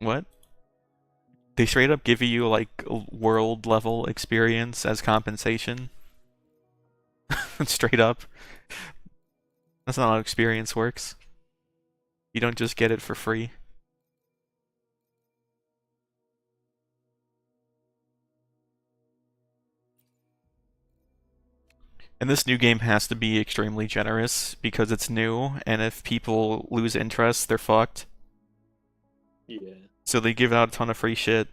What? They straight up give you like a world level experience as compensation? Straight up. That's not how experience works. You don't just get it for free. And this new game has to be extremely generous because it's new, and if people lose interest, they're fucked. Yeah. So they give out a ton of free shit.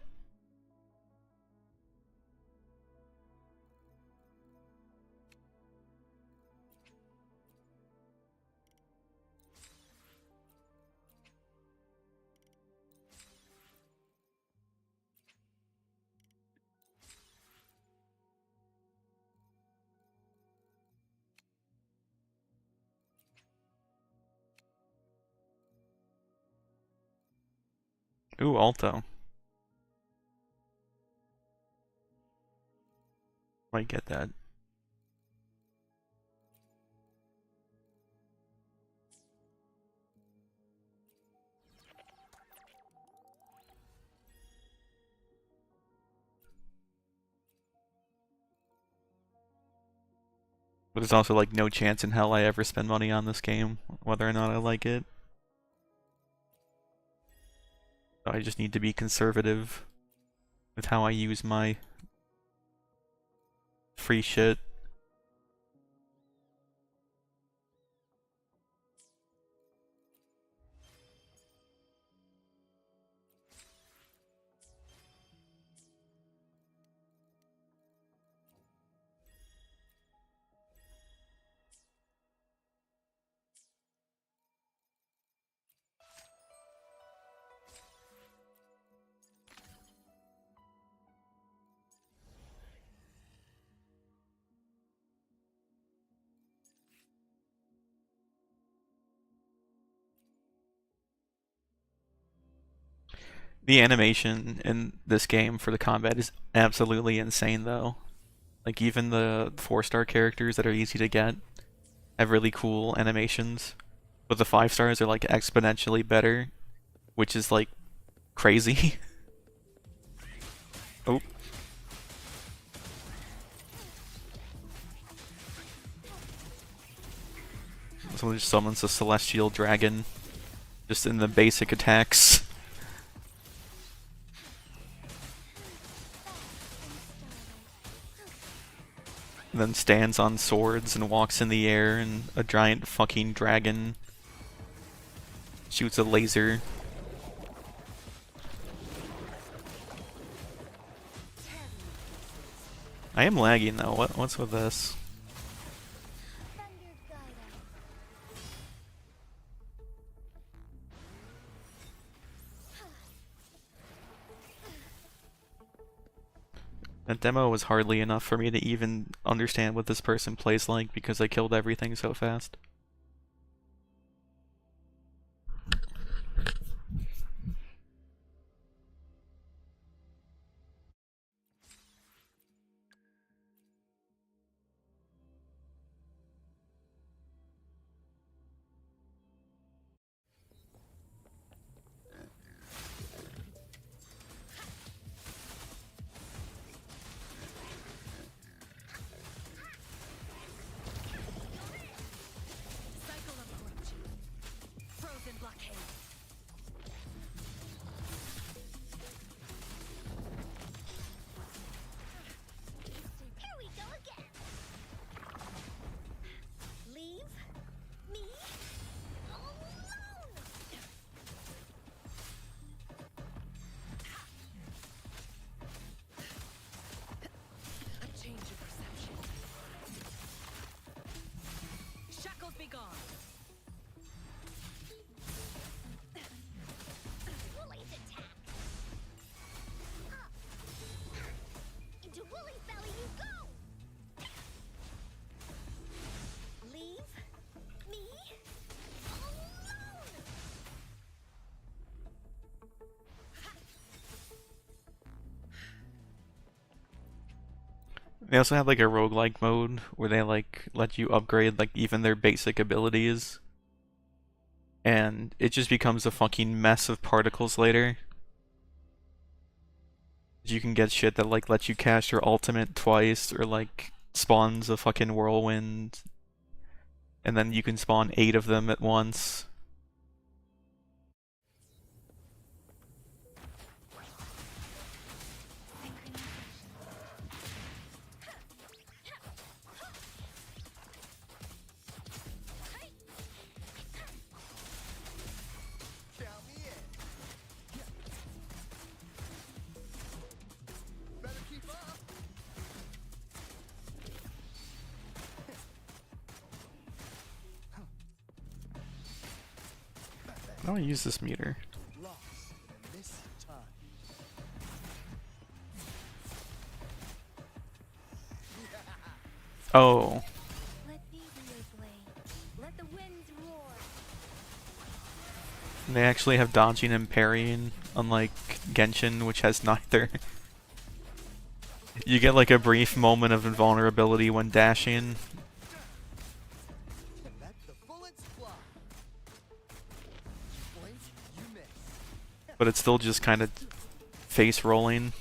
Ooh, Alto. Might get that. But there's also like no chance in hell I ever spend money on this game, whether or not I like it. So I just need to be conservative with how I use my free shit. The animation in this game for the combat is absolutely insane though. Like even the 4-star characters that are easy to get have really cool animations. But the 5 stars are like exponentially better, which is like crazy. Oh, someone just summons a celestial dragon just in the basic attacks. And then stands on swords and walks in the air, and a giant fucking dragon shoots a laser. I am lagging though. What's with this? That demo was hardly enough for me to even understand what this person plays like because I killed everything so fast. They also have like a roguelike mode where they like let you upgrade like even their basic abilities, and it just becomes a fucking mess of particles later. You can get shit that like lets you cast your ultimate twice, or like spawns a fucking whirlwind, and then you can spawn 8 of them at once. How do I use this meter? Oh. They actually have dodging and parrying, unlike Genshin, which has neither. You get like a brief moment of invulnerability when dashing. But it's still just kind of face rolling.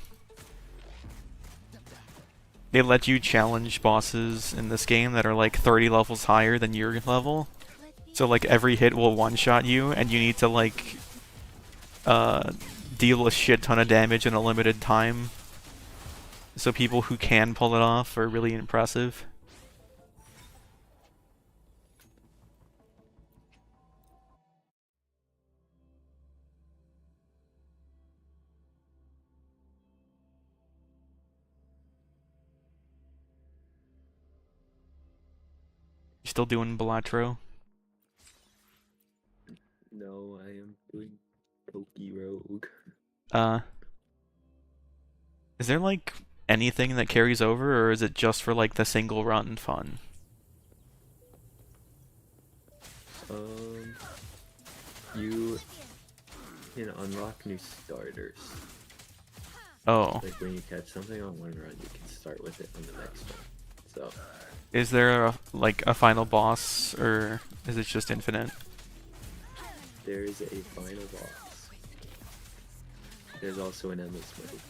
They let you challenge bosses in this game that are like 30 levels higher than your level. So like every hit will one-shot you, and you need to like deal a shit ton of damage in a limited time. So people who can pull it off are really impressive. You still doing Balatro? No, I am doing Poke Rogue. Is there like anything that carries over, or is it just for like the single run fun? You can unlock new starters. Oh. Like when you catch something on one run, you can start with it on the next one. So. Is there like a final boss, or is it just infinite? There is a final boss. There's also an endless mode.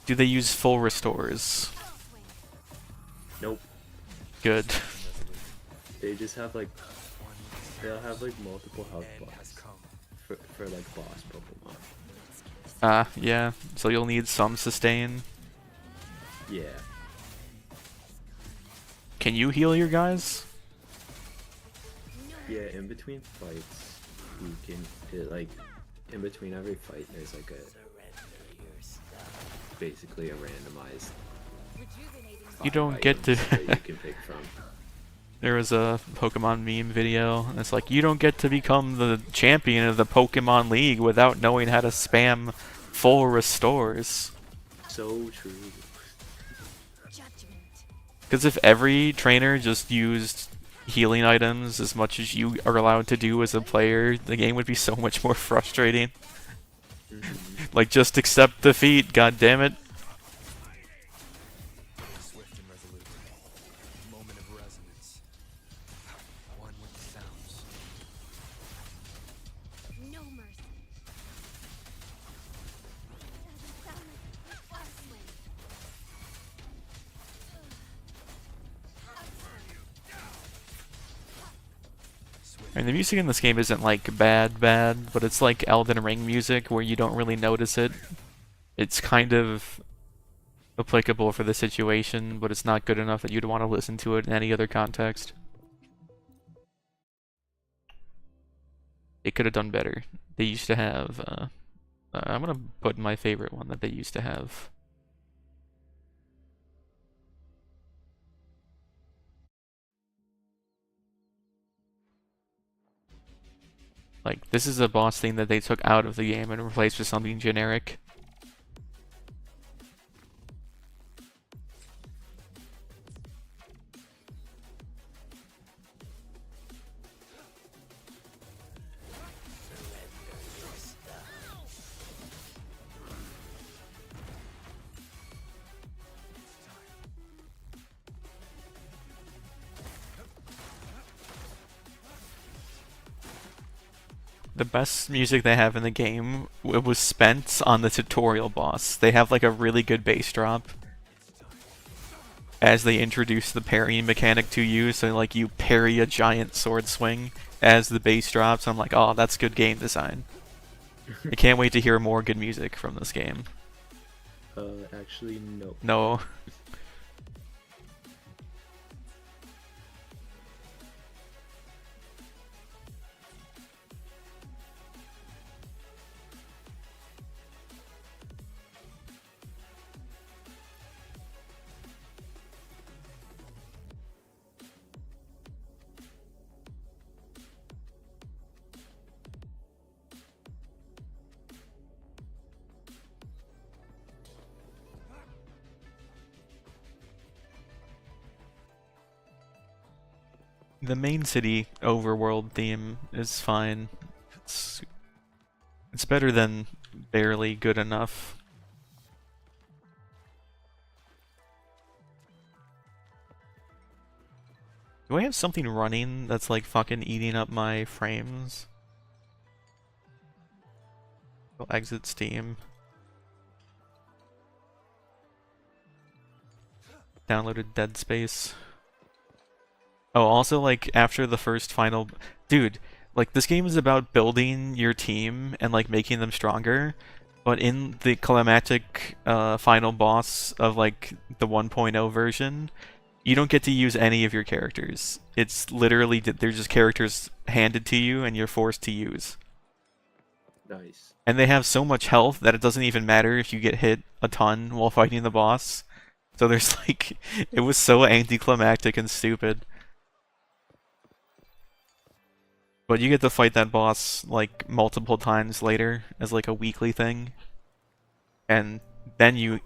Do they use full restores? Nope. Good. They just have like, they'll have like multiple health bars for like boss Pokemon. Yeah. So you'll need some sustain. Yeah. Can you heal your guys? Yeah, in between fights, you can, like, in between every fight, there's like basically a randomized. You don't get to. That you can pick from. There was a Pokemon meme video, and it's like, you don't get to become the champion of the Pokemon League without knowing how to spam full restores. So true. Because if every trainer just used healing items as much as you are allowed to do as a player, the game would be so much more frustrating. Like, just accept defeat, god damn it. And the music in this game isn't like bad, but it's like Elden Ring music where you don't really notice it. It's kind of applicable for the situation, but it's not good enough that you'd want to listen to it in any other context. They could have done better. They used to have, I'm gonna put my favorite one that they used to have. Like, this is a boss theme that they took out of the game and replaced with something generic. The best music they have in the game was spent on the tutorial boss. They have like a really good bass drop as they introduce the parrying mechanic to you, so like you parry a giant sword swing as the bass drops. I'm like, oh, that's good game design. I can't wait to hear more good music from this game. Actually, no. No. The main city overworld theme is fine. It's better than barely good enough. Do I have something running that's like fucking eating up my frames? I'll exit Steam. Downloaded Dead Space. Oh, also, like, after the first final... Dude, like, this game is about building your team and, like, making them stronger, but in the climactic final boss of, like, the 1.0 version, you don't get to use any of your characters. It's literally, they're just characters handed to you and you're forced to use. Nice. And they have so much health that it doesn't even matter if you get hit a ton while fighting the boss. So there's, like, it was so anticlimactic and stupid. But you get to fight that boss, like, multiple times later as, like, a weekly thing. And then you're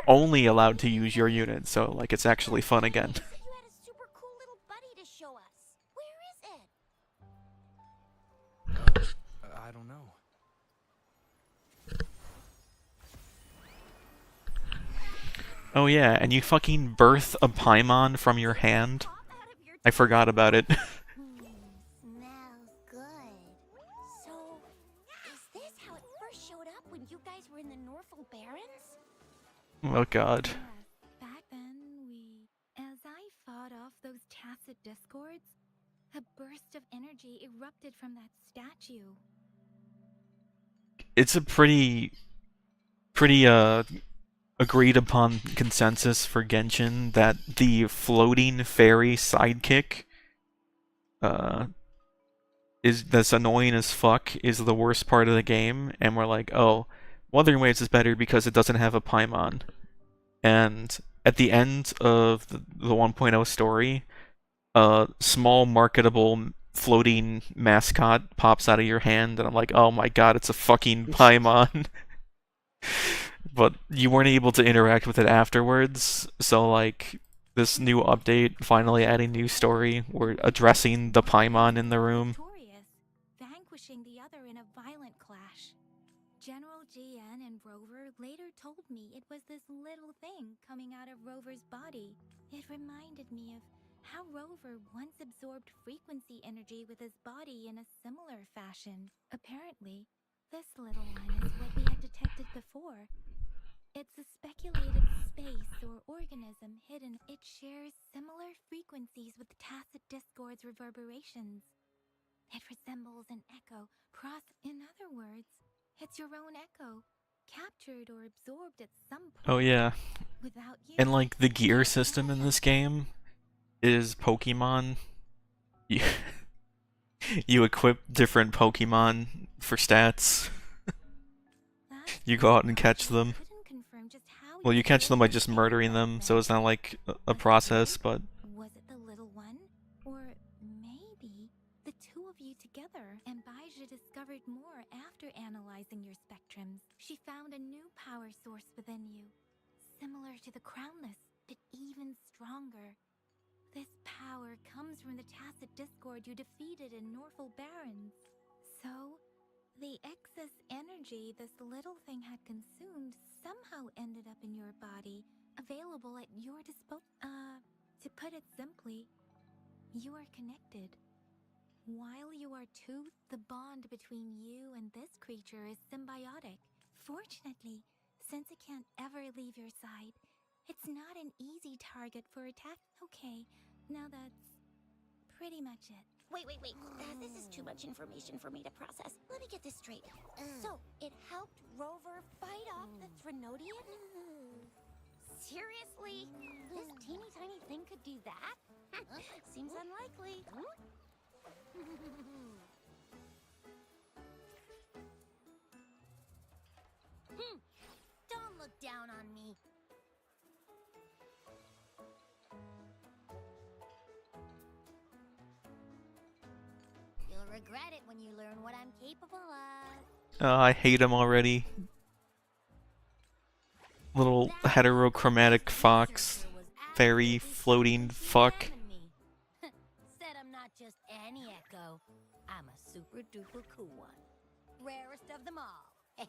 only allowed to use your unit, so, like, it's actually fun again. You had a super cool little buddy to show us. Where is it? I don't know. Oh yeah, and you fucking birth a Paimon from your hand. I forgot about it. Smells good. So, is this how it first showed up when you guys were in the Norfolk Barrens? Oh god. Yes, back then as I fought off those tacit discords, a burst of energy erupted from that statue. It's a pretty agreed upon consensus for Genshin that the floating fairy sidekick that's annoying as fuck is the worst part of the game, and we're like, oh, Wuthering Waves is better because it doesn't have a Paimon. And at the end of the 1.0 story, a small marketable floating mascot pops out of your hand, and I'm like, oh my god, it's a fucking Paimon. But you weren't able to interact with it afterwards, so like this new update finally adding new story, we're addressing the Paimon in the room. Victorious, vanquishing the other in a violent clash. General GN and Rover later told me it was this little thing coming out of Rover's body. It reminded me of how Rover once absorbed frequency energy with his body in a similar fashion. Apparently, this little one is what we had detected before. It's a speculated space or organism hidden. It shares similar frequencies with tacit discord's reverberations. It resembles an echo in other words, it's your own echo, captured or absorbed at some point. Oh yeah. Without you. And like the gear system in this game is Pokemon. You, you equip different Pokemon for stats. You go out and catch them. Well, you catch them by just murdering them, so it's not like a process, but... Was it the little one? Or maybe the two of you together? And Baija discovered more after analyzing your spectrums. She found a new power source within you, similar to the Crownless, but even stronger. This power comes from the tacit discord you defeated in Norfolk Barrens. So, the excess energy this little thing had consumed somehow ended up in your body, available at your disposal. To put it simply, you are connected. While you are two, the bond bond between you and this creature is symbiotic. Fortunately, since it can't ever leave your side, it's not an easy target for attack. Okay, now that's pretty much it. Wait. This is too much information for me to process. Let me get this straight. So, it helped Rover fight off the Threnodian? Seriously? This teeny tiny thing could do that? Seems unlikely. Don't look down on me. You'll regret it when you learn what I'm capable of. I hate him already. Little heterochromatic fox, fairy floating fuck. Said I'm not just any echo. I'm a super duper cool one. Rarest of them all.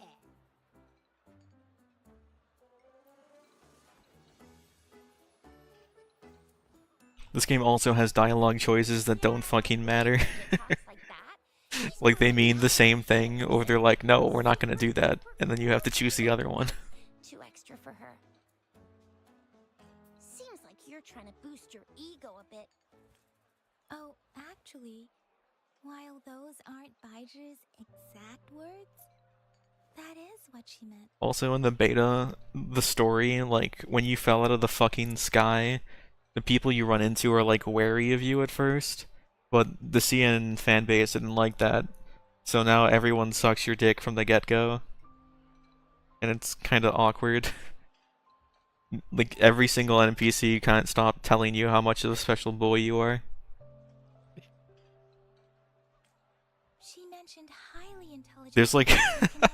This game also has dialogue choices that don't fucking matter. Like they mean the same thing, or they're like, no, we're not gonna do that, and then you have to choose the other one. Too extra for her. Seems like you're trying to boost your ego a bit. Oh, actually, while those aren't Baiju's exact words, that is what she meant. Also in the beta, the story, like, when you fell out of the fucking sky, the people you run into are, like, wary of you at first, but the CN fanbase didn't like that, so now everyone sucks your dick from the get-go, and it's kinda awkward. Like, every single NPC can't stop telling you how much of a special boy you are. She mentioned highly intelligent. There's, like... people who can act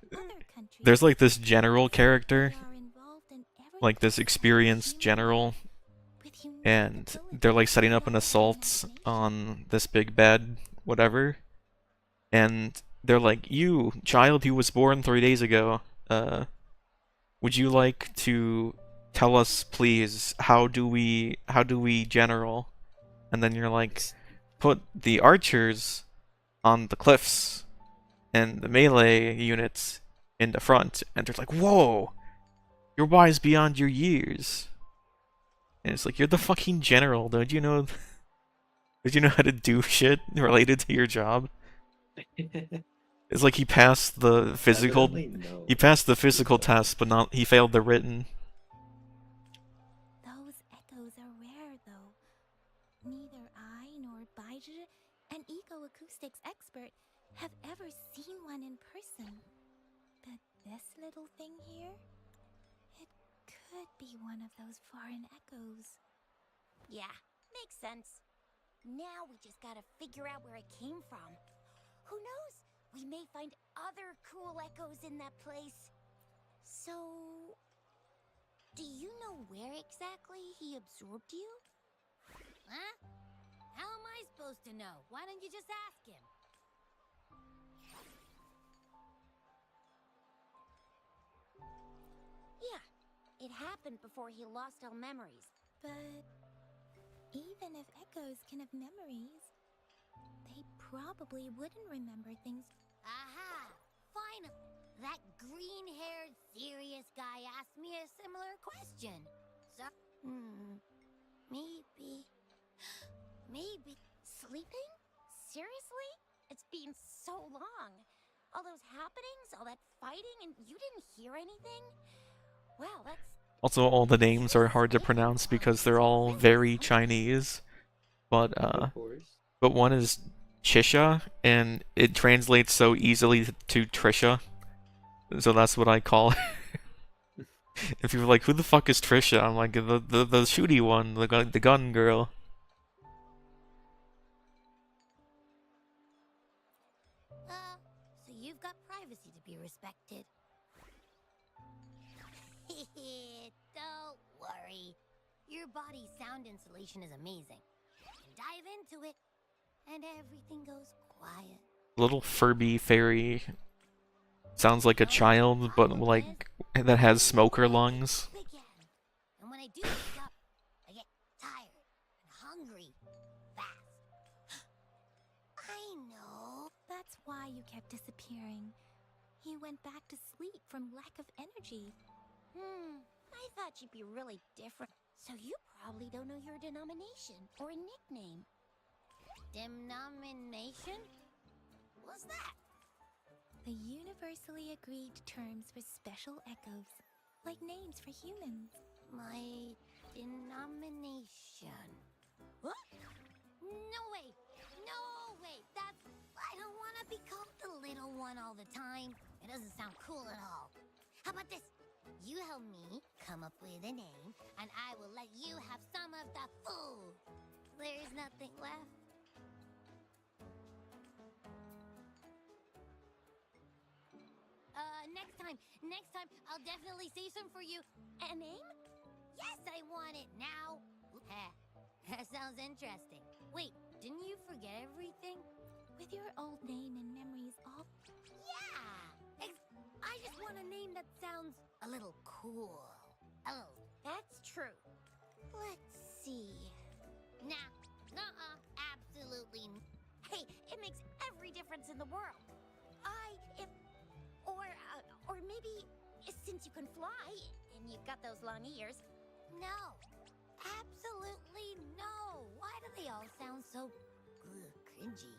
on their own in other countries. There's, like, this general character, They are involved in every like this experienced general, with unique and abilities they're like setting up and an assault on this big bed, whatever, and they're like, you, child who was born 3 days ago, would you like to tell us, please, how do we general? And then you're like, put the archers on the cliffs, and the melee units in the front, and they're like, whoa, you're wise beyond your years. And it's like, you're the fucking general, don't you know? Did you know how to do shit related to your job? It's like he passed the physical. Evidently, no. He passed the physical test, but not. He failed the written. Those echoes are rare, though. Neither I nor Baiju, an eco-acoustics expert, have ever seen one in person. But this little thing here, it could be one of those foreign echoes. Yeah, makes sense. Now we just gotta figure out where it came from. Who knows? We may find other cool echoes in that place. So, do you know where exactly he absorbed you? Huh? How am I supposed to know? Why don't you just ask him? Yeah, it happened before he lost all memories. But even if echoes can have memories, they probably wouldn't remember things. Aha! Finally! That green-haired, serious guy asked me a similar question. So, maybe... Maybe... Sleeping? Seriously? It's been so long. All those happenings, all that fighting, and you didn't hear anything? Well, that's... Also, all the names are hard to pronounce because they're all very Chinese. But Of course. but one is Chisha, and it translates so easily to Trisha. So that's what I call her. If you're like, who the fuck is Trisha? I'm like, the shooty one, the gun girl. So you've got privacy to be respected. Don't worry. Your body's sound insulation is amazing. You can dive into it, and everything goes quiet. Little Furby fairy. Sounds like a child, but like that has smoker lungs. Again. And when I do wake up, I get tired and hungry fast. I know. you kept disappearing. You went back to sleep from lack of energy. I thought you'd be really different. So you probably don't know your denomination or nickname. Denomination? What's that? The universally agreed terms for special echoes, like names for humans. My denomination. What? No way! No way! That's... I don't want to be called the little one all the time. It doesn't sound cool at all. How about this? You help me come up with a name, and I will let you have some of the food. There's nothing left. Next time, I'll definitely save some for you. A name? Yes, I want it now. That sounds interesting. Wait, didn't you forget everything? With your old name and memories all... Yeah! I just want a name that sounds a little cool. Oh, that's true. Let's see. Nah, absolutely. Hey, it makes every difference in the world. Or maybe since you can fly and you've got those long ears. No, absolutely no. Why do they all sound so cringy?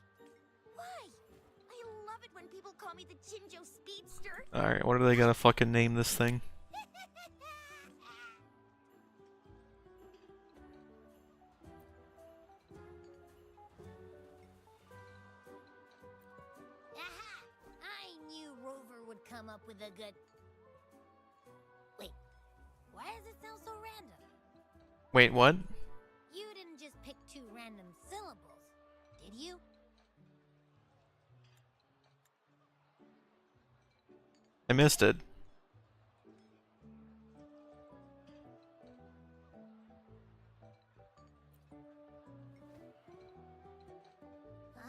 Why? I love it when people call me the Jinjo Speedster. Alright, what are they gonna fucking name this thing? Aha! I knew Rover would come up with a good... Wait, why does it sound so random? Wait, what? You didn't just pick two random syllables, did you? I missed it.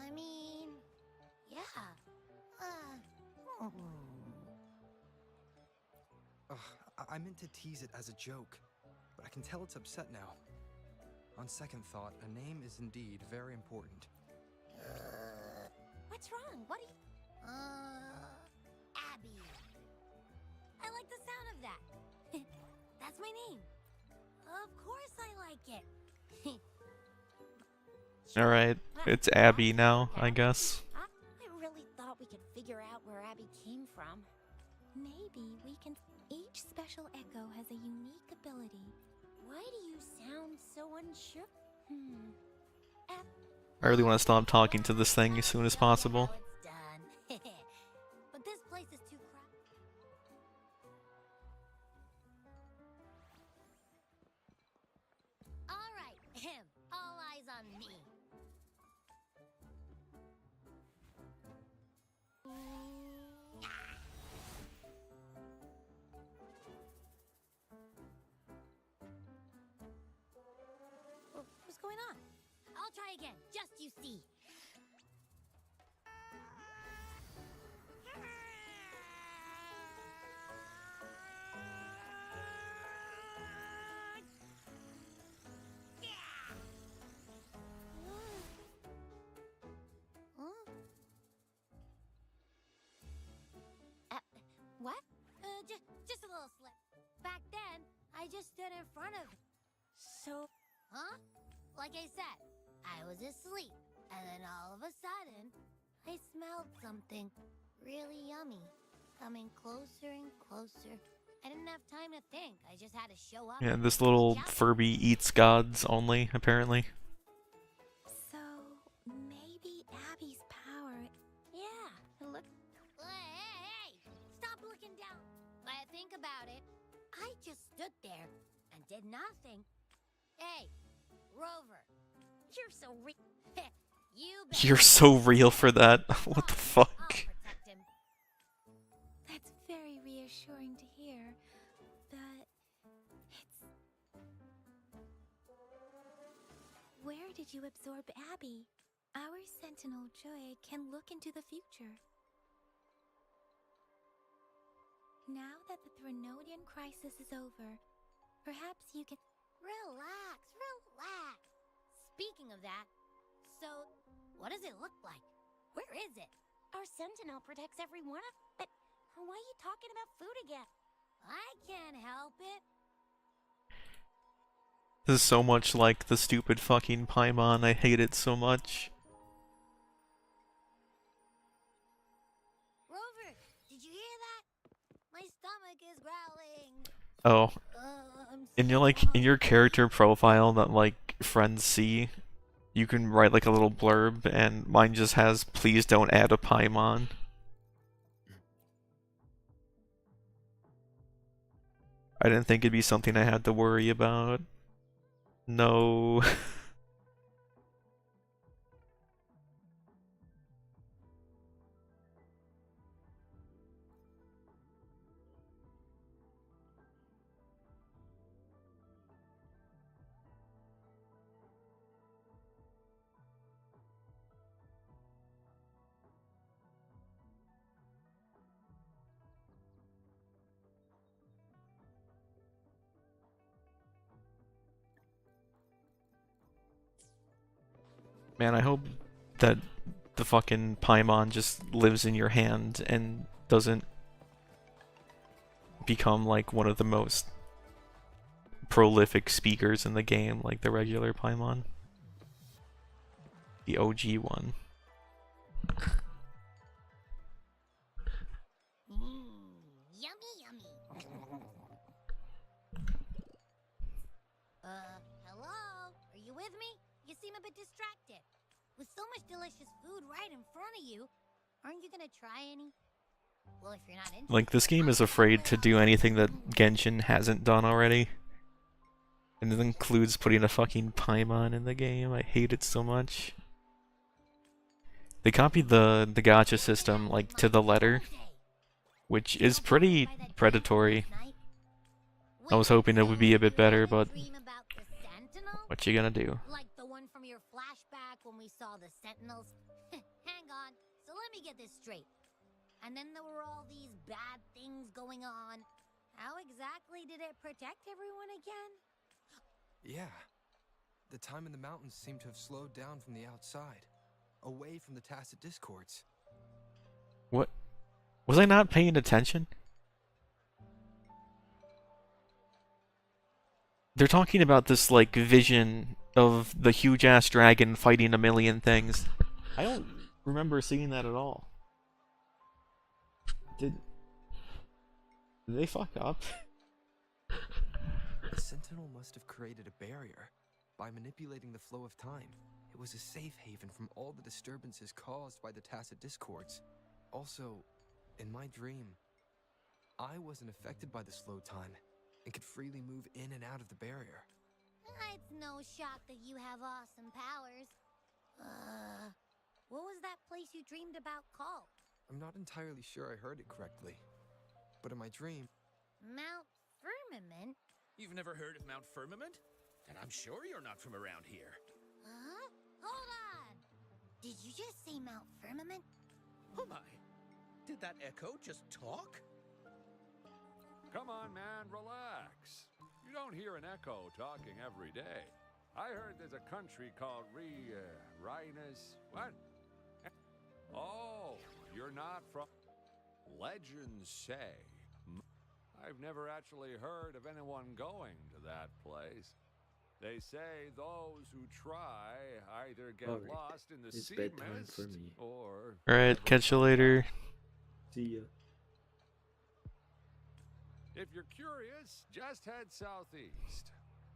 I mean, yeah. I meant to tease it as a joke, but I can tell it's upset now. On second thought, a name is indeed very important. What's wrong? What are you... Abby. I like the sound of that. That's my name. Of course I like it. Alright, it's Abby now, I guess. I really thought we could figure out where Abby came from. Maybe we can... Each special echo has a unique ability. Why do you sound so unsure? I really want to stop talking to this thing as soon as possible. Now it's done. But this place is too crowded. All right, all eyes on me. What's going on? I'll try again, just you see. What? Just a little slip. Back then, I just stood in front of... So... Huh? Like I said, I was asleep, and then all of a sudden, I smelled something really yummy, coming closer and closer. I didn't have time to think, I just had to show up. Yeah, this little Furby eats gods only, apparently. So, maybe Abby's power... Yeah, look... Hey! Stop looking down! But think about it. I just stood there and did nothing. Hey, Rover, you're so You're so real for that. What the I'll fuck? protect him. That's very reassuring to hear, but it's... Where did you absorb Abby? Our Sentinel Joy can look into the future. Now that the Threnodian crisis is over, perhaps you can... Relax. Speaking of that, so what does it look like? Where is it? Our sentinel protects every one of. But why are you talking about food again? I can't help it. This is so much like the stupid fucking Paimon. I hate it so much. Rover, did you hear that? My stomach is growling. Oh, I'm in your so in your character profile that like friends see, you can write like a little blurb, and mine just has "Please don't add a Paimon." I didn't think it'd be something I had to worry about. No. Man, I hope that the fucking Paimon just lives in your hand and doesn't become like one of the most prolific speakers in the game like the regular Paimon. The OG one. Yummy, yummy. Hello? Are you with me? You seem a bit distracted. With so much delicious food right in front of you, aren't you gonna try any? Well, if you're not interested, Like, this game is afraid to do anything that Genshin hasn't done already. And it includes putting a fucking Paimon in the game. I hate it so much. They copied the gacha system, like, to the letter, which is pretty predatory. I was hoping it would be a bit better, but what you gonna do? Like the one from your flashback when we saw the Sentinels? Hang on, so let me get this straight. And then there were all these bad things going on. How exactly did it protect everyone again? Yeah. The time in the mountains seemed to have slowed down from the outside, away from the tacit discords. What? Was I not paying attention? They're talking about this, like, vision of the huge-ass dragon fighting a million things. I don't remember seeing that at all. Did they fuck up? The Sentinel must have created a barrier by manipulating the flow of time. It was a safe haven from all the disturbances caused by the tacit discords. Also, in my dream, I wasn't affected by the slow time and could freely move in and out of the barrier. It's no shock that you have awesome powers. What was that place you dreamed about called? I'm not entirely sure I heard it correctly, but in my dream... Mount Firmament? You've never heard of Mount Firmament? And I'm sure you're not from around here. Huh? Hold on! Did you just say Mount Firmament? Oh my! Did that echo just talk? Come on, man, relax. You don't hear an echo talking every day. I heard there's a country called Rhinus... What? Oh, you're not from... Legends say. I've never actually heard of anyone going to that place. They say those who try either get Alright, lost in the it's sea bedtime mist for me. or... Alright, catch you later. See ya. If you're curious, just head southeast.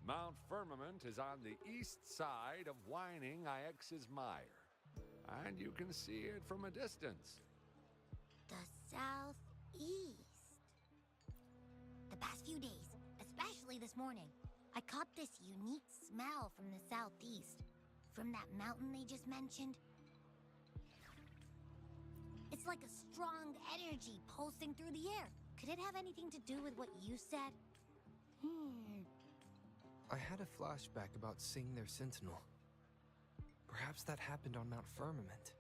Mount Firmament is on the east side of whining Ix's Mire, and you can see it from a distance. The southeast. The past few days, especially this morning, I caught this unique smell from the southeast. From that mountain they just mentioned. It's like a strong energy pulsing through the air. Could it have anything to do with what you said? I had a flashback about seeing their sentinel. Perhaps that happened on Mount Firmament.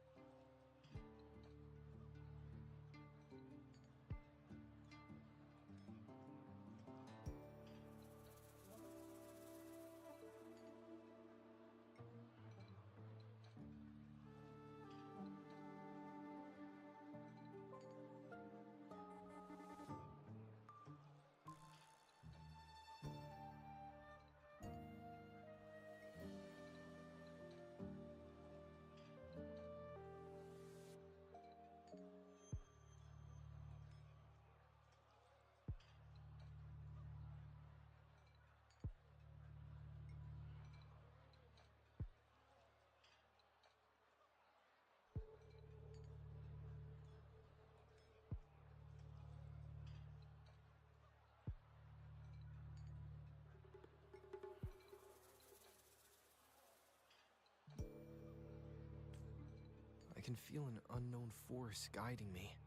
can feel an unknown force guiding me,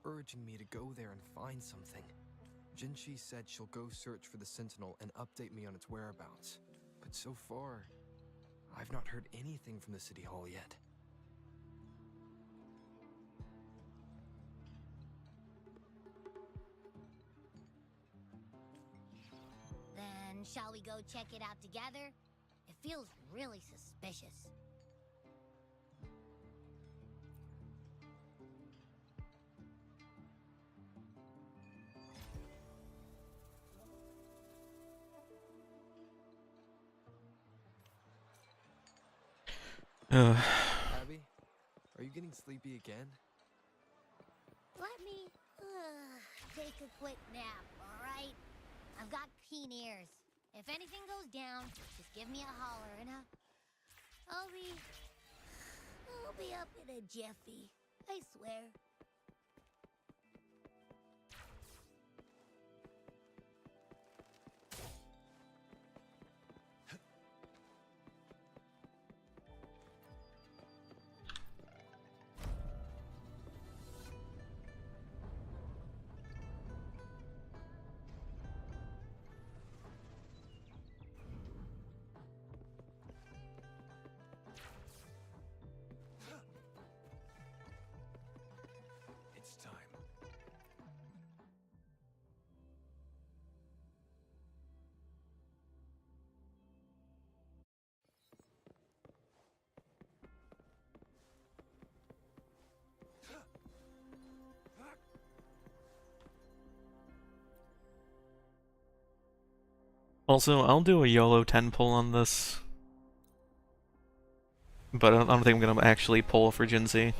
urging me to go there and find something. Jinchi said she'll go search for the Sentinel and update me on its whereabouts. But so far, I've not heard anything from the City Hall yet. Then shall we go check it out together? It feels really suspicious. Abby, are you getting sleepy again? Let me take a quick nap, alright? I've got keen ears. If anything goes down, just give me a holler and I'll be up in a jiffy. I swear. It's time. Also, I'll do a YOLO 10 pull on this. But I don't think I'm gonna actually pull for Jinsei.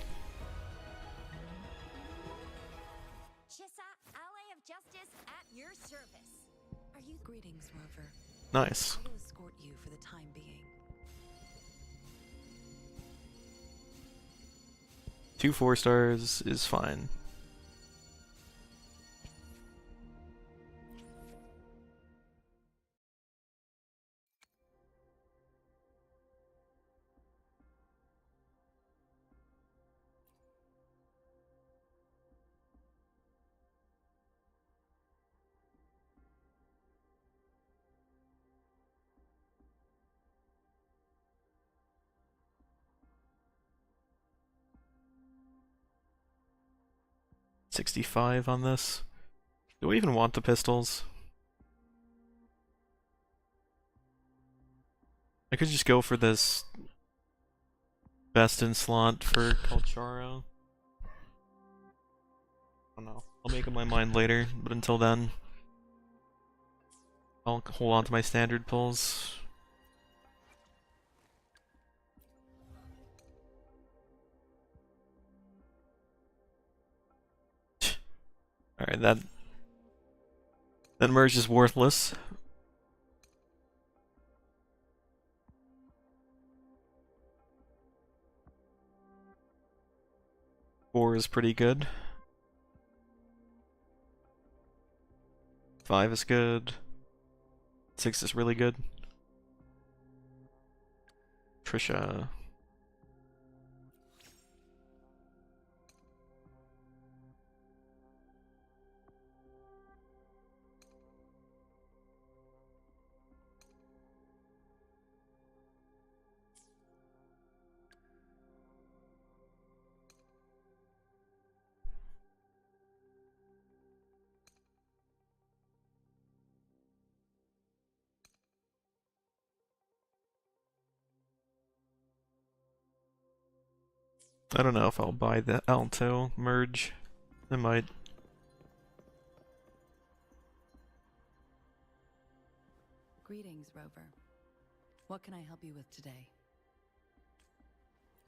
Chissa, ally of justice at your service. Are you greetings, Rover? Nice. I will escort you for the time being. 2 4-stars is fine. $65 on this. Do we even want the pistols? I could just go for this best in slot for Calcharo. I don't know. I'll make up my mind later, but until then, I'll hold on to my standard pulls. Alright, that merge is worthless. Four is pretty good. 5 is good. 6 is really good. Trisha. I don't know if I'll buy the Alto merge. I might. Greetings, Rover. What can I help you with today?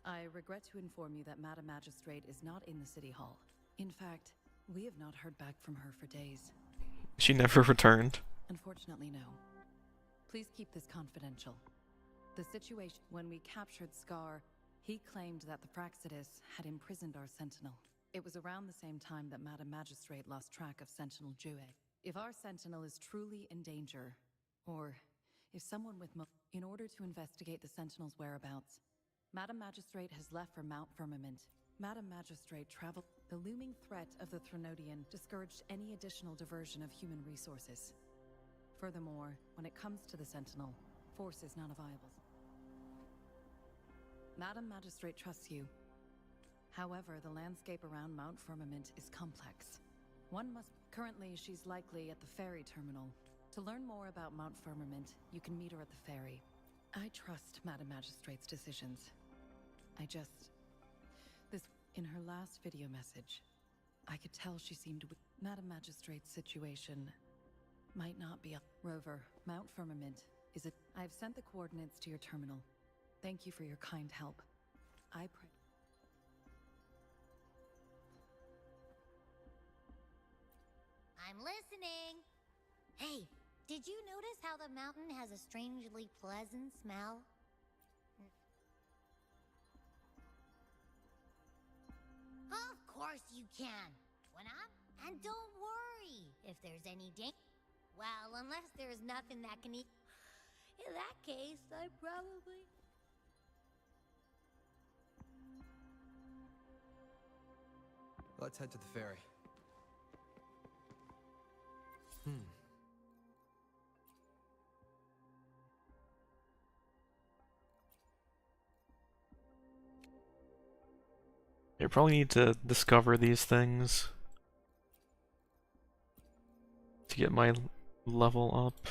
I regret to inform you that Madam Magistrate is not in the City Hall. In fact, we have not heard back from her for days. She never returned. Unfortunately, no. Please keep this confidential. The situation when we captured Scar, he claimed that the Praxidus had imprisoned our Sentinel. It was around the same time that Madam Magistrate lost track of Sentinel Jue. If our Sentinel is truly in danger, or if someone with in order to investigate the Sentinel's whereabouts, Madam Magistrate has left for Mount Firmament. Madam Magistrate traveled. The looming threat of the Threnodian discouraged any additional diversion of human resources. Furthermore, when it comes to the Sentinel, force is not a viable. Madam Magistrate trusts you. However, the landscape around Mount Firmament is complex. One must... Currently, she's likely at the ferry terminal. To learn more about Mount Firmament, you can meet her at the ferry. I trust Madam Magistrate's decisions. In her last video message, I could tell she seemed... Madam Magistrate's situation might not be a... Rover, Mount Firmament is it? I've sent the coordinates to your terminal. Thank you for your kind help. I pray... I'm listening. Hey, did you notice how the mountain has a strangely pleasant smell? Of course you can. When and don't worry if there's any danger. Well, unless there's nothing that can eat. In that case, I probably... Let's head to the ferry. I probably need to discover these things to get my level up.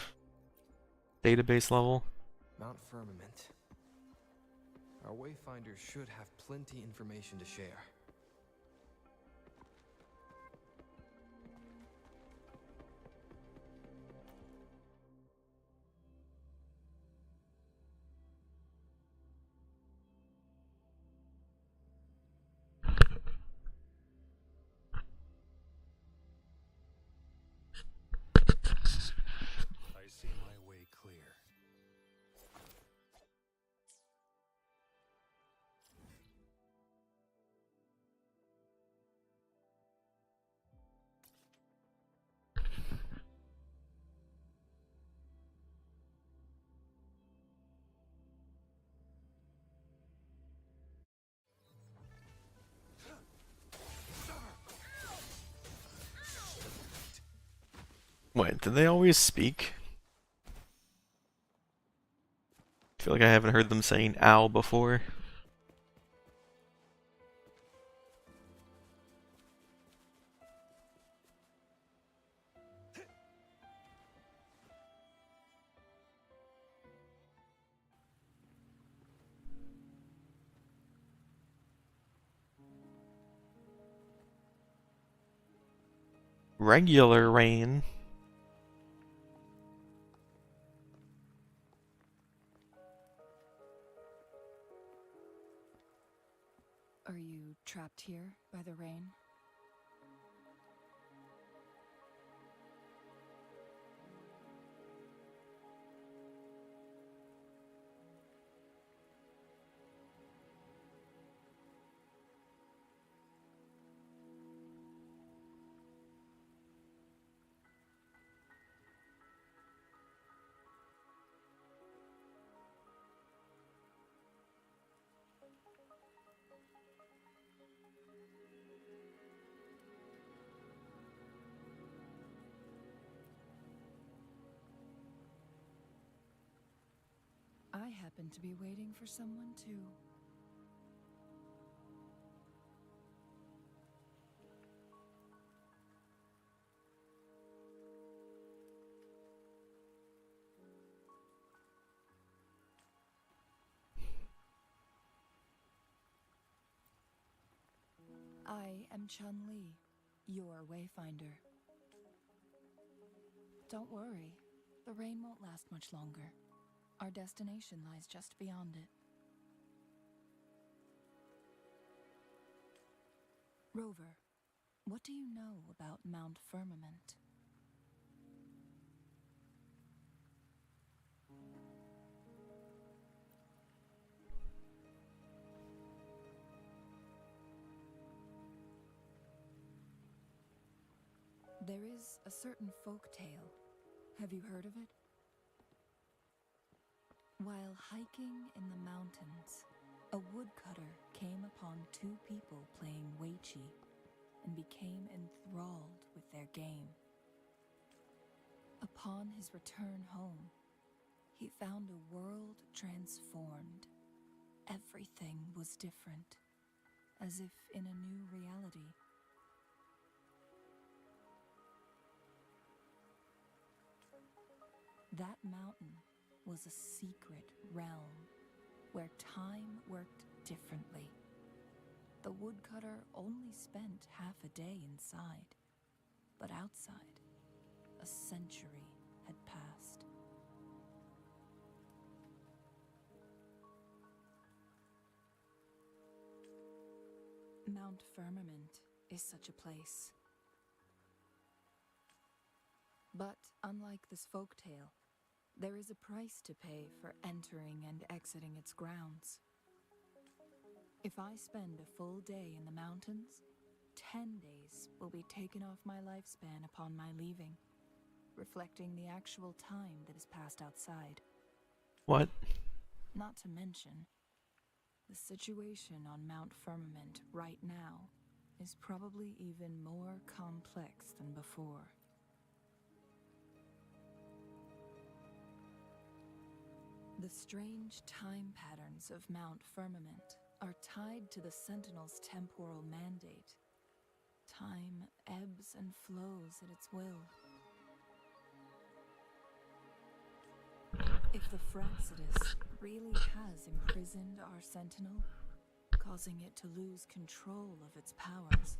Database level. Mount Firmament. Our wayfinders should have plenty information to share. I see my way clear. Wait, did they always speak? I feel like I haven't heard them saying ow before. Regular rain. Are you trapped here by the rain? I happen to be waiting for someone too. I am Chun-Li, your wayfinder. Don't worry, the rain won't last much longer. Our destination lies just beyond it. Rover, what do you know about Mount Firmament? There is a certain folk tale. Have you heard of it? While hiking in the mountains, A woodcutter came upon two people playing Weiqi and became enthralled with their game. Upon his return home, he found a world transformed. Everything was different, as if in a new reality. That mountain was a secret realm where time worked differently. The woodcutter only spent half a day inside, but outside, a century had passed. Mount Firmament is such a place. But unlike this folktale, there is a price to pay for entering and exiting its grounds. If I spend a full day in the mountains, 10 days will be taken off my lifespan upon my leaving, reflecting the actual time that is passed outside. What? Not to mention, the situation on Mount Firmament right now is probably even more complex than before. The strange time patterns of Mount Firmament are tied to the Sentinel's temporal mandate. Time ebbs and flows at its will. If the Fraxidus really has imprisoned our Sentinel, causing it to lose control of its powers,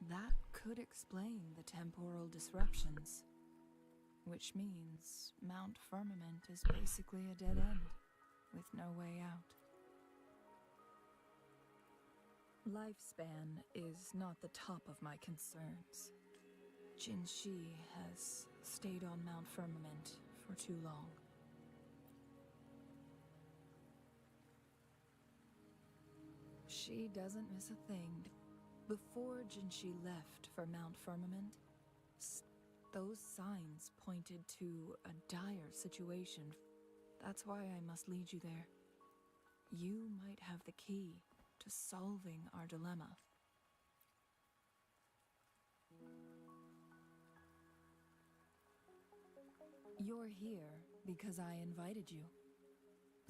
that could explain the temporal disruptions. Which means Mount Firmament is basically a dead end, with no way out. Lifespan is not the top of my concerns. Jinshi has stayed on Mount Firmament for too long. She doesn't miss a thing. Before Jinshi left for Mount Firmament, those signs pointed to a dire situation. That's why I must lead you there. You might have the key to solving our dilemma. You're here because I invited you.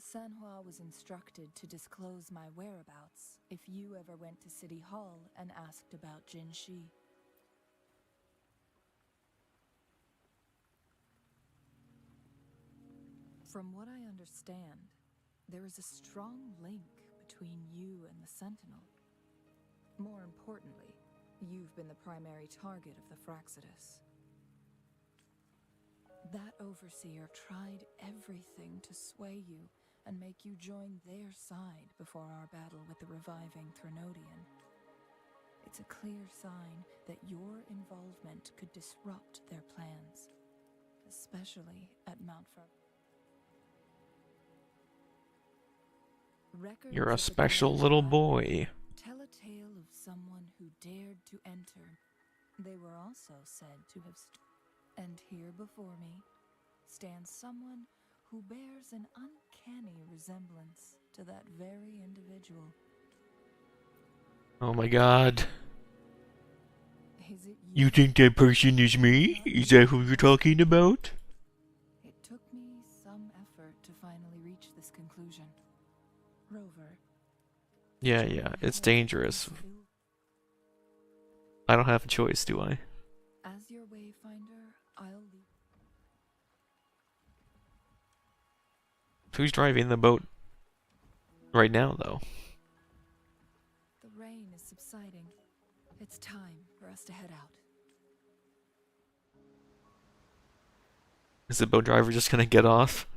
Sanhua was instructed to disclose my whereabouts if you ever went to City Hall and asked about Jinshi. From what I understand, there is a strong link between you and the Sentinel. More importantly, you've been the primary target of the Fraxidus. That overseer tried everything to sway you and make you join their side before our battle with the reviving Threnodian. It's a clear sign that your involvement could disrupt their plans, especially at Mount Firmament. You're a special little boy. Tell a tale of someone who dared to enter. They were also said to have and here before me stands someone who bears an uncanny resemblance to that very individual. Oh my god. Is it You think that person is me? Is that who you're talking about? It took me some effort to finally reach this conclusion. Rover. Yeah, it's dangerous. I don't have a choice, do I? As your wayfinder, I'll lead. Who's driving the boat right now, though? The rain is subsiding. It's time for us to head out. Is the boat driver just gonna get off?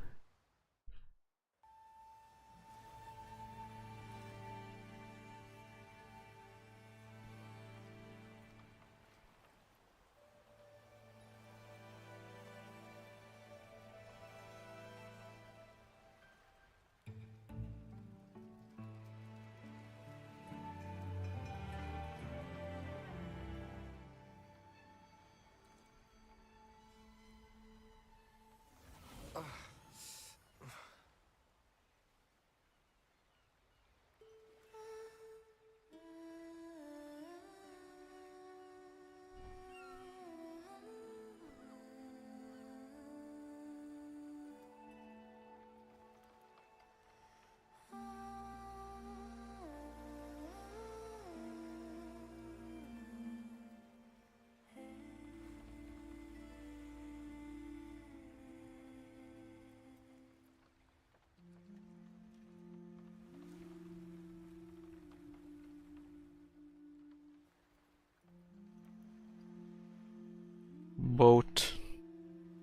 boat,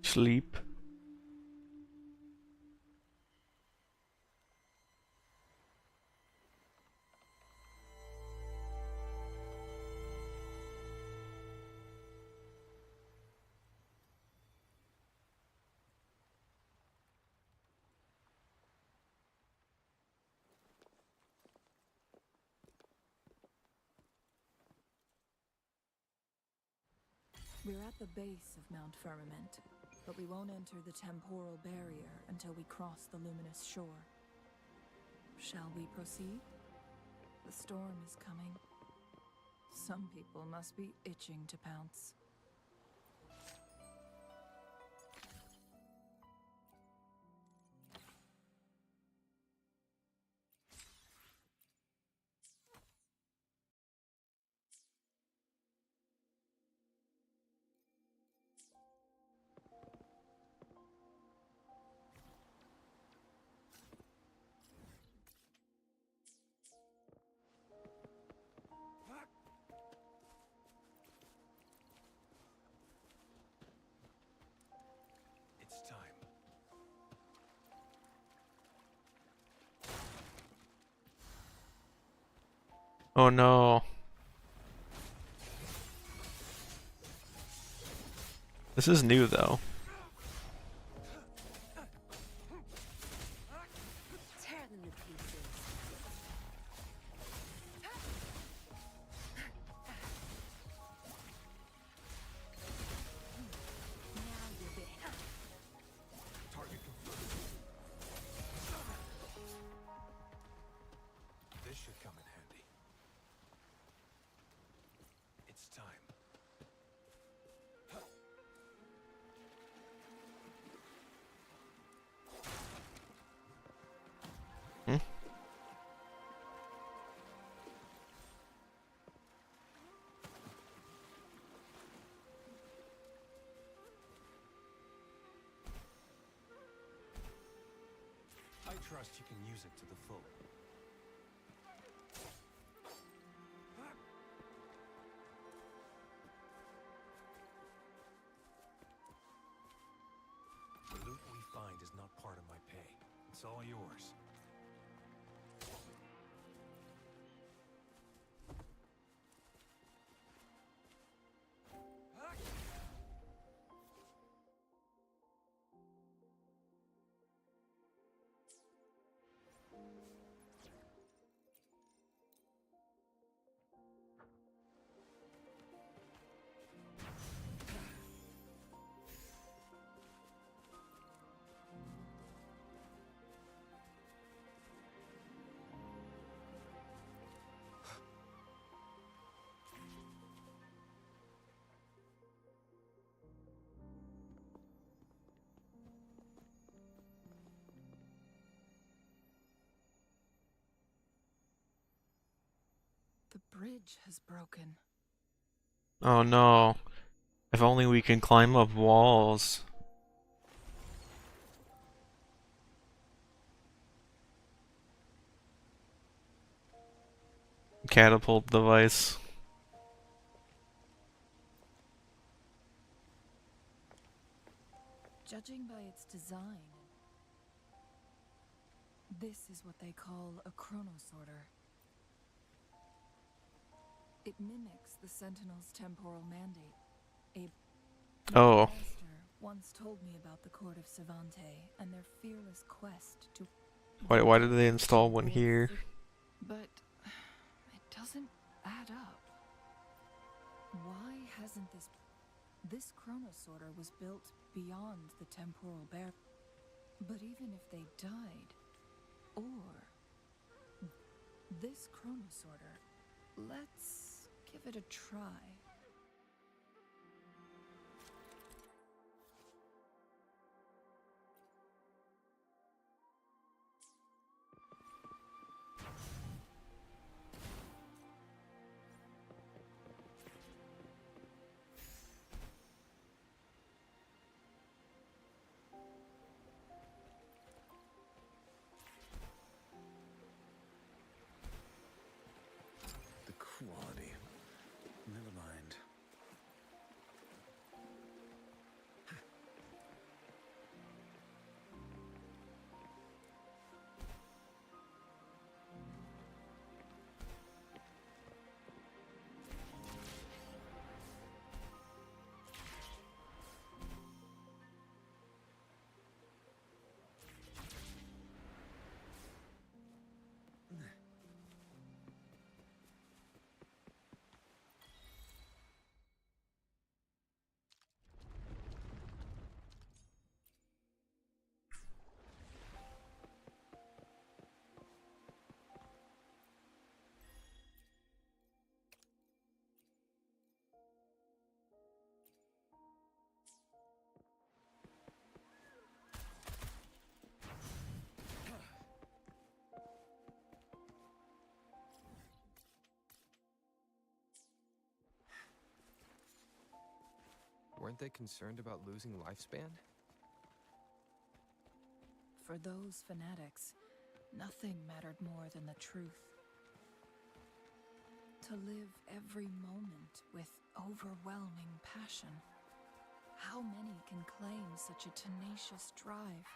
sleep. We're at the base of Mount Firmament, but we won't enter the temporal barrier until we cross the luminous shore. Shall we proceed? The storm is coming. Some people must be itching to pounce. It's time. Oh no. This is new though. Tear them to pieces. Now you're bit. Target confirmed. This should come in handy. It's time. Hmm? I trust you can use it to the full. The loot we find is not part of my pay. It's all yours. The bridge has broken. Oh no. If only we can climb up walls. Catapult device. Judging by its design, this is what they call a chronosorter. It mimics the Sentinel's temporal mandate. Oh. My master once told me about the court of Savante and their fearless quest to... Why did they install one here? But it doesn't add up. Why hasn't this chronosorter was built beyond the temporal barrier? But even if they died, or this chronosorter, let's give it a try. The quality. Never mind. Aren't they concerned about losing lifespan? For those fanatics, nothing mattered more than the truth. To live every moment with overwhelming passion. How many can claim such a tenacious drive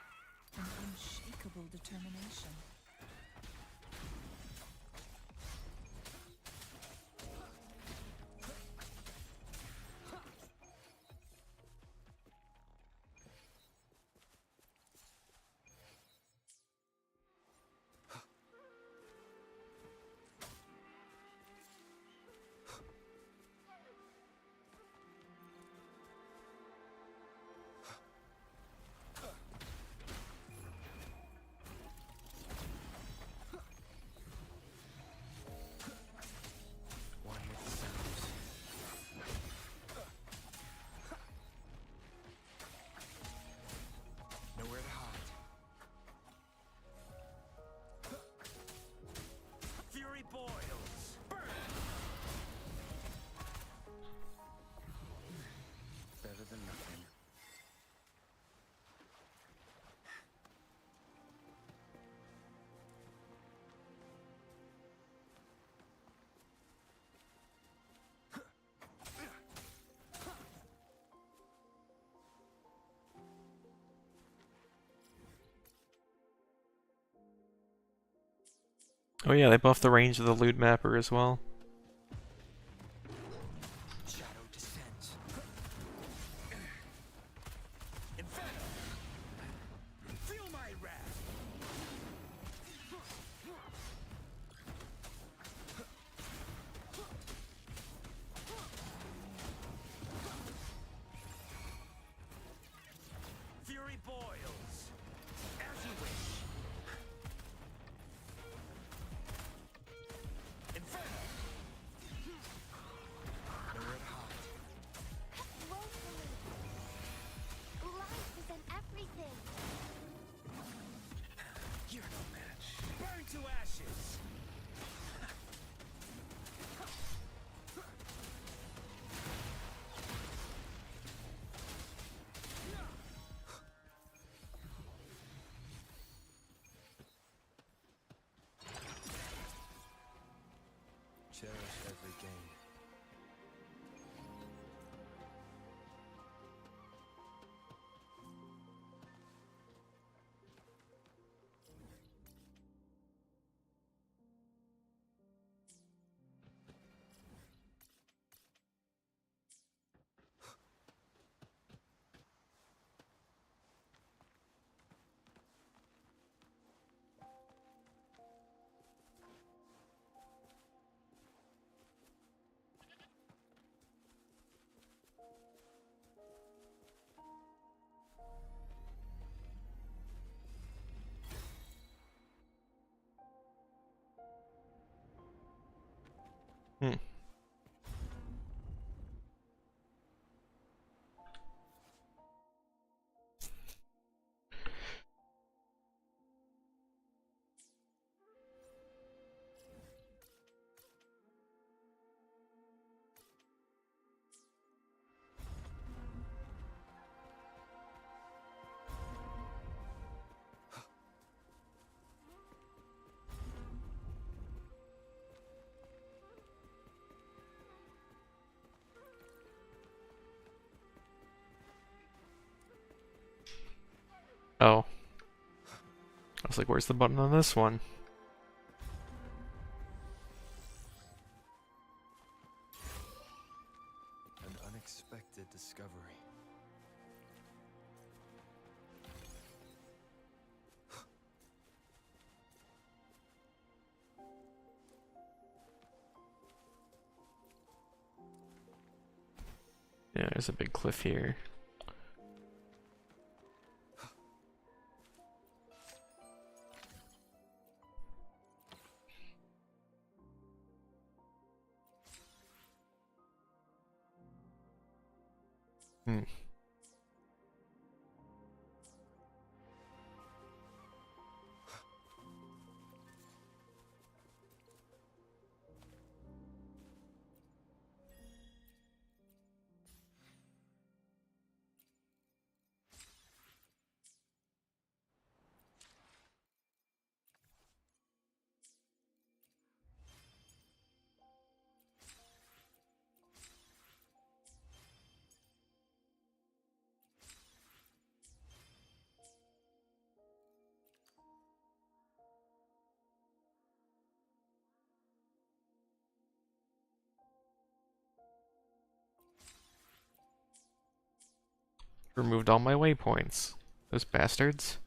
and unshakable determination? One with the sounds. Nowhere to hide. Fury boils! Burn! Better than nothing. Oh yeah, they buffed the range of the loot mapper as well. Shadow descends. Inferno! Feel my wrath! Fury boils! As you wish! Inferno! Nowhere to hide. Woefully. Life isn't everything. You're no match. Burn to ashes! Cherish every gain. Hmm. Oh. I was like, where's the button on this one? An unexpected discovery. Yeah, there's a big cliff here. Hmm. Removed all my waypoints. Those bastards.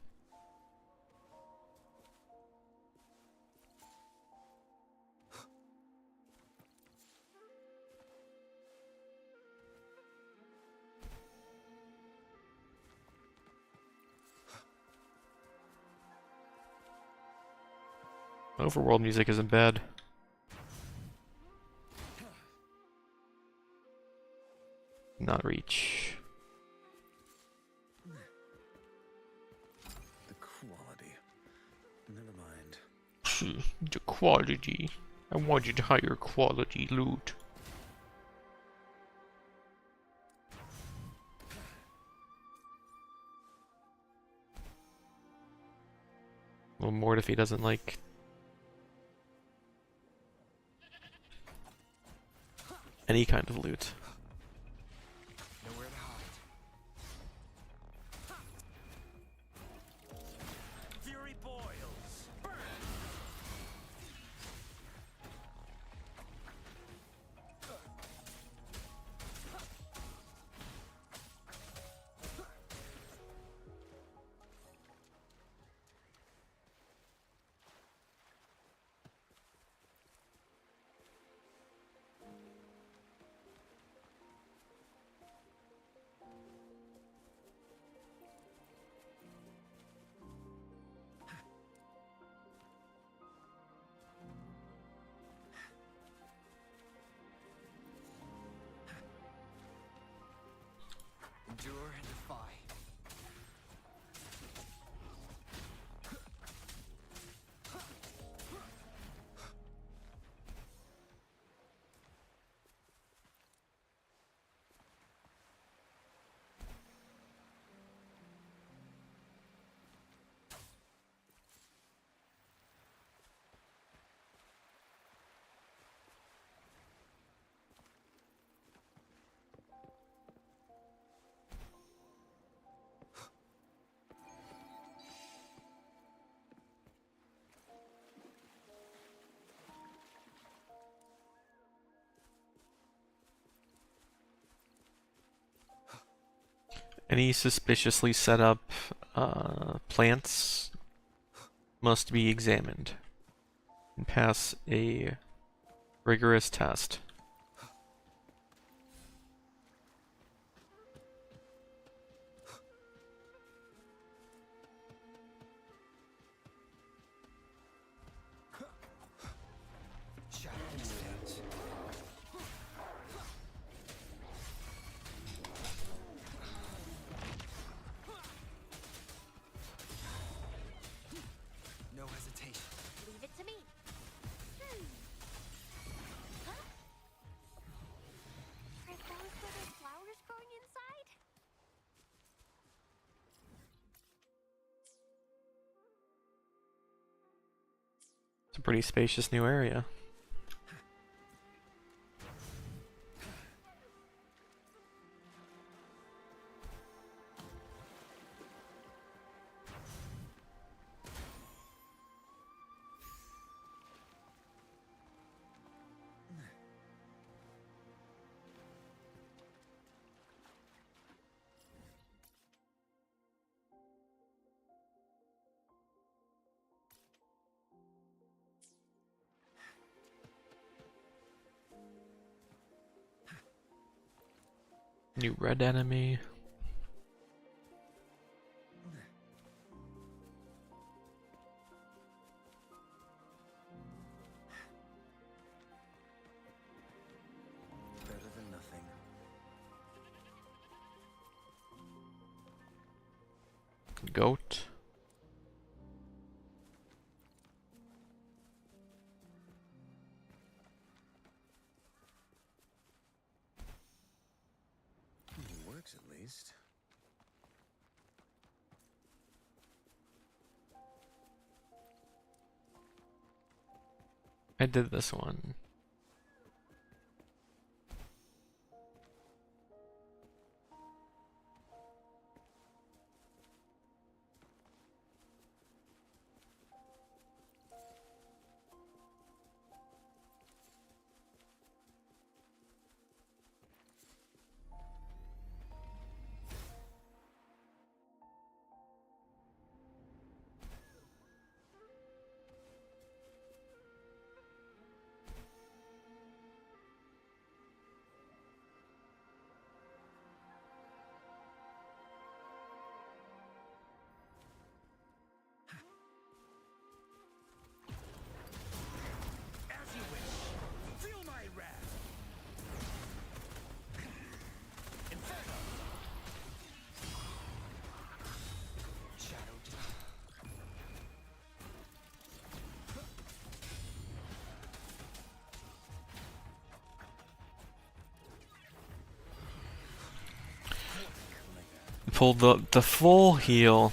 Overworld music isn't bad. Not reach. The quality. Never mind. The quality. I wanted higher quality loot. Well, more if he doesn't like. Any kind of loot. Nowhere to hide. Fury boils. Burn. Endure and defy. Any suspiciously set up plants must be examined and pass a rigorous test. Shadow descends. No hesitation. Leave it to me. Huh? Are those little flowers growing inside? It's a pretty spacious new area. New red enemy. Better than nothing. Goat. It works at least. I did this one. Pulled the full heal.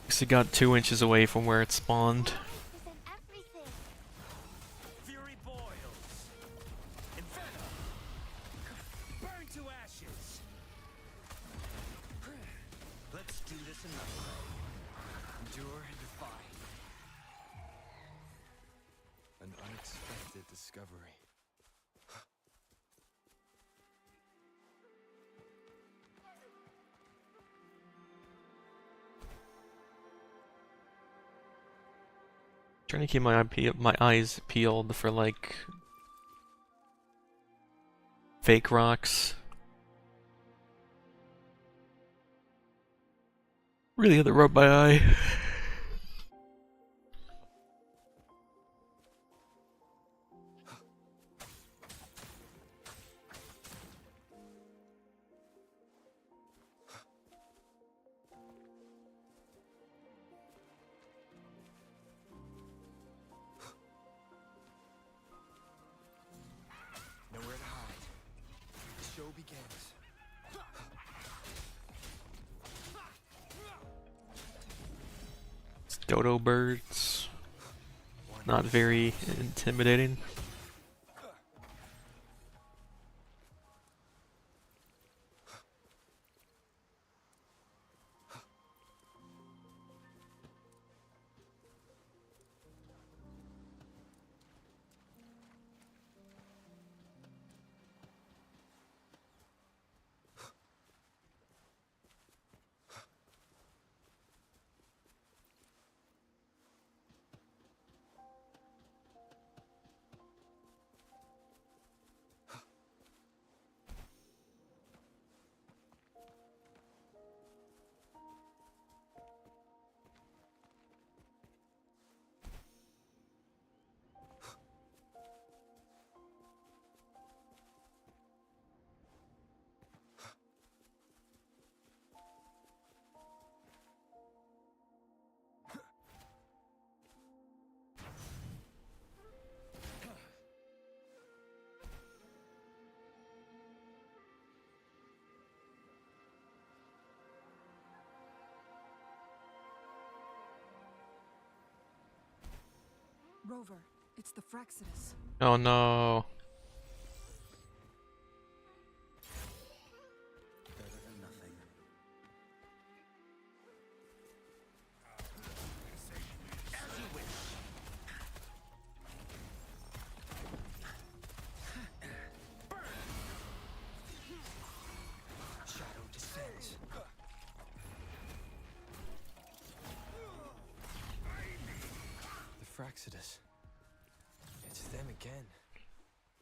Because it got 2 inches away from where it spawned. Fury boils. Inferno. Burn to ashes. Let's do this another way. Endure and defy. An unexpected discovery. Trying to keep my eyes peeled for like fake rocks. Really had to rub my eye. Nowhere to hide. The show begins. It's dodo birds. Not very intimidating. Rover, it's the Fraxidus. Oh no. Better than nothing. As you wish. Burn. Shadow descends. The Fraxidus. It's them again.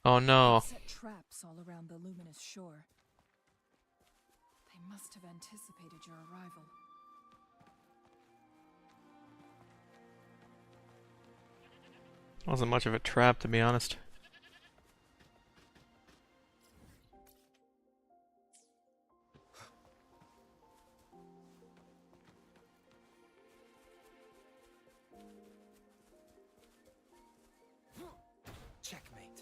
Oh no. They've set traps all around the luminous shore. They must have anticipated your arrival. Wasn't much of a trap, to be honest. Checkmate.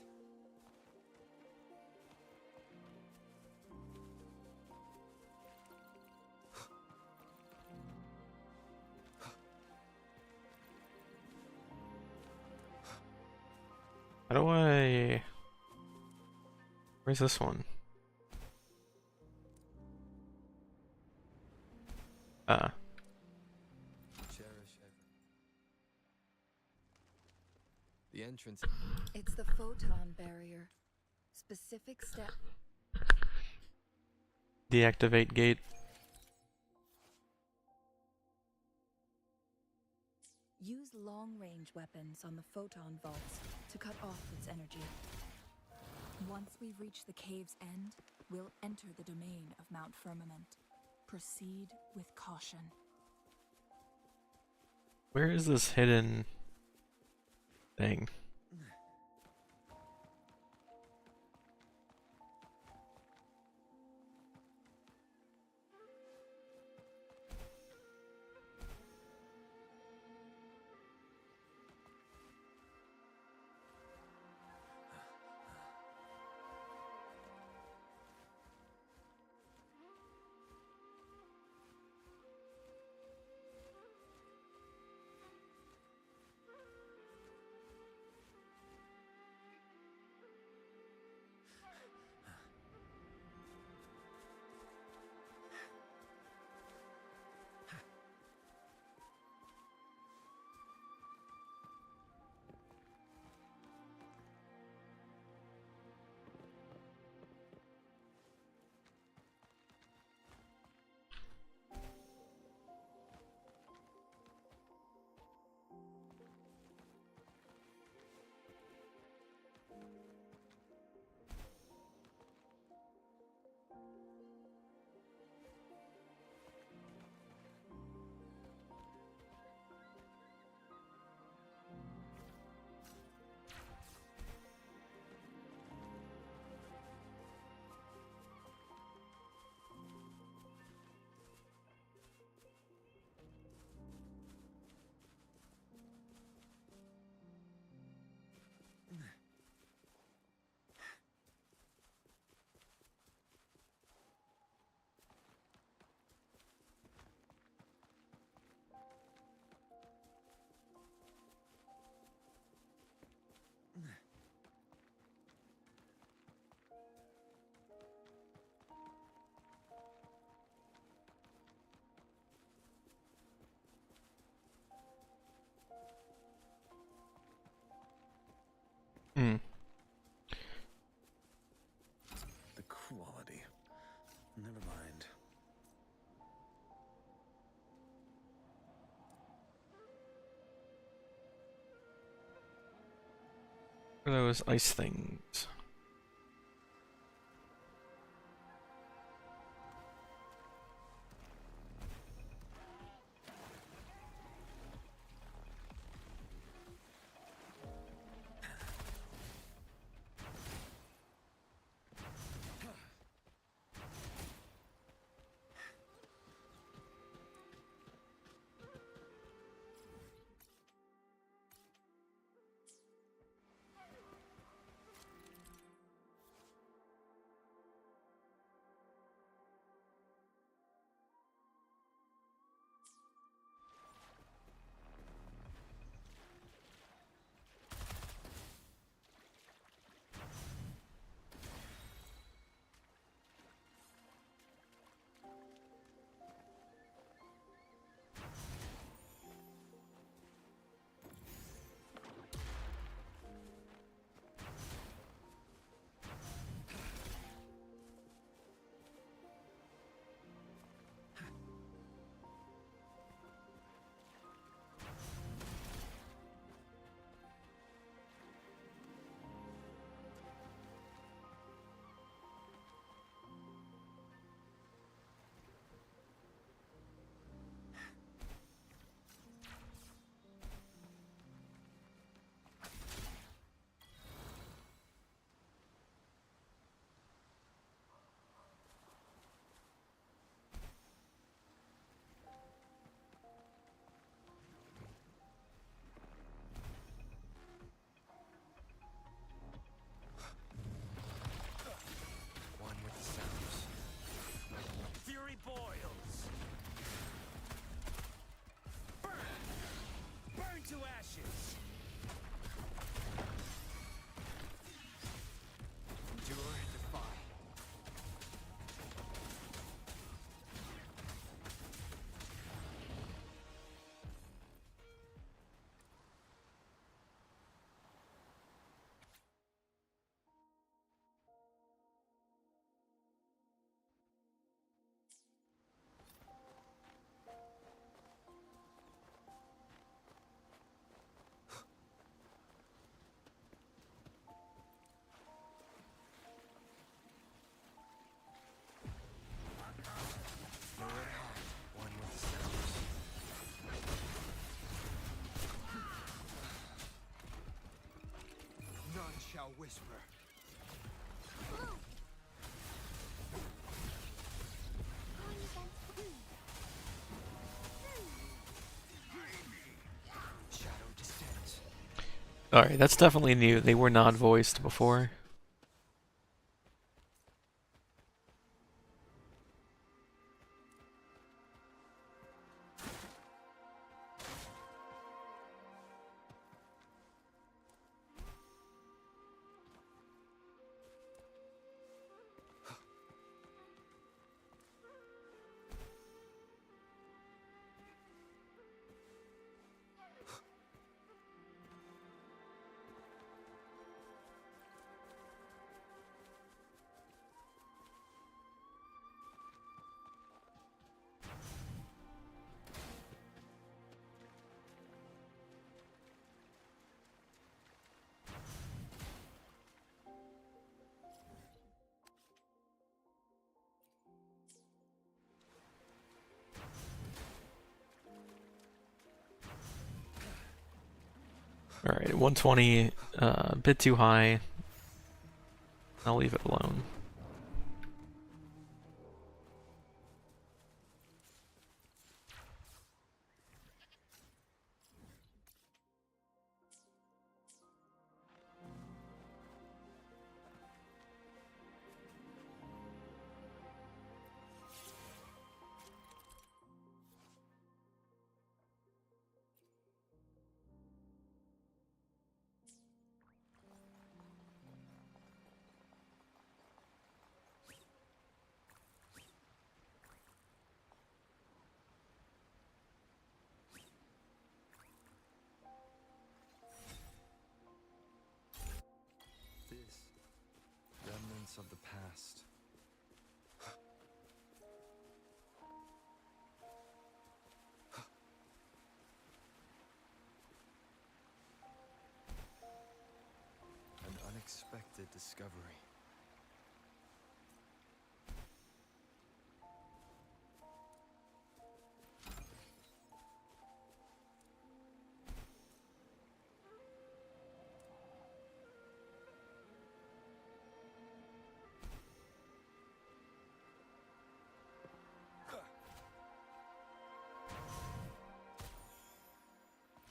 How do I... Where's this one? Cherish heaven. The entrance. It's the photon barrier. Specific step. Deactivate gate. Use long-range weapons on the photon vaults to cut off its energy. Once we've reached the cave's end, we'll enter the domain of Mount Firmament. Proceed with caution. Where is this hidden thing? those ice things? One with the sounds. Fury boils. Burn! Burn to ashes! Endure and defy. Nowhere to hide. One with the sounds. None shall whisper. Shadow descends. Alright, that's definitely new. They were not voiced before. Alright, 120, a bit too high. I'll leave it alone. This. Remnants of the past. discovery.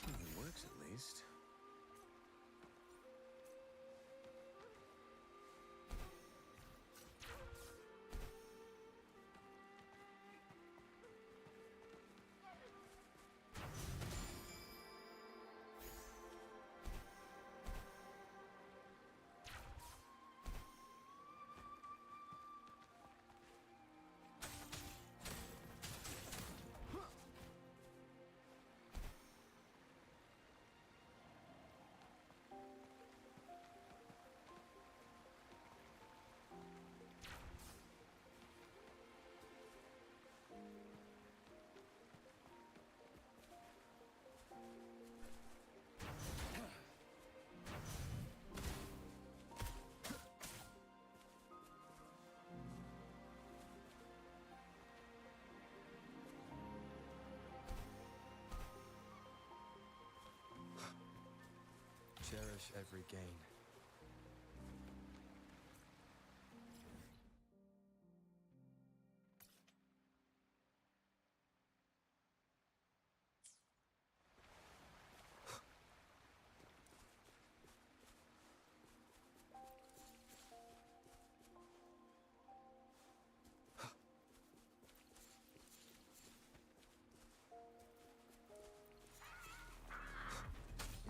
It works at least. Cherish every gain.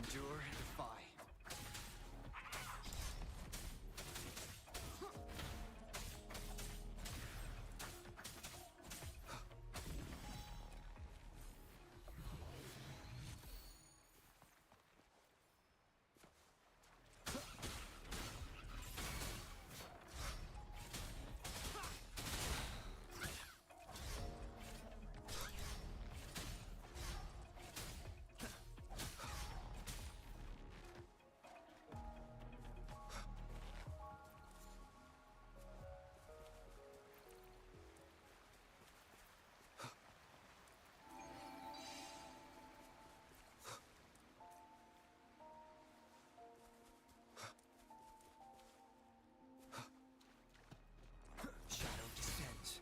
Endure and defy. Shadow descends.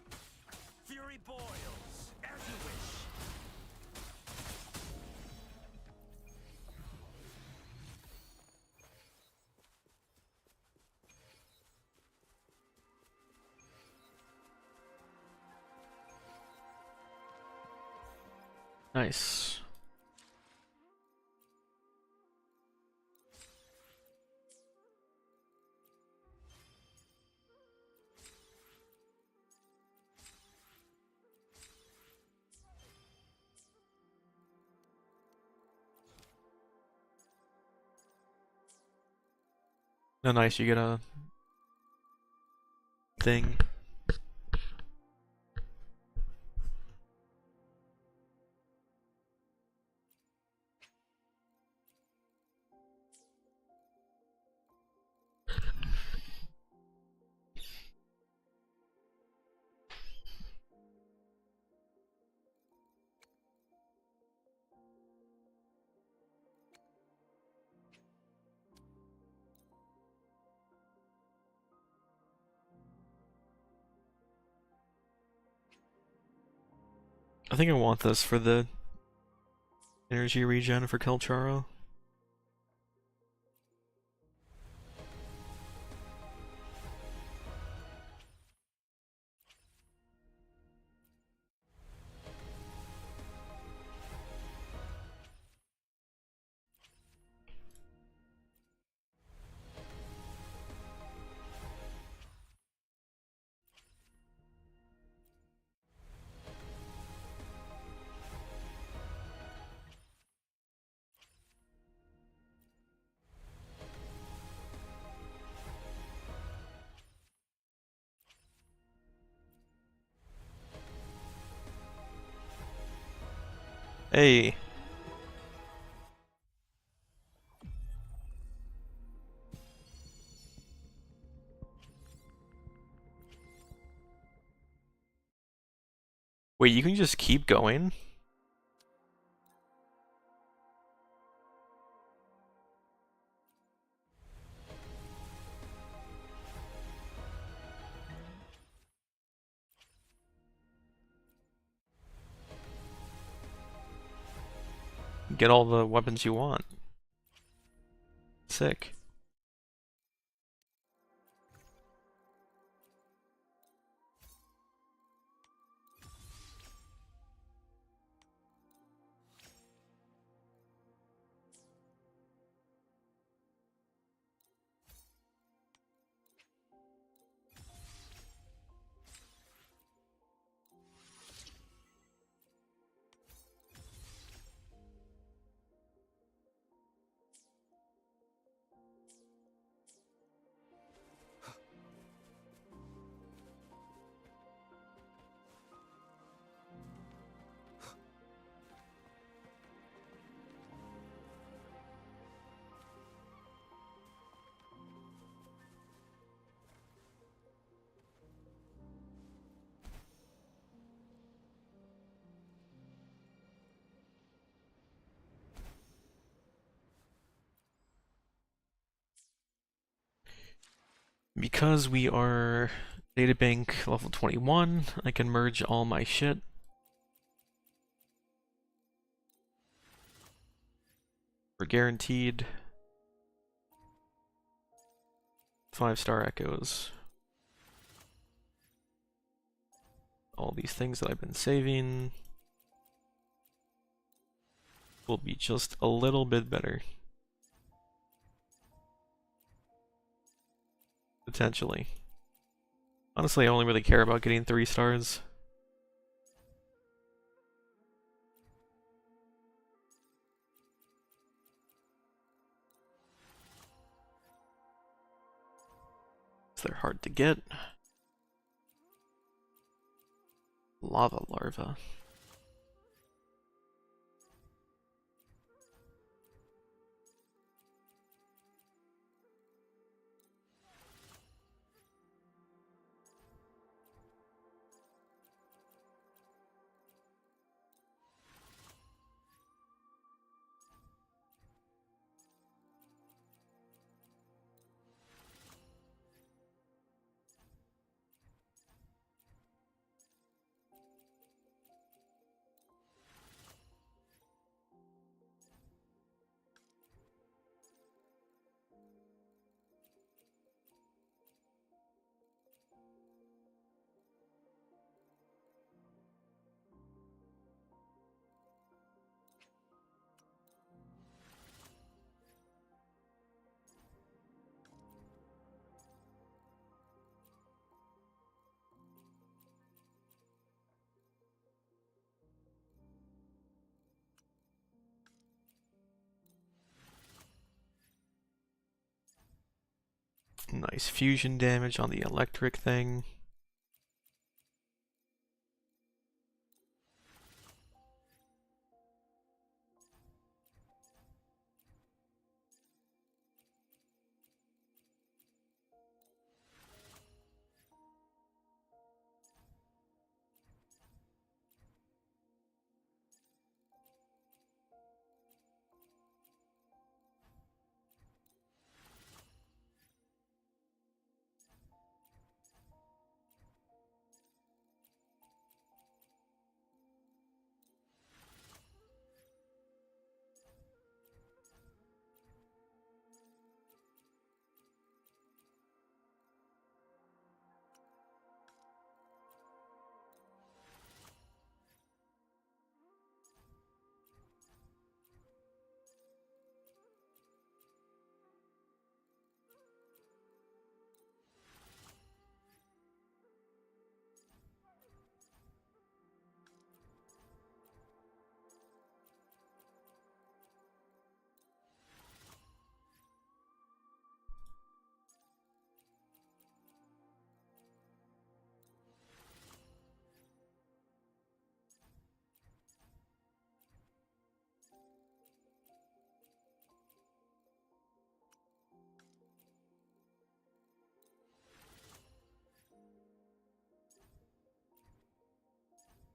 Fury boils, as you wish. Nice. Oh, nice. You get a thing. I think I want this for the energy regen for Kelcharo. Hey. Wait, you can just keep going? Get all the weapons you want. Sick. Because we are databank level 21, I can merge all my shit. We're guaranteed 5-star echoes. All these things that I've been saving will be just a little bit better. Potentially. Honestly, I only really care about getting 3 stars. They're hard to get. Lava larva. Nice fusion damage on the electric thing.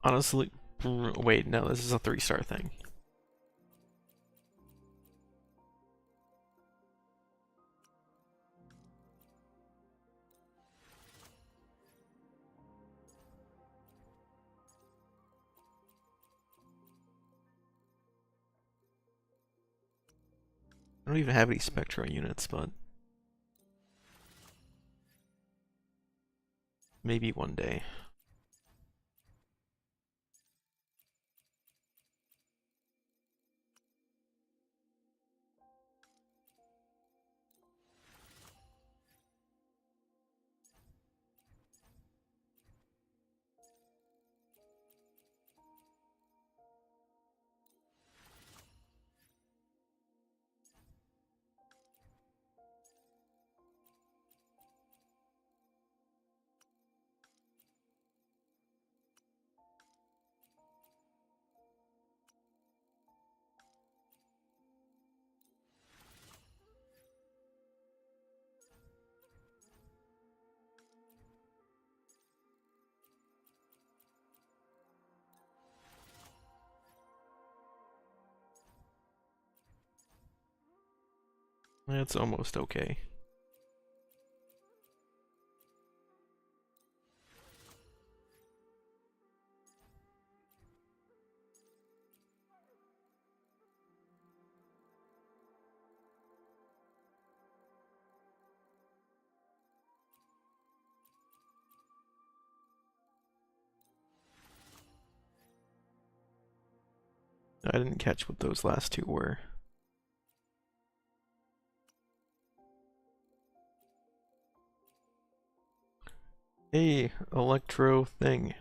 Honestly, wait, no, this is a 3-star thing. I don't even have any Spectra units, but maybe one day. It's almost okay. I didn't catch what those last two were. Hey, electro thing.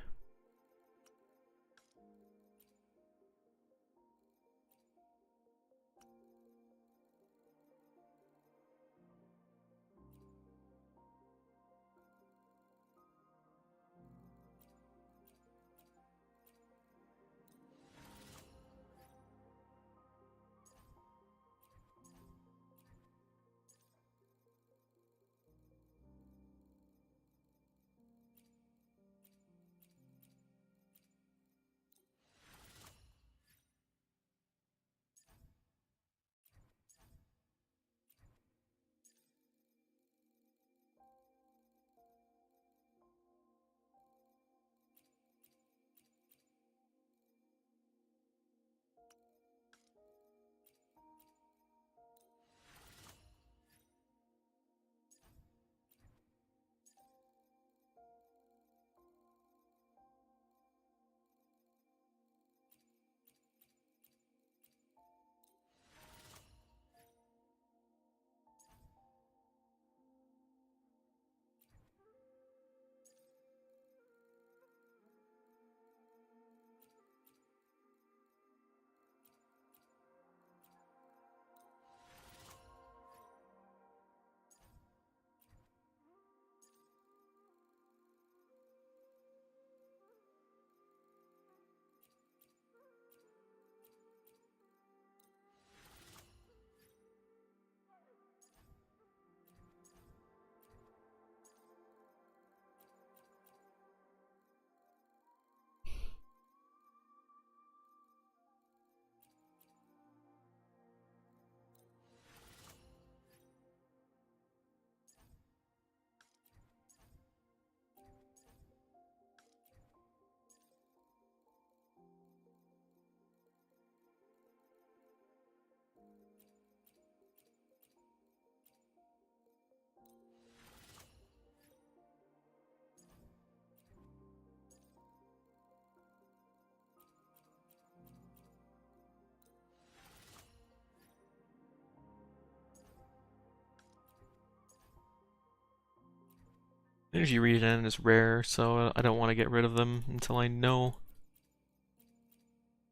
Energy regen is rare, so I don't want to get rid of them until I know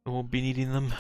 I won't be needing them.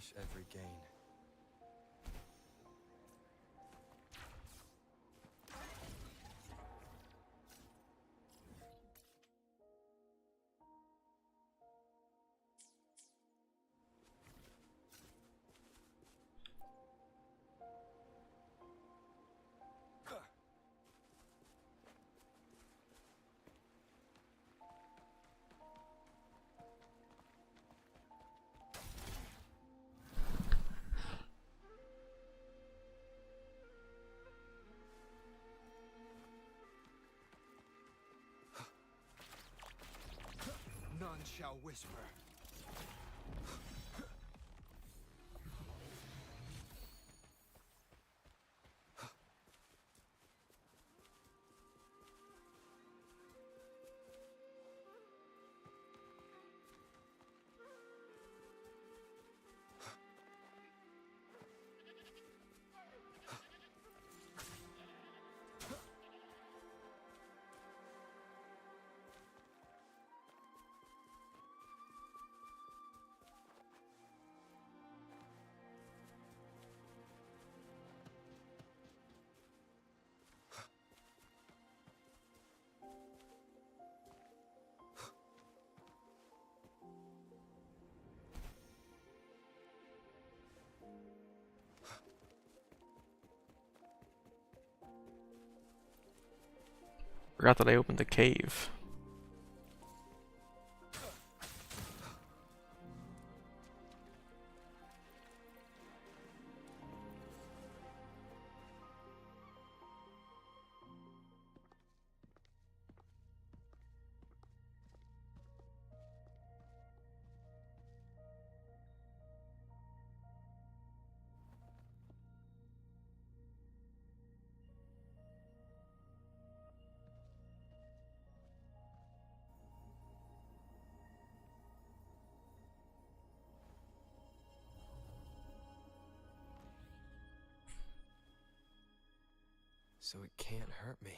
cherish every gain. None shall whisper. Forgot that I opened the cave. So it can't hurt me.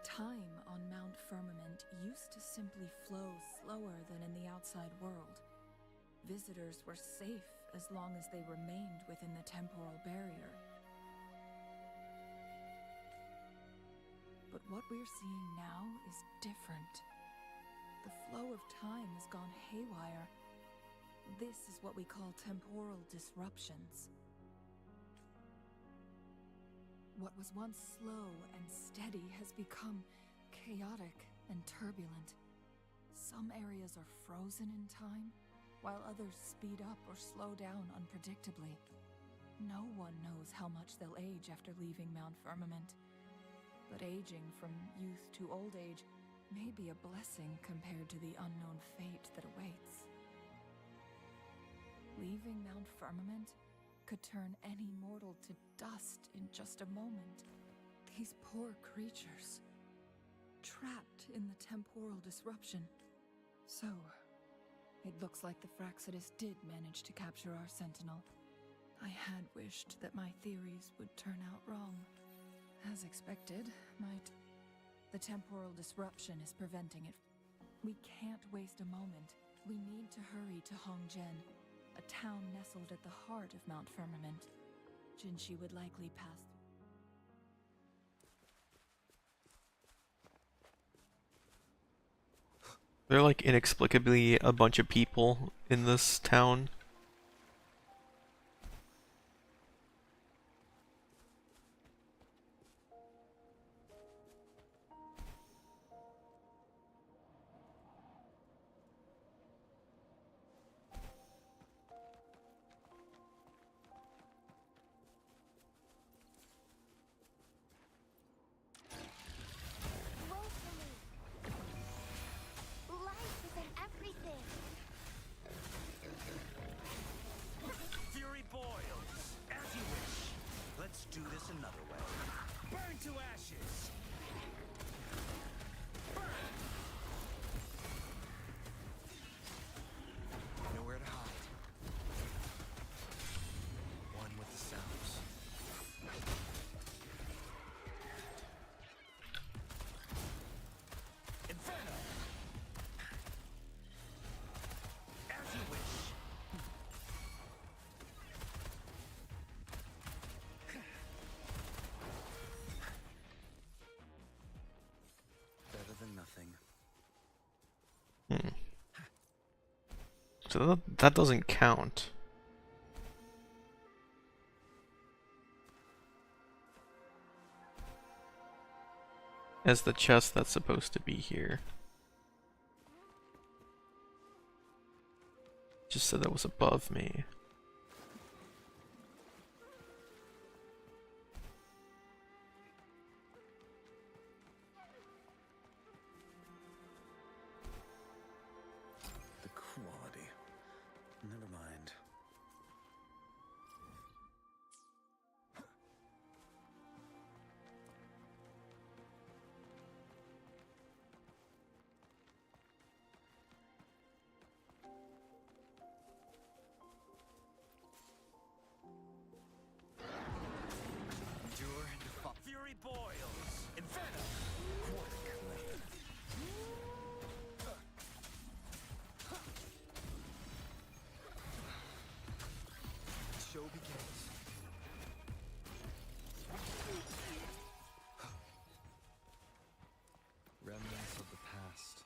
Time on Mount Firmament used to simply flow slower than in the outside world. Visitors were safe as long as they remained within the temporal barrier. But what we're seeing now is different. The flow of time has gone haywire. This is what we call temporal disruptions. What was once slow and steady has become chaotic and turbulent. Some areas are frozen in time, while others speed up or slow down unpredictably. No one knows how much they'll age after leaving Mount Firmament. But aging from youth to old age may be a blessing compared to the unknown fate that awaits. Leaving Mount Firmament could turn any mortal to dust in just a moment. These poor creatures, trapped in the temporal disruption. So, it looks like the Fraxidus did manage to capture our sentinel. I had wished that my theories would turn out wrong. As expected, the temporal disruption is preventing it. We can't waste a moment. We need to hurry to Hongzhen, a town nestled at the heart of Mount Firmament. Jinshi would likely pass. They're like inexplicably a bunch of people in this town. Life is in everything. Fury boils, as you wish. Let's do this another way. Burn to ashes! Nowhere to So that doesn't count. As the chest that's supposed to be here. Just said that was above me. The quality. Never mind. Endure and defy. Fury boils and venom. Quickly. The show begins. Remnants of the past.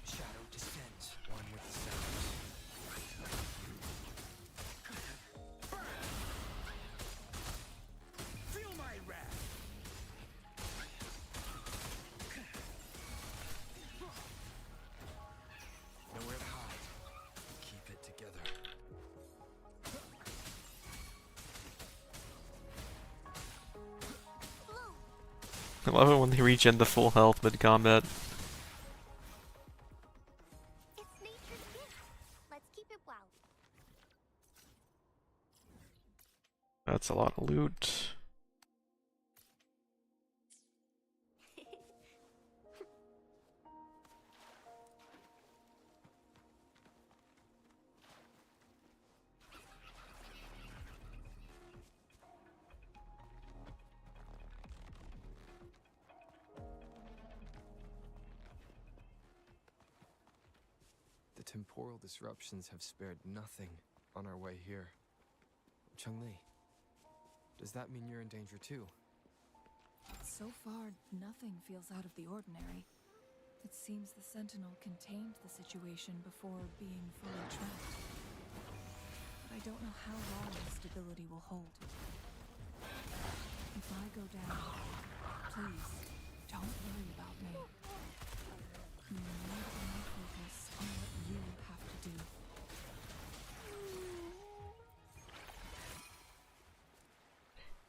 Shadow descends, one with the sounds. Feel my wrath. Nowhere to hide. Keep it together. I love it when they regen to full health mid-combat. It's nature's gift. Let's keep it well. That's a lot of loot. The temporal disruptions have spared nothing on our way here. Chun-Li, does that mean you're in danger too? So far, nothing feels out of the ordinary. It seems the Sentinel contained the situation before being fully trapped. But I don't know how long the stability will hold. If I go down, please, don't worry about me. You need to focus on what you have to do.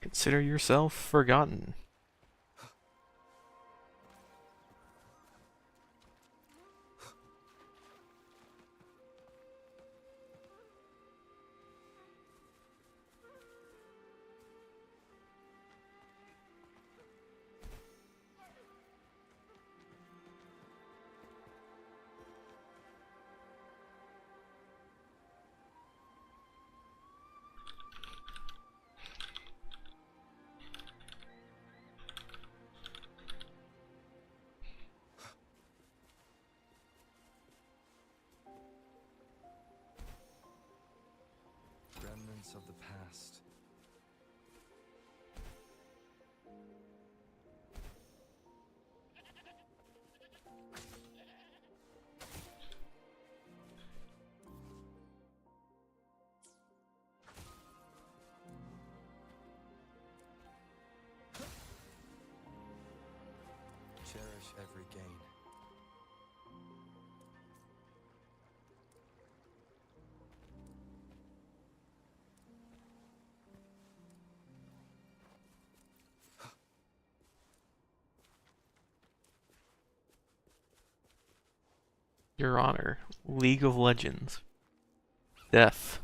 Consider yourself forgotten. Remnants of the past. Cherish every gain. Your Honor, League of Legends. Death.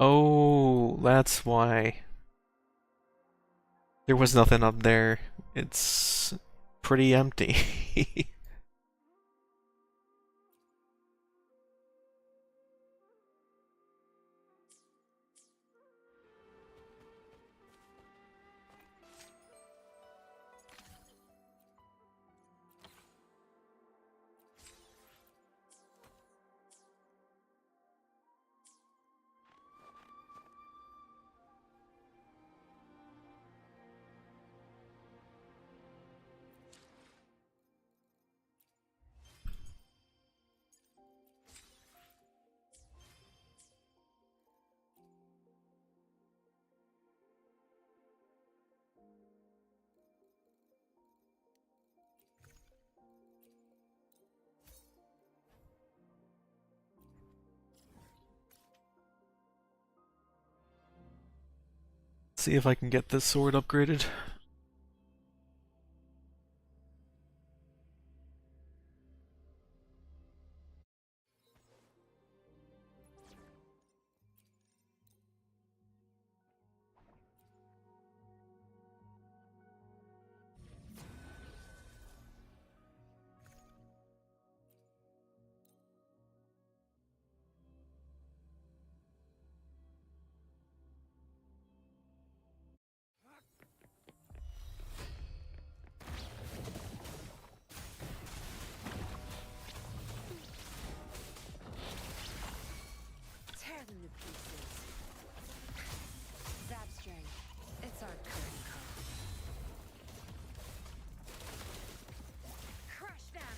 Oh, that's why. There was nothing up there. It's pretty empty. See if I can get this sword upgraded. Tear them to pieces. Zap string. It's our curtain call. Crush them.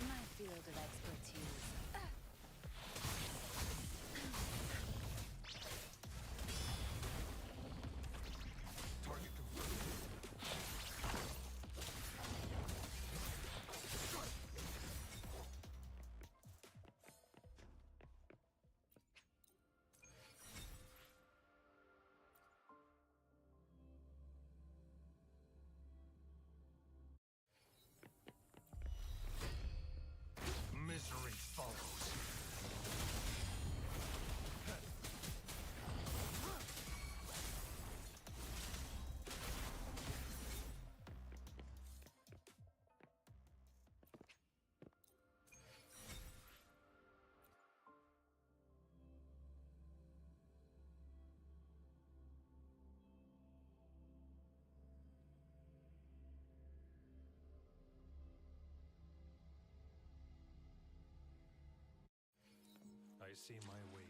My field of expertise. Misery follows. I see my way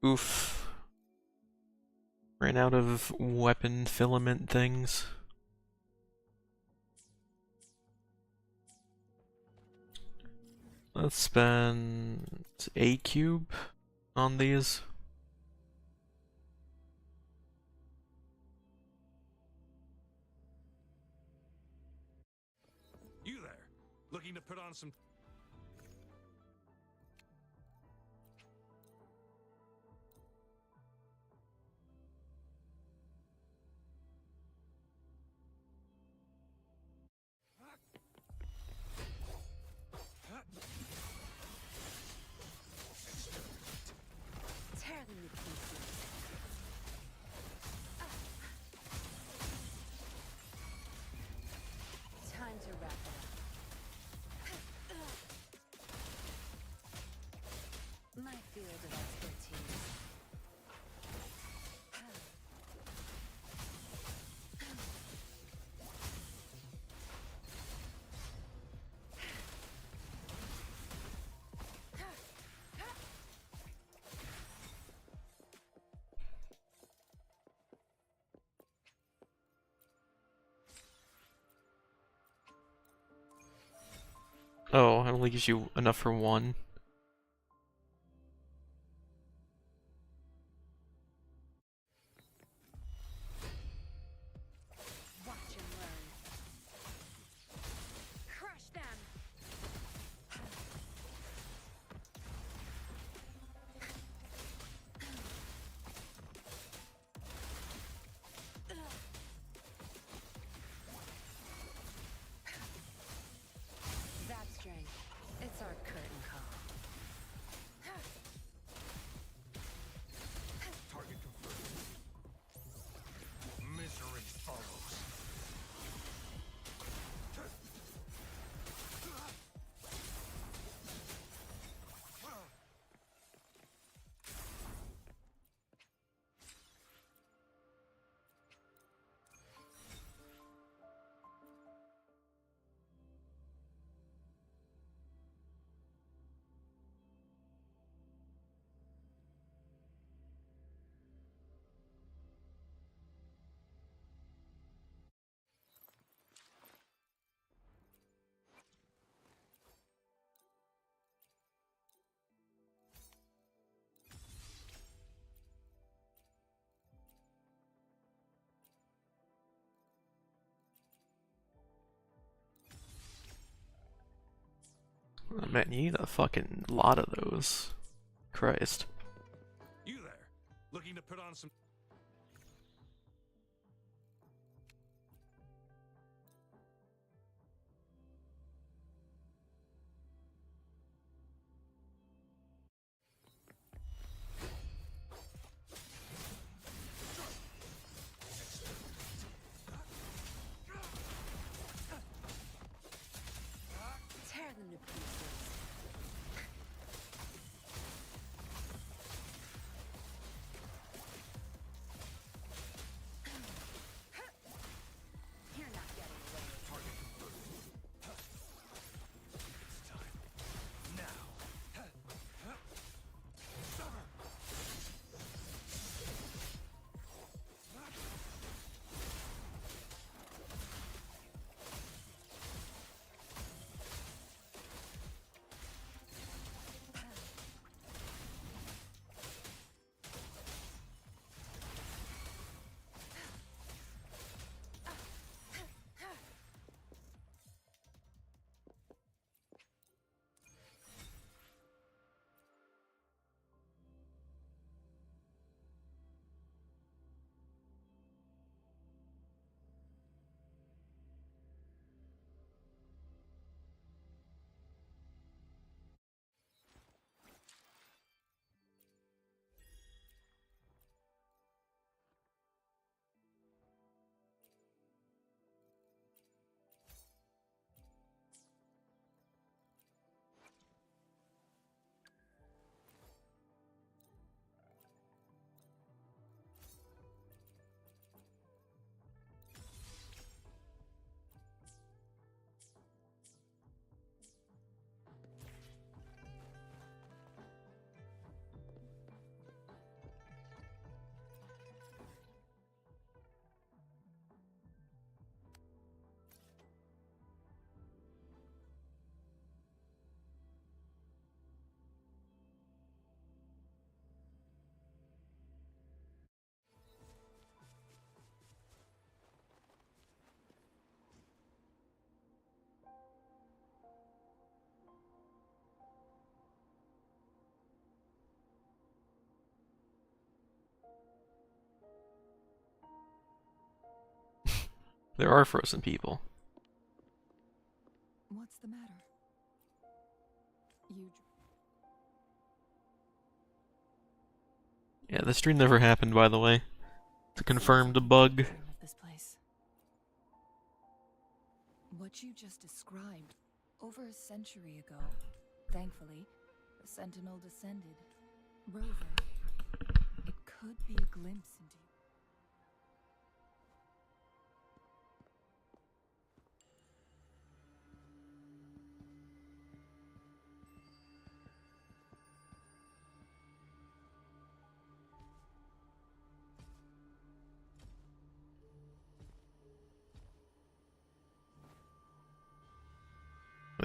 clear. Oof. Ran out of weapon filament things. Let's spend a cube on these. You there, looking to put on some... Tear them to pieces. Time to wrap it up. only gives you enough for one. Watch and learn. Crush them. That strength. It's our curtain call. Target confirmed. Misery follows. Man, you need a fucking lot of those. Christ. You there, looking to put on some... Tear them to pieces. You're not getting away. Target confirmed. It's time. Now. Summer. There are frozen people. What's the matter? You. Yeah, the stream never happened, by the way. It's a confirmed bug. Of this place. What you just described, over a century ago, thankfully, the Sentinel descended. Rover, it could be a glimpse into.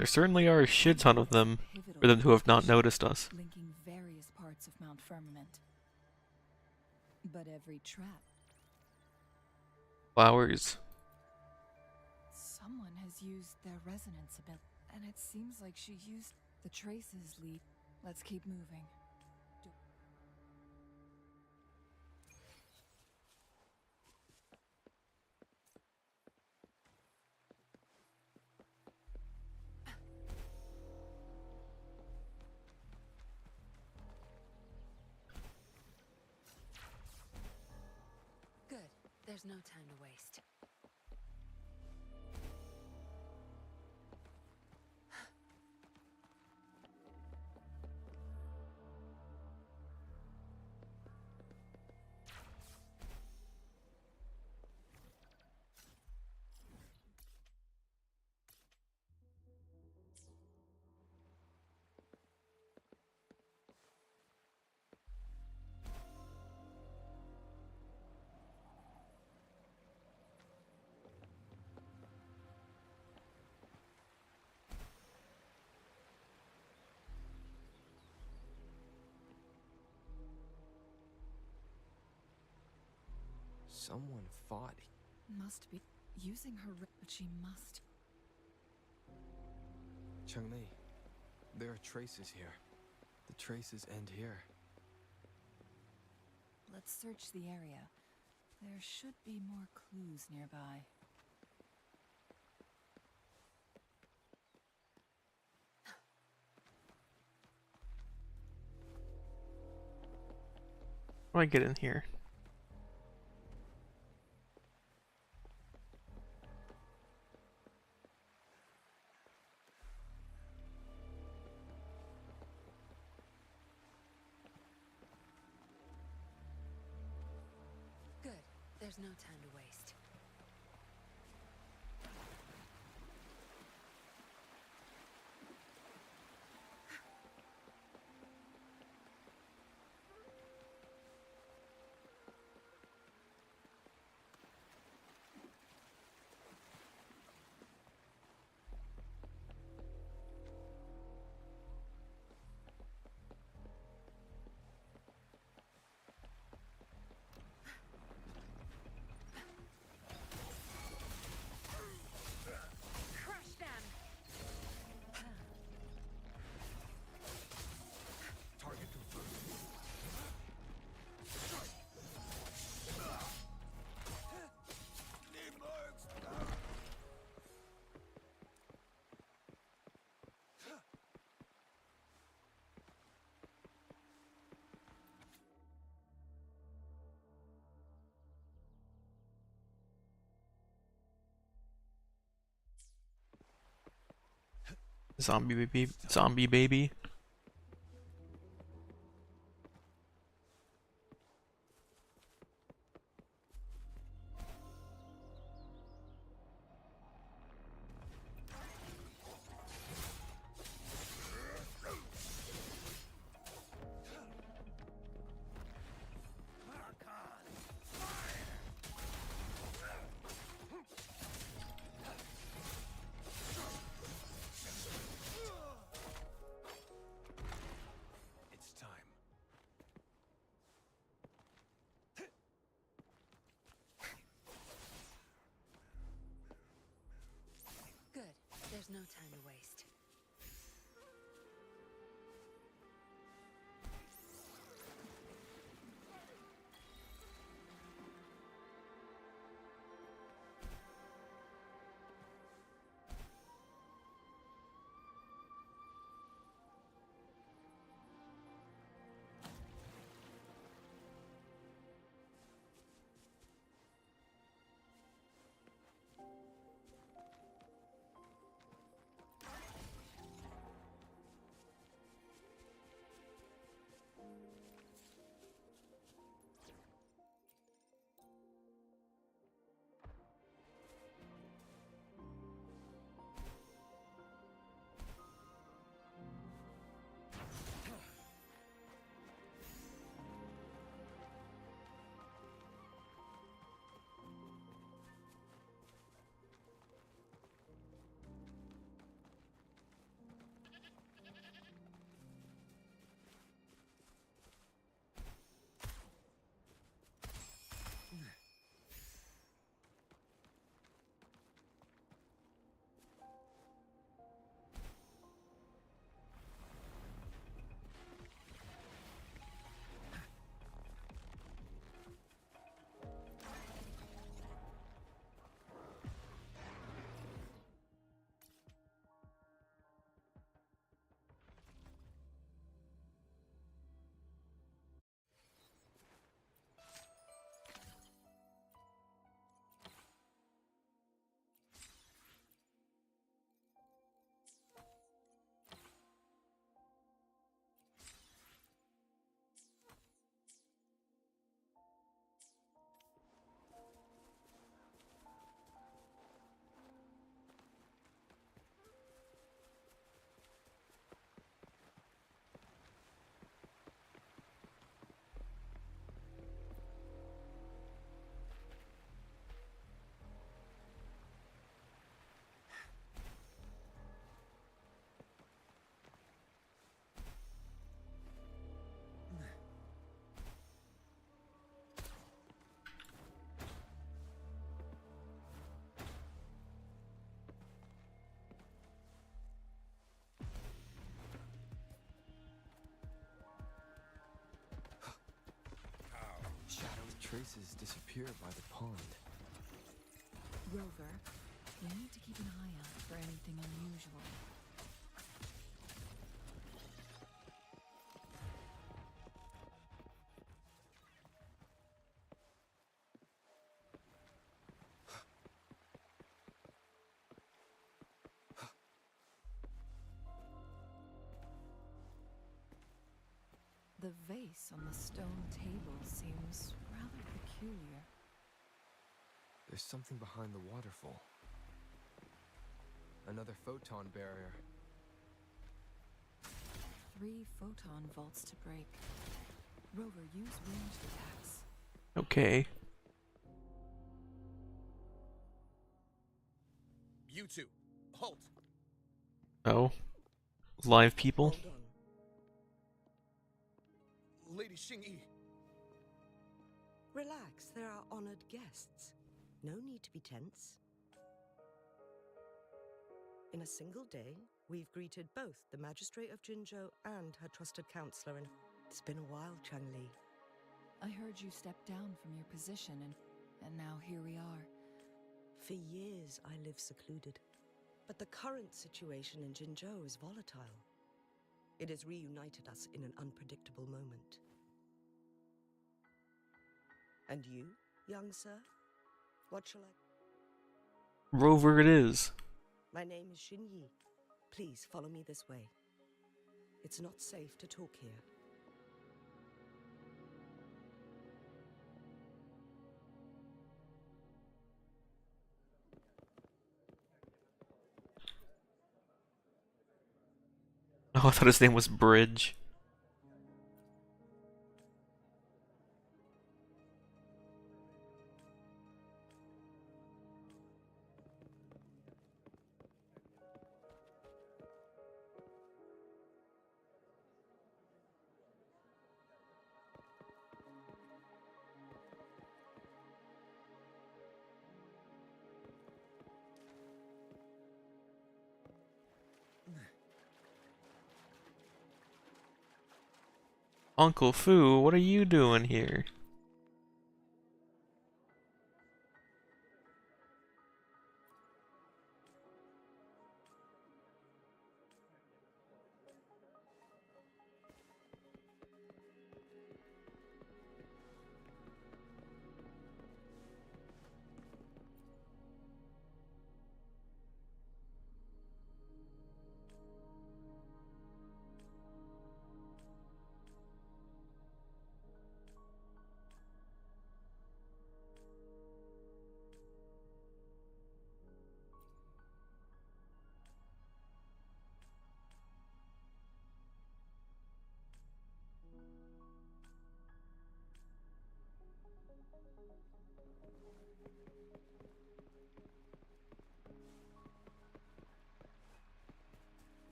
There certainly are a shit ton of them for them to have not noticed us. Linking various parts of Mount Firmament. But every trap. Flowers. Someone has used their resonance ability, and it seems like she used the traces lead. Let's keep moving. Good. There's no time to waste. Someone fought. Must be using her, but she must. Chun-Li, there are traces here. The traces end here. Let's search the area. There should be more clues nearby. How do I get in here? Good. There's no time to waste. Crush them! Target confirmed. Zombie baby. It's time. Good. There's no time to waste. traces disappear by the pond. Rover, we need to keep an eye out for anything unusual. The vase on the stone table seems rather peculiar. There's something behind the waterfall. Another photon barrier. 3 photon vaults to break. Rover, use ranged attacks. Okay. You two, halt. Oh. Live people? Hold on. Lady Xingyi. Relax, they're our honored guests. No need to be tense. In a single day, we've greeted both the Magistrate of Jinzhou and her trusted counselor, and it's been a while, Changli. I heard you step down from your position, and now here we are. For years, I lived secluded. But the current situation in Jinzhou is volatile. It has reunited us in an unpredictable moment. And you, young sir? What shall I... Rover it is. My name is Xinyi. Please follow me this way. It's not safe to talk here. Oh, I thought his name was Bridge. Uncle Fu, what are you doing here?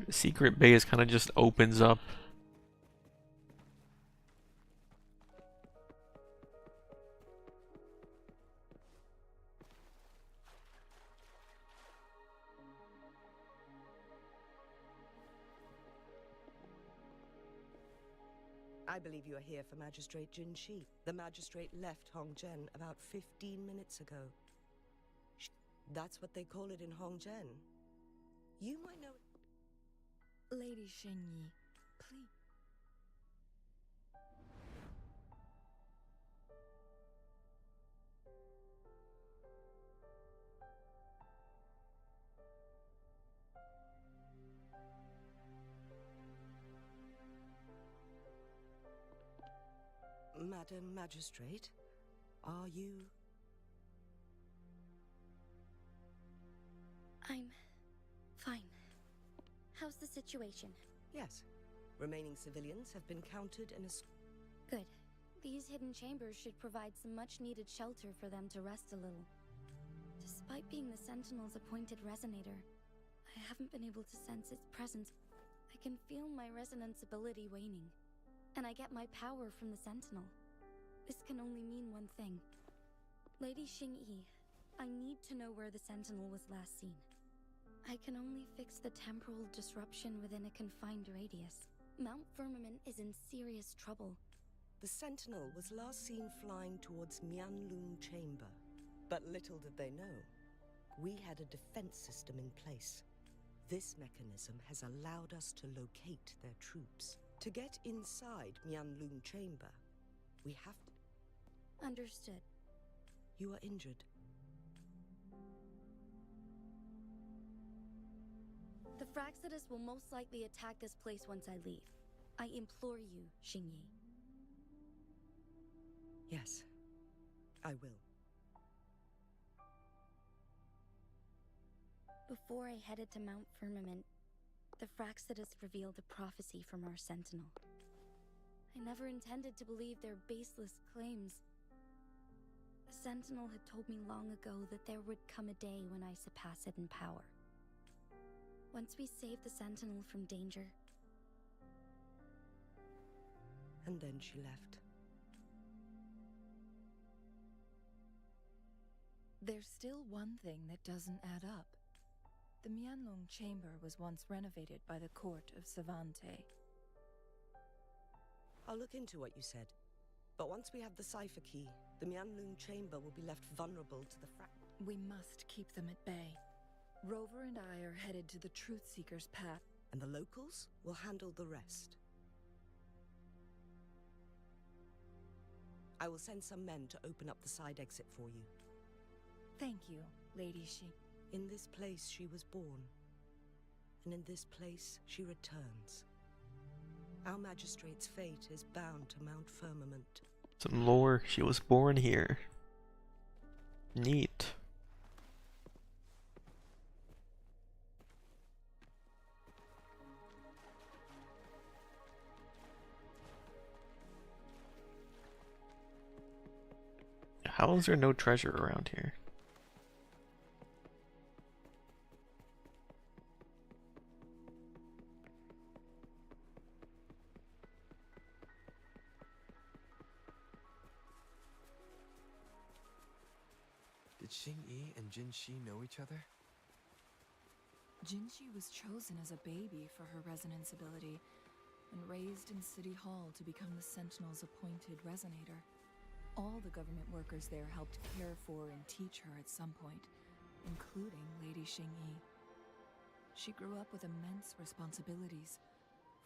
The secret base kind of just opens up. I believe you are here for Magistrate Jin Shi. The magistrate left Hongzhen about 15 minutes ago. That's what they call it in Hongzhen. You might know... Lady Xingyi, please. Madam Magistrate, are you... I'm fine. How's the situation? Yes. Remaining civilians have been counted in a... Good. These hidden chambers should provide some much-needed shelter for them to rest a little. Despite being the Sentinel's appointed resonator, I haven't been able to sense its presence. I can feel my resonance ability waning, and I get my power from the Sentinel. This can only mean one thing. Lady Xingyi, I need to know where the Sentinel was last seen. I can only fix the temporal disruption within a confined radius. Mount Firmament is in serious trouble. The Sentinel was last seen flying towards Mianlun Chamber. But little did they know, we had a defense system in place. This mechanism has allowed us to locate their troops. To get inside Mianlun Chamber, we have to... Understood. You are injured. The Fraxidus will most likely attack this place once I leave. I implore you, Xingyi. Yes, I will. Before I headed to Mount Firmament, the Fraxidus revealed a prophecy from our Sentinel. I never intended to believe their baseless claims. The Sentinel had told me long ago that there would come a day when I surpass it in power. Once we saved the Sentinel from danger. And then she left. There's still one thing that doesn't add up. The Mianlong Chamber was once renovated by the court of Savante. I'll look into what you said. But once we have the cipher key, the Mianlun Chamber will be left vulnerable to the We must keep them at bay. Rover and I are headed to the Truth Seeker's path. And the locals will handle the rest. I will send some men to open up the side exit for you. Thank you, Lady Xing. In this place she was born, and in this place she returns. Our magistrate's fate is bound to Mount Firmament. Some lore. She was born here. Neat. How is there no treasure around here? Did Xingyi and Jinxi know each other? Jinxi was chosen as a baby for her resonance ability and raised in City Hall to become the Sentinel's appointed resonator. All the government workers there helped care for and teach her at some point, including Lady Xingyi. She grew up with immense responsibilities,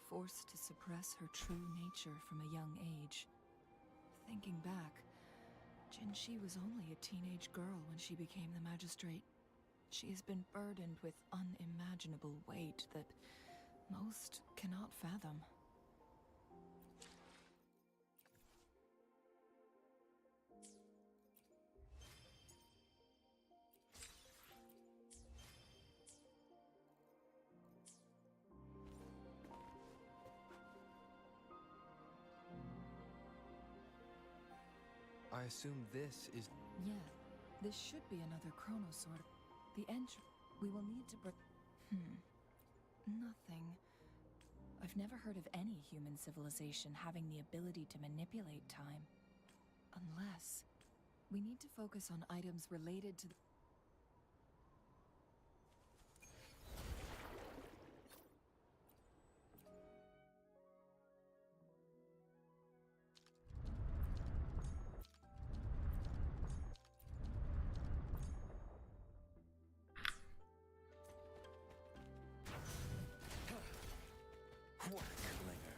forced to suppress her true nature from a young age. Thinking back, Jinxi was only a teenage girl when she became the magistrate. She has been burdened with unimaginable weight that most cannot fathom. I assume this is... Yeah, this should be another chronosort. The entry... We will need to Nothing. I've never heard of any human civilization having the ability to manipulate time. Unless... We need to focus on items related to the... What a clinger.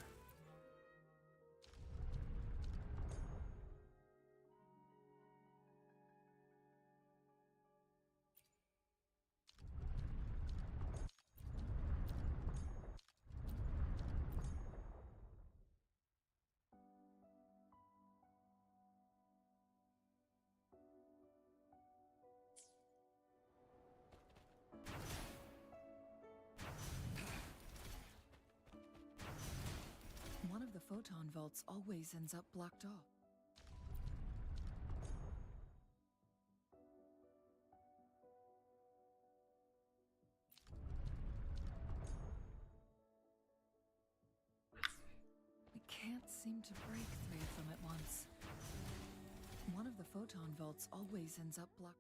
One of the photon vaults always ends up blocked off. We can't seem to break 3 of them at once. One of the photon vaults always ends up blocked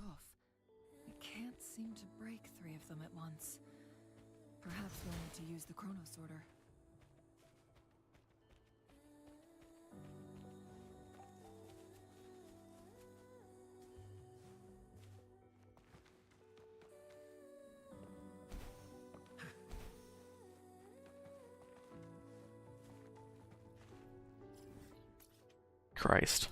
off. I can't seem to break 3 of them at once. Perhaps we'll need to use the chrono sorter. Christ.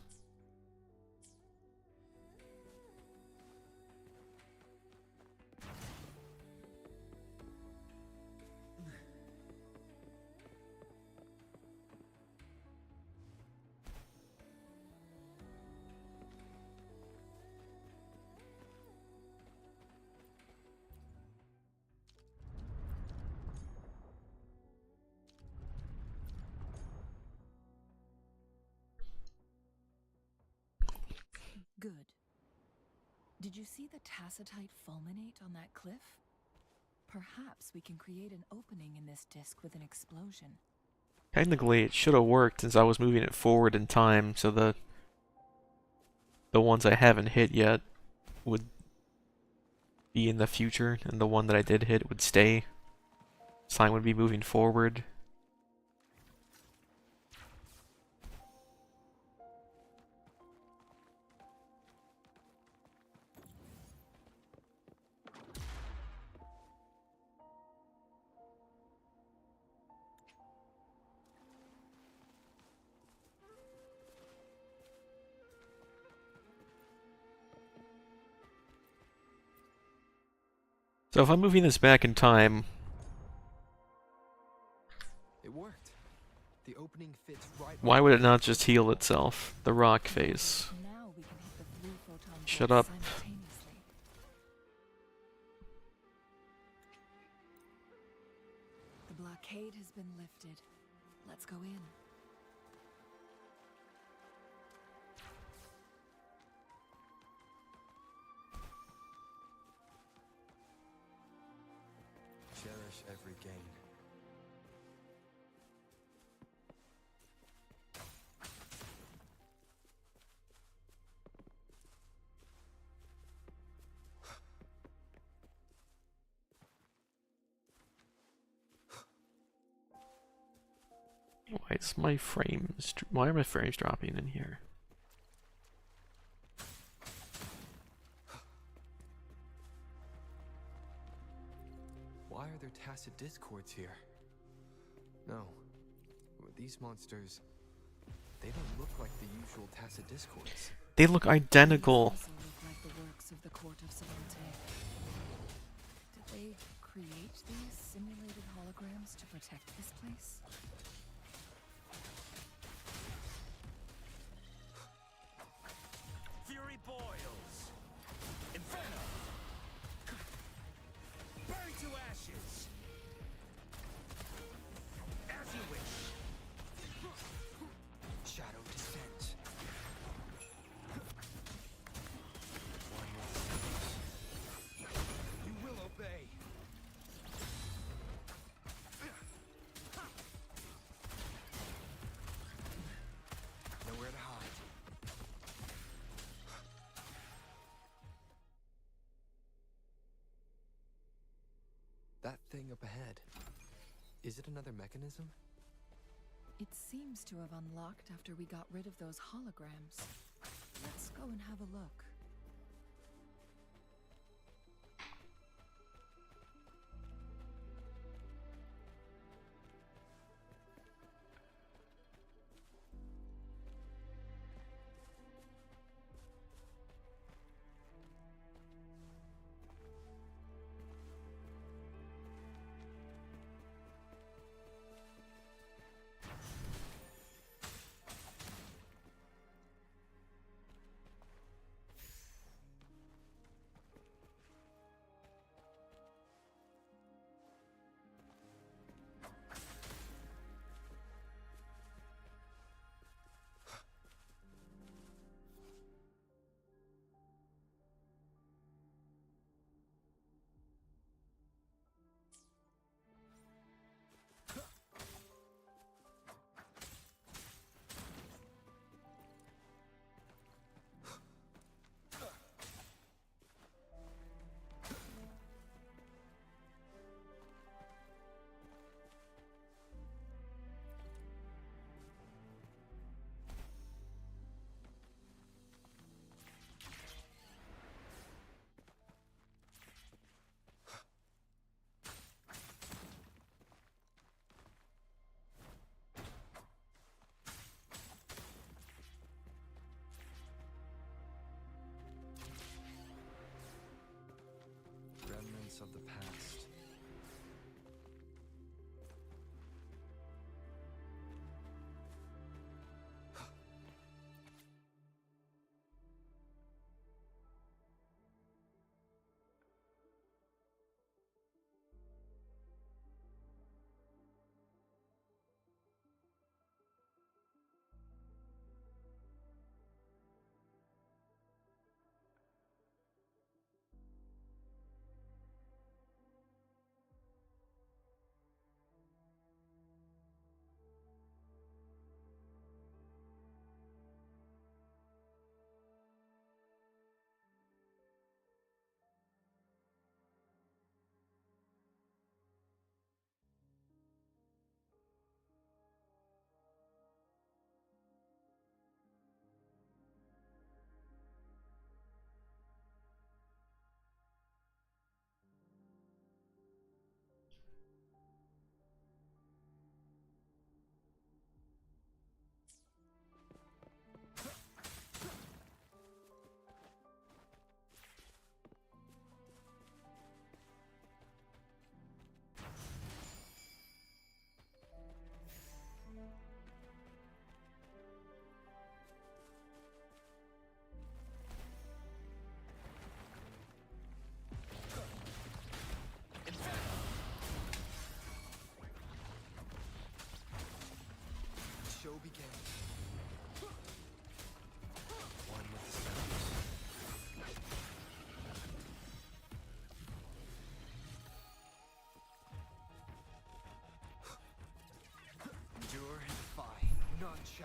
Good. Did you see the tacitite fulminate on that cliff? Perhaps we can create an opening in this disk with an explosion. Technically, it should have worked since I was moving it forward in time, so the ones I haven't hit yet would be in the future, and the one that I did hit would stay. Sign would be moving forward. So if I'm moving this back in time, It worked. The opening fits right. why would it not just heal itself? The rock face. Now we can hit the 3 photon Shut vaults up. simultaneously. The blockade has been lifted. Let's go in. Cherish every gain. Why are my frames dropping in here? Why are there tacit discords here? No. These monsters, they don't look like the usual tacit discords. They look identical. These also look like the works of the court of Savante. Did they create these simulated holograms to protect this place? Fury boils. Inferno. Burn to ashes. As you wish. Shadow descent. You will obey. Nowhere to hide. That thing up ahead. Is it another mechanism? It seems to have unlocked after we got rid of those holograms. Let's go and have a look.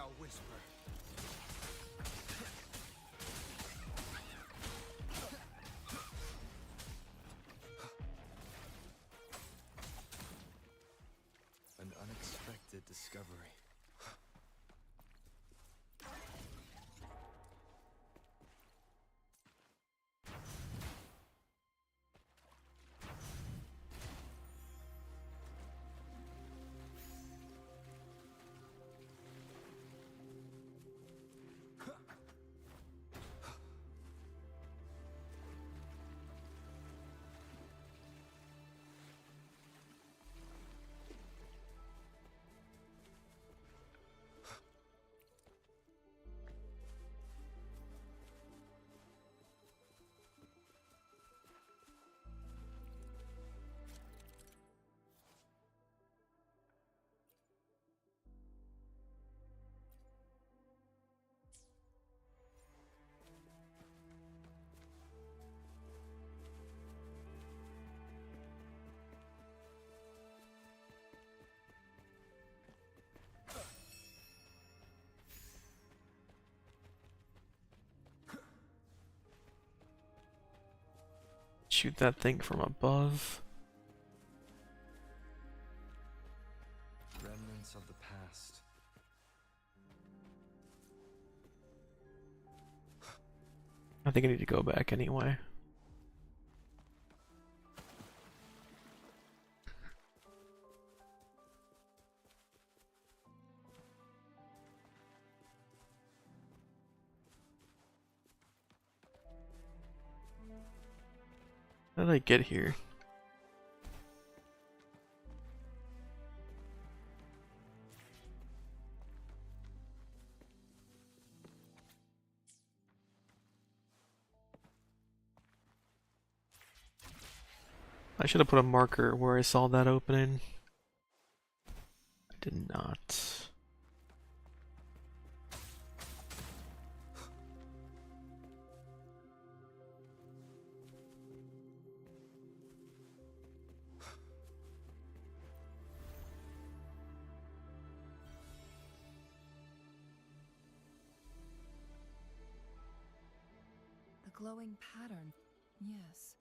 shall whisper. An unexpected discovery. Shoot that thing from above. Remnants of the past. I think I need to go back anyway. How did I get here? I should have put a marker where I saw that opening. I did not. The glowing pattern. Yes.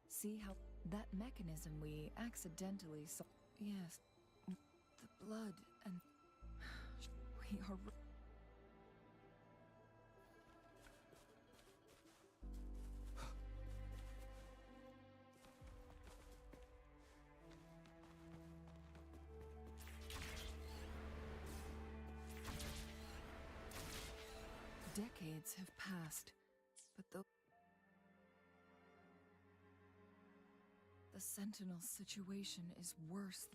See how that mechanism we accidentally saw. Yes. The blood and we are. Decades have passed, but the Sentinel situation is worse.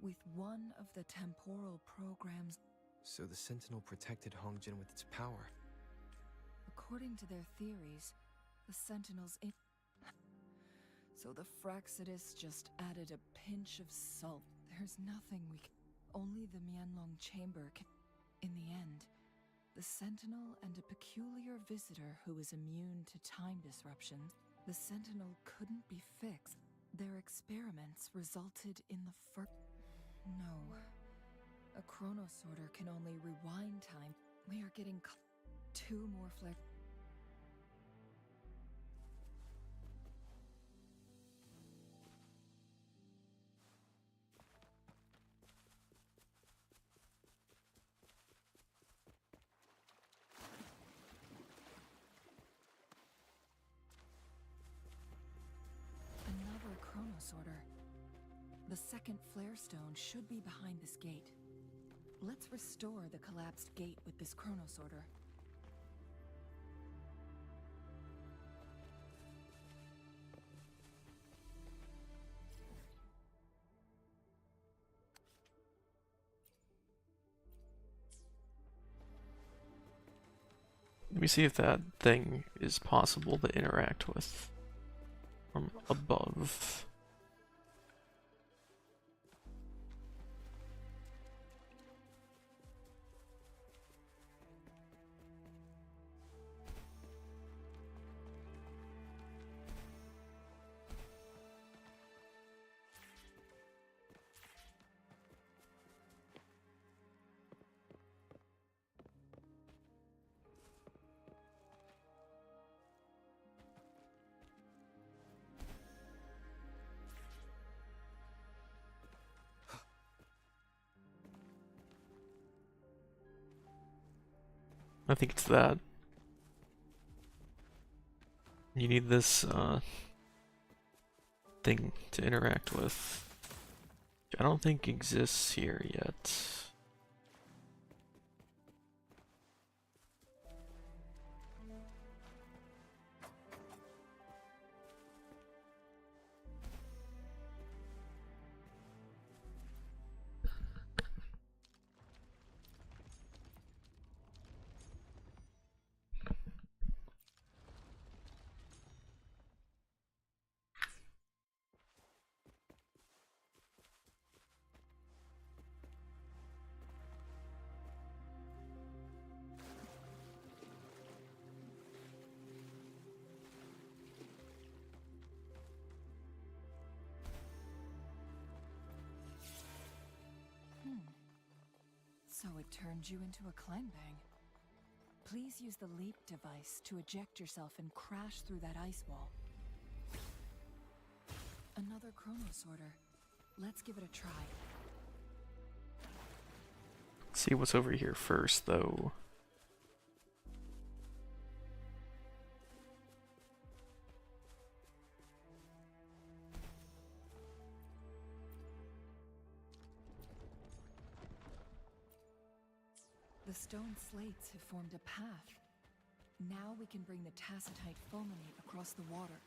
With one of the temporal programs. So the Sentinel protected Hongjin with its power. According to their theories, the Sentinels in. So the Fraxidus just added a pinch of salt. There's nothing we can. Only the Mianlong chamber can. In the end, the Sentinel and a peculiar visitor who is immune to time disruptions. The Sentinel couldn't be fixed. Their experiments resulted in the first. No. A chronosorter can only rewind time. We are getting two more flare. Another chronosorter. The second flare stone should be behind this gate. Let's restore the collapsed gate with this chronosorter. Let me see if that thing is possible to interact with from above. I think it's that. You need this thing to interact with. I don't think exists here yet. So it turned you into a climb bang. Please use the leap device to eject yourself and crash through that ice wall. Another chrono sorter. Let's give it a try. See what's over here first, though. The stone slates have formed a path. Now we can bring the tacitite fulminate across the water.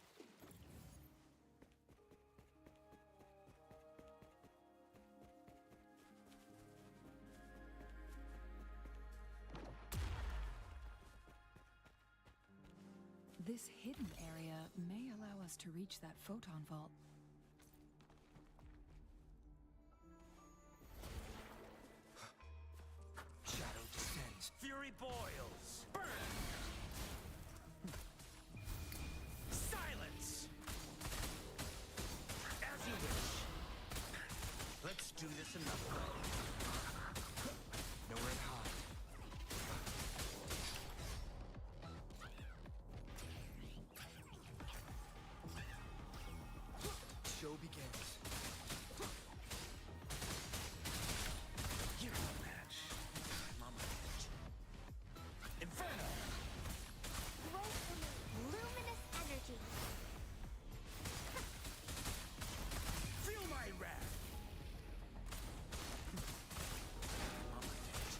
This hidden area may allow us to reach that photon vault. Shadow descends. Fury boils. Burn! Silence! As you wish. Let's do this another way. Nowhere to hide. Show begins. You're no match. I'm on my edge. Inferno! Growth from luminous energy. Feel my wrath! I'm on my edge.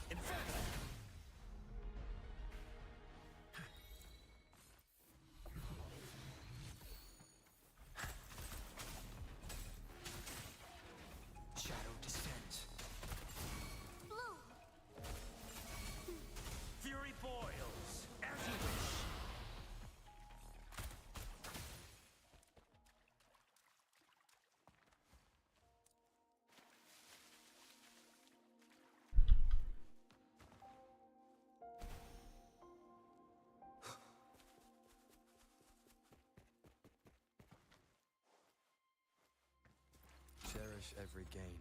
Inferno! Shadow descends. Blue. Fury boils. As you wish. Cherish every gain.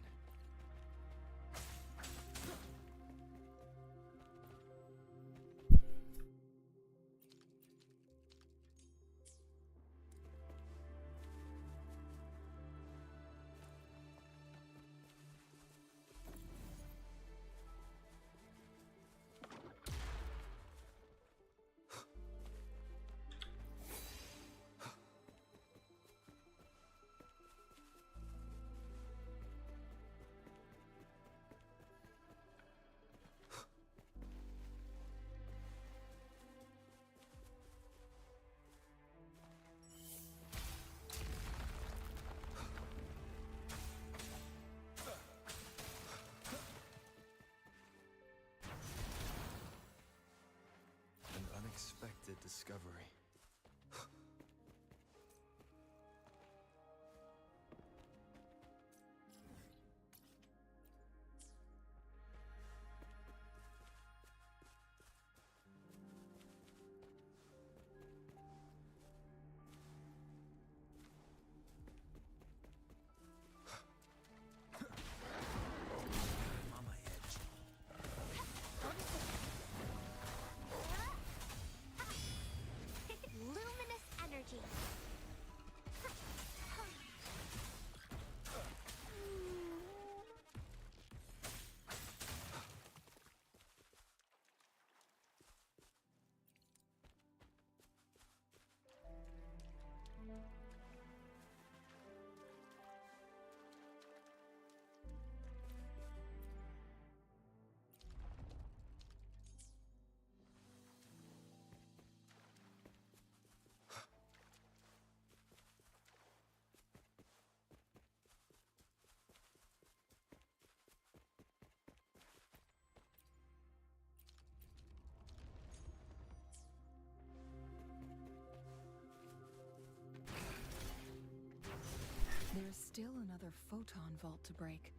another photon vault to break.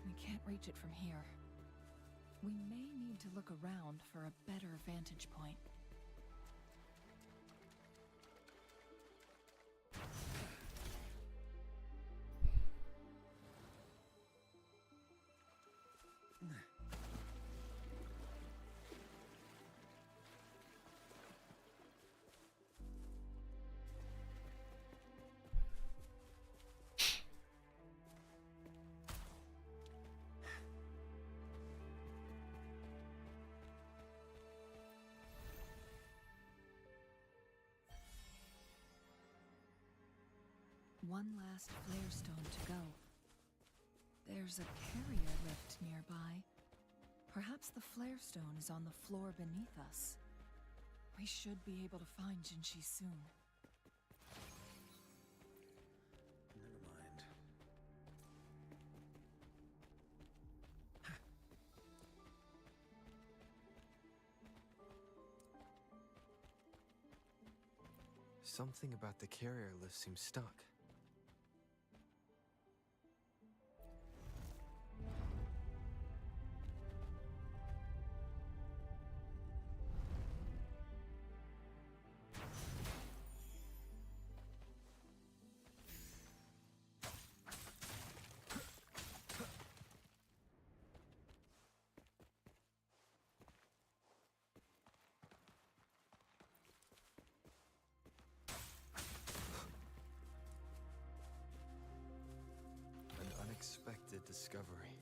We can't reach it from here. We may need to look around for a better vantage point. One last flare stone to go. There's a carrier lift nearby. Perhaps the flare stone is on the floor beneath us. We should be able to find Jinshi soon. Never mind. Something about the carrier lift seems stuck. An unexpected discovery.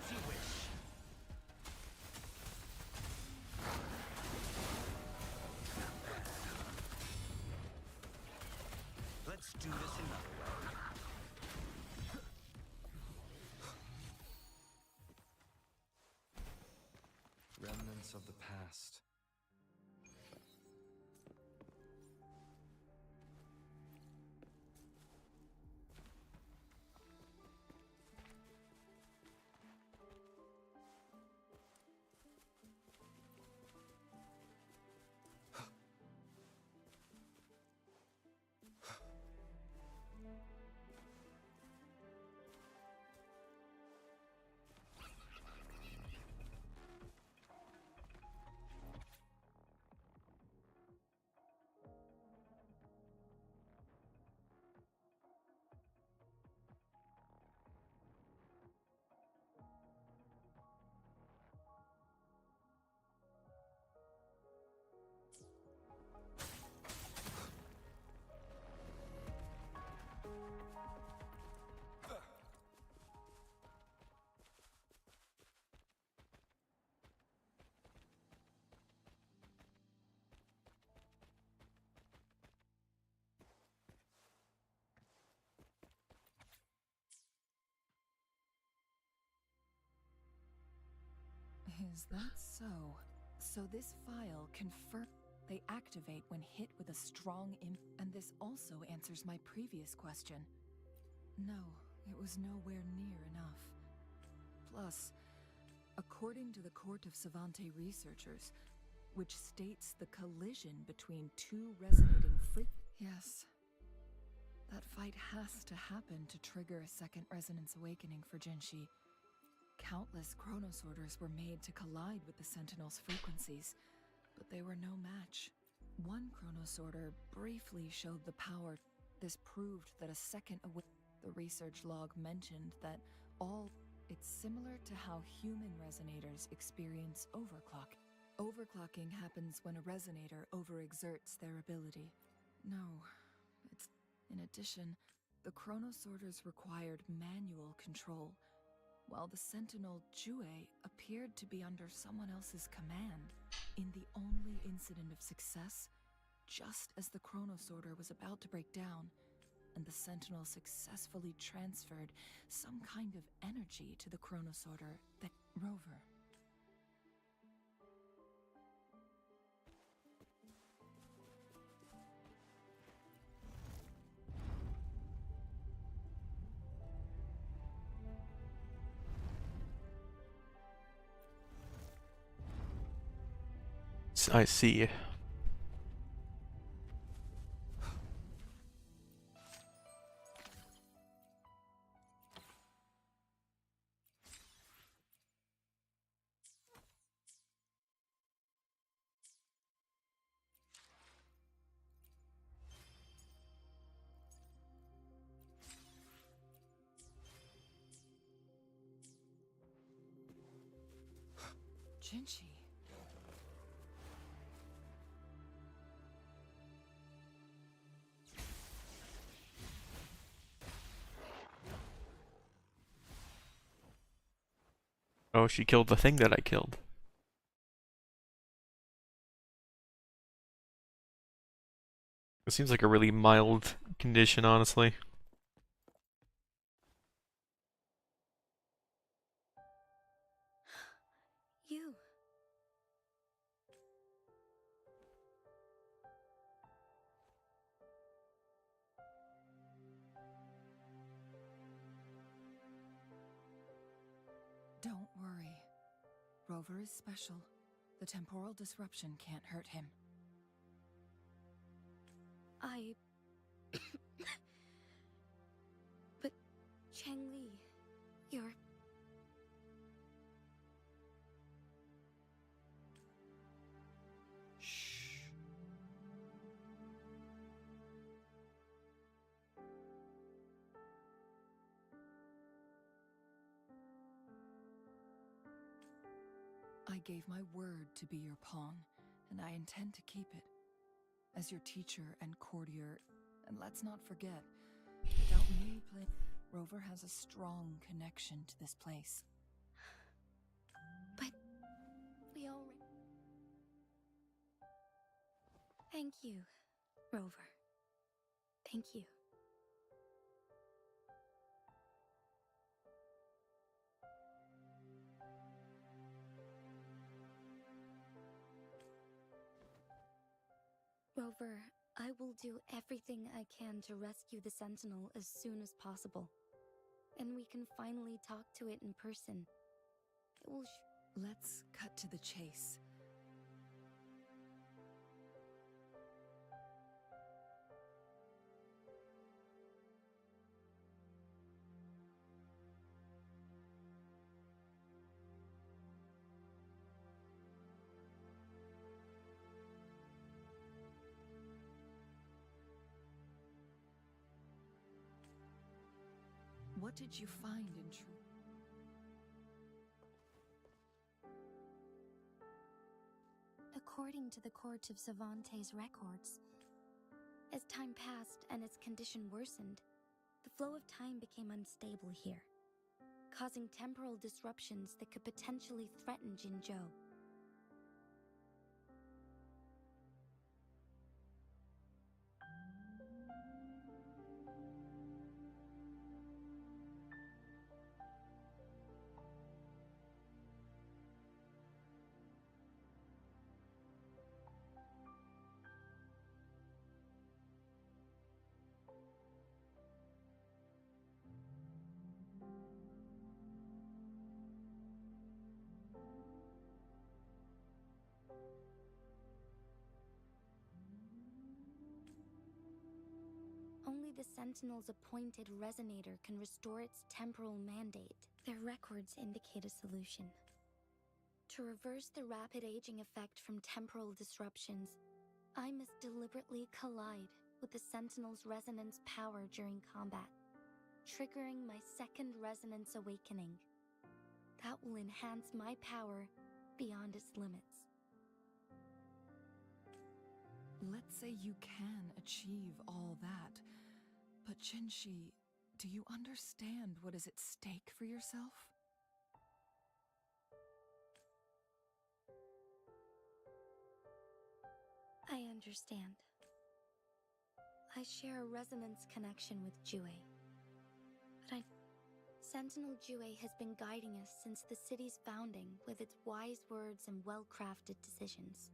As you wish. Let's do this another way. Remnants of the past. Is that so? So this file confirms they activate when hit with a strong and this also answers my previous question. No, it was nowhere near enough. Plus, according to the Court of Savante researchers, which states the collision between two resonating Yes. That fight has to happen to trigger a second resonance awakening for Jinshi. Countless chronosorters were made to collide with the Sentinel's frequencies, but they were no match. One chronosorter briefly showed the power. This proved that a second the research log mentioned that all It's similar to how human resonators experience overclock. Overclocking happens when a resonator overexerts their ability. No, it's... In addition, the chronosorters required manual control, while the sentinel Jue appeared to be under someone else's command. In the only incident of success, just as the chronosorter was about to break down, and the sentinel successfully transferred some kind of energy to the chronosorter that... Rover. I see. Jinchi. Oh, she killed the thing that I killed. It seems like a really mild condition, honestly. You. Don't worry. Rover is special. The temporal disruption can't hurt him. But, Changli, you're... Shh. I gave my word to be your pawn, and I intend to keep it. As your teacher and courtier, and let's not forget, without me playing, Rover has a strong connection to this place. But we already... Thank you, Rover. Thank you. Rover, I will do everything I can to rescue the Sentinel as soon as possible. And we can finally talk to it in person. It will Let's cut to the chase. What did you find in truth? According to the Court of Savante's records, as time passed and its condition worsened, the flow of time became unstable here, causing temporal disruptions that could potentially threaten Jinzhou. Only the Sentinel's appointed resonator can restore its temporal mandate. Their records indicate a solution. To reverse the rapid aging effect from temporal disruptions, I must deliberately collide with the Sentinel's resonance power during combat, triggering my second resonance awakening. That will enhance my power beyond its limits. Let's say you can achieve all that, but Jinshi, do you understand what is at stake for yourself? I understand. I share a resonance connection with Jue. But Sentinel Jue has been guiding us since the city's founding with its wise words and well-crafted decisions.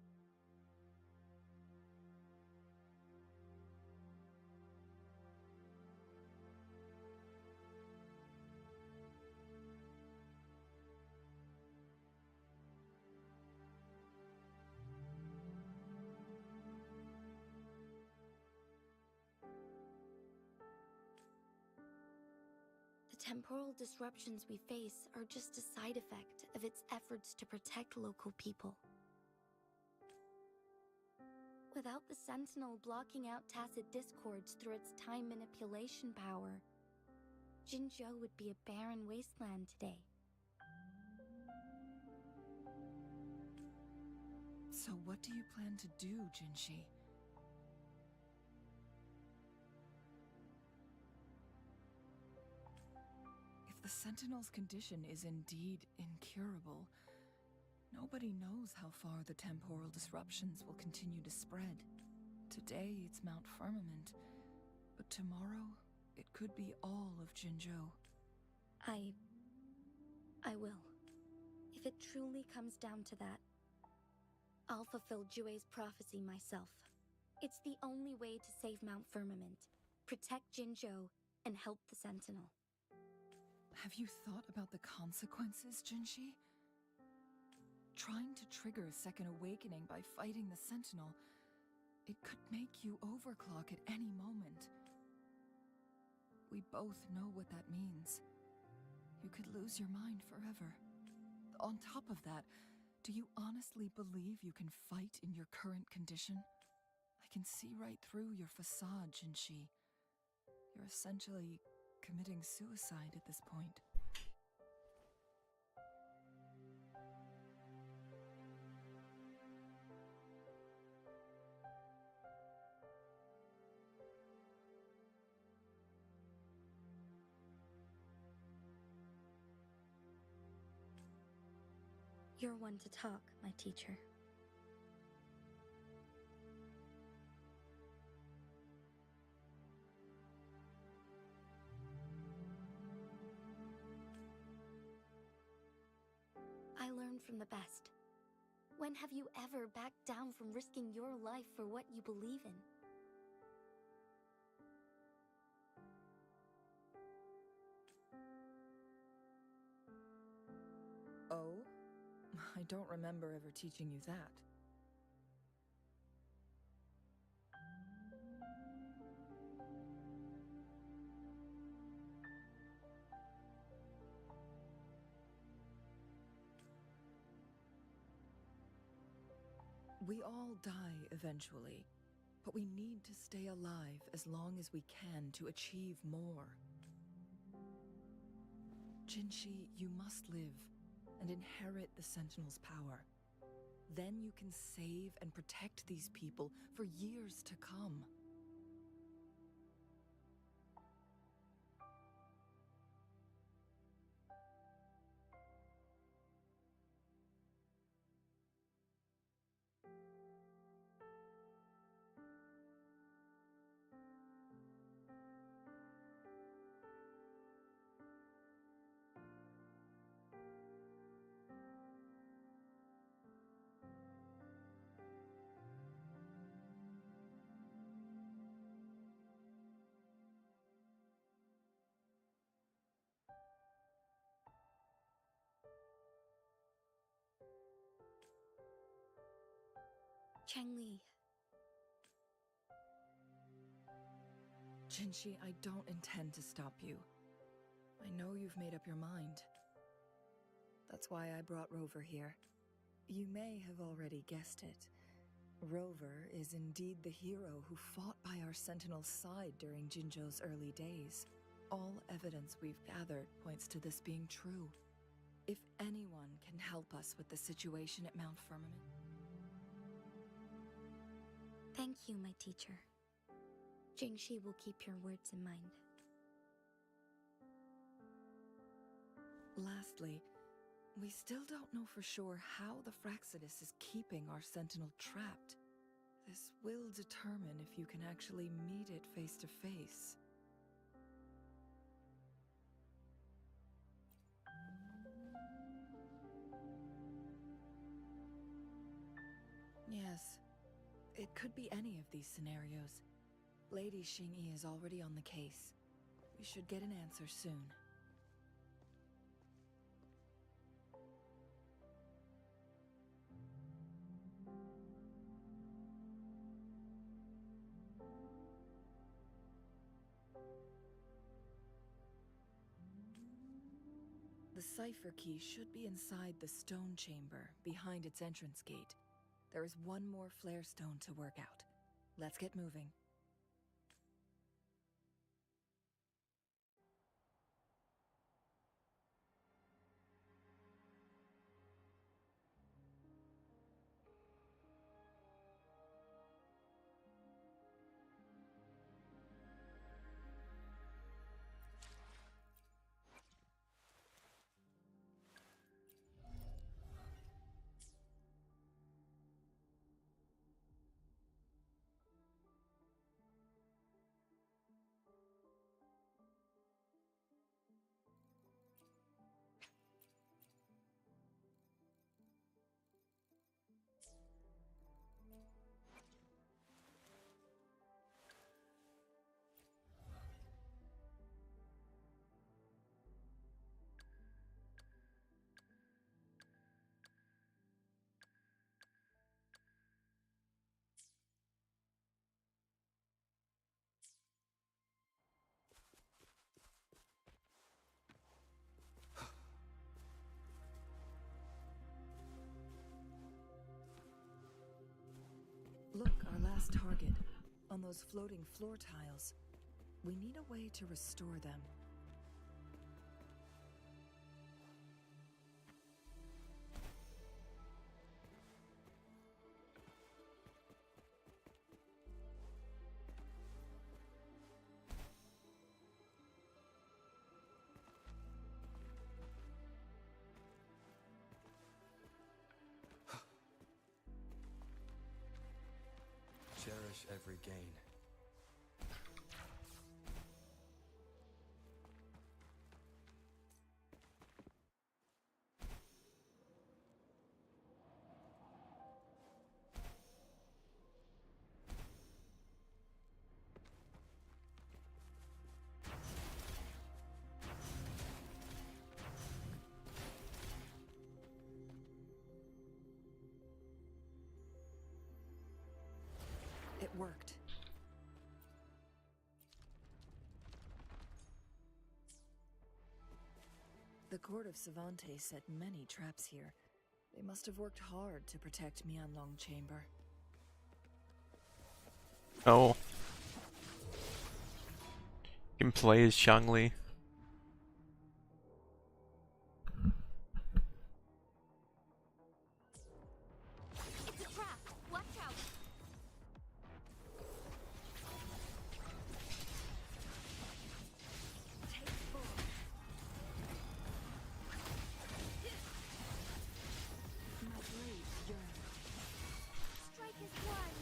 The temporal disruptions we face are just a side effect of its efforts to protect local people. Without the Sentinel blocking out tacit discords through its time manipulation power, Jinzhou would be a barren wasteland today. So what do you plan to do, Jinshi? If the Sentinel's condition is indeed incurable, nobody knows how far the temporal disruptions will continue to spread. Today it's Mount Firmament, but tomorrow it could be all of Jinzhou. I will. If it truly comes down to that, I'll fulfill Jue's prophecy myself. It's the only way to save Mount Firmament, protect Jinzhou, and help the Sentinel. Have you thought about the consequences, Jinshi? Trying to trigger a second awakening by fighting the Sentinel, it could make you overclock at any moment. We both know what that means. You could lose your mind forever. On top of that, do you honestly believe you can fight in your current condition? I can see right through your facade, Jinshi. You're essentially committing suicide at this point. You're one to talk, my teacher. I learned from the best. When have you ever backed down from risking your life for what you believe in? Oh? I don't remember ever teaching you that. We all die eventually, but we need to stay alive as long as we can to achieve more. Jinshi, you must live and inherit the Sentinel's power. Then you can save and protect these people for years to come. Changli. Jinshi, I don't intend to stop you. I know you've made up your mind. That's why I brought Rover here. You may have already guessed it. Rover is indeed the hero who fought by our Sentinel's side during Jinzhou's early days. All evidence we've gathered points to this being true. If anyone can help us with the situation at Mount Firmament. Thank you, my teacher. Jingxi will keep your words in mind. Lastly, we still don't know for sure how the Fraxidus is keeping our sentinel trapped. This will determine if you can actually meet it face to face. Yes, it could be any of these scenarios. Lady Xingyi is already on the case. We should get an answer soon. The cipher key should be inside the stone chamber, behind its entrance gate. There is one more flare stone to work out. Let's get moving. Look, our last target. On those floating floor tiles. We need a way to restore them. Cherish every gain. It worked. The court of Savante set many traps here. They must have worked hard to protect Mianlong Chamber. Oh. You can play as Changli. It's a trap! Watch out! Take full. My blades yearn. Strike is one!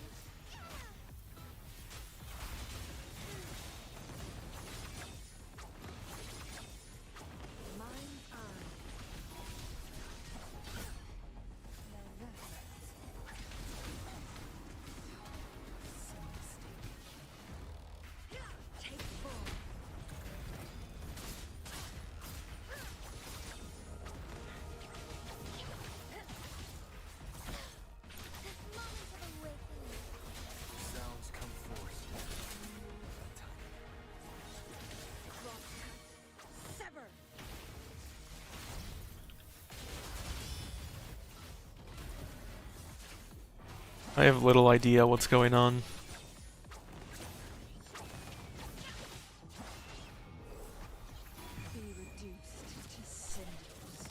Mind's eye. Now that take full. Moment of awakening. Sounds come forth. Sever. I have little idea what's going on. Be reduced to cinders.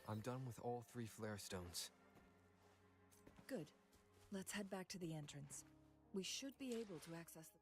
I'm done with all 3 flare stones. Good. Let's head back to the entrance. We should be able to access the...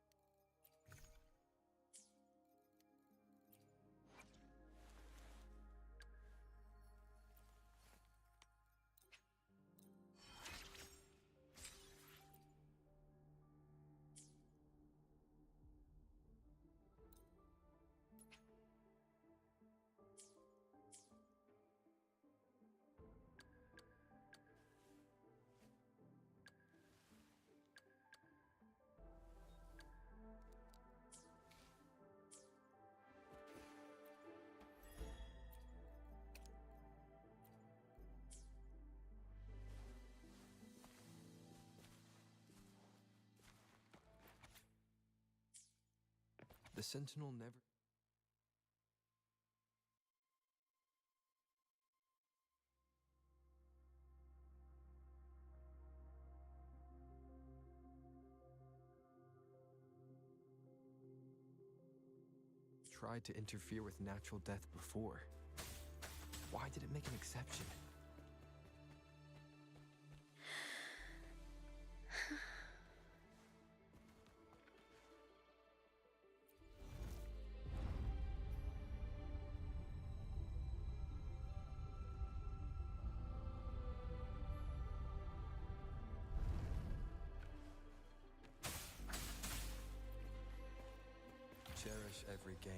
The Sentinel never... tried to interfere with natural death before. Why did it make an exception? Cherish every gain.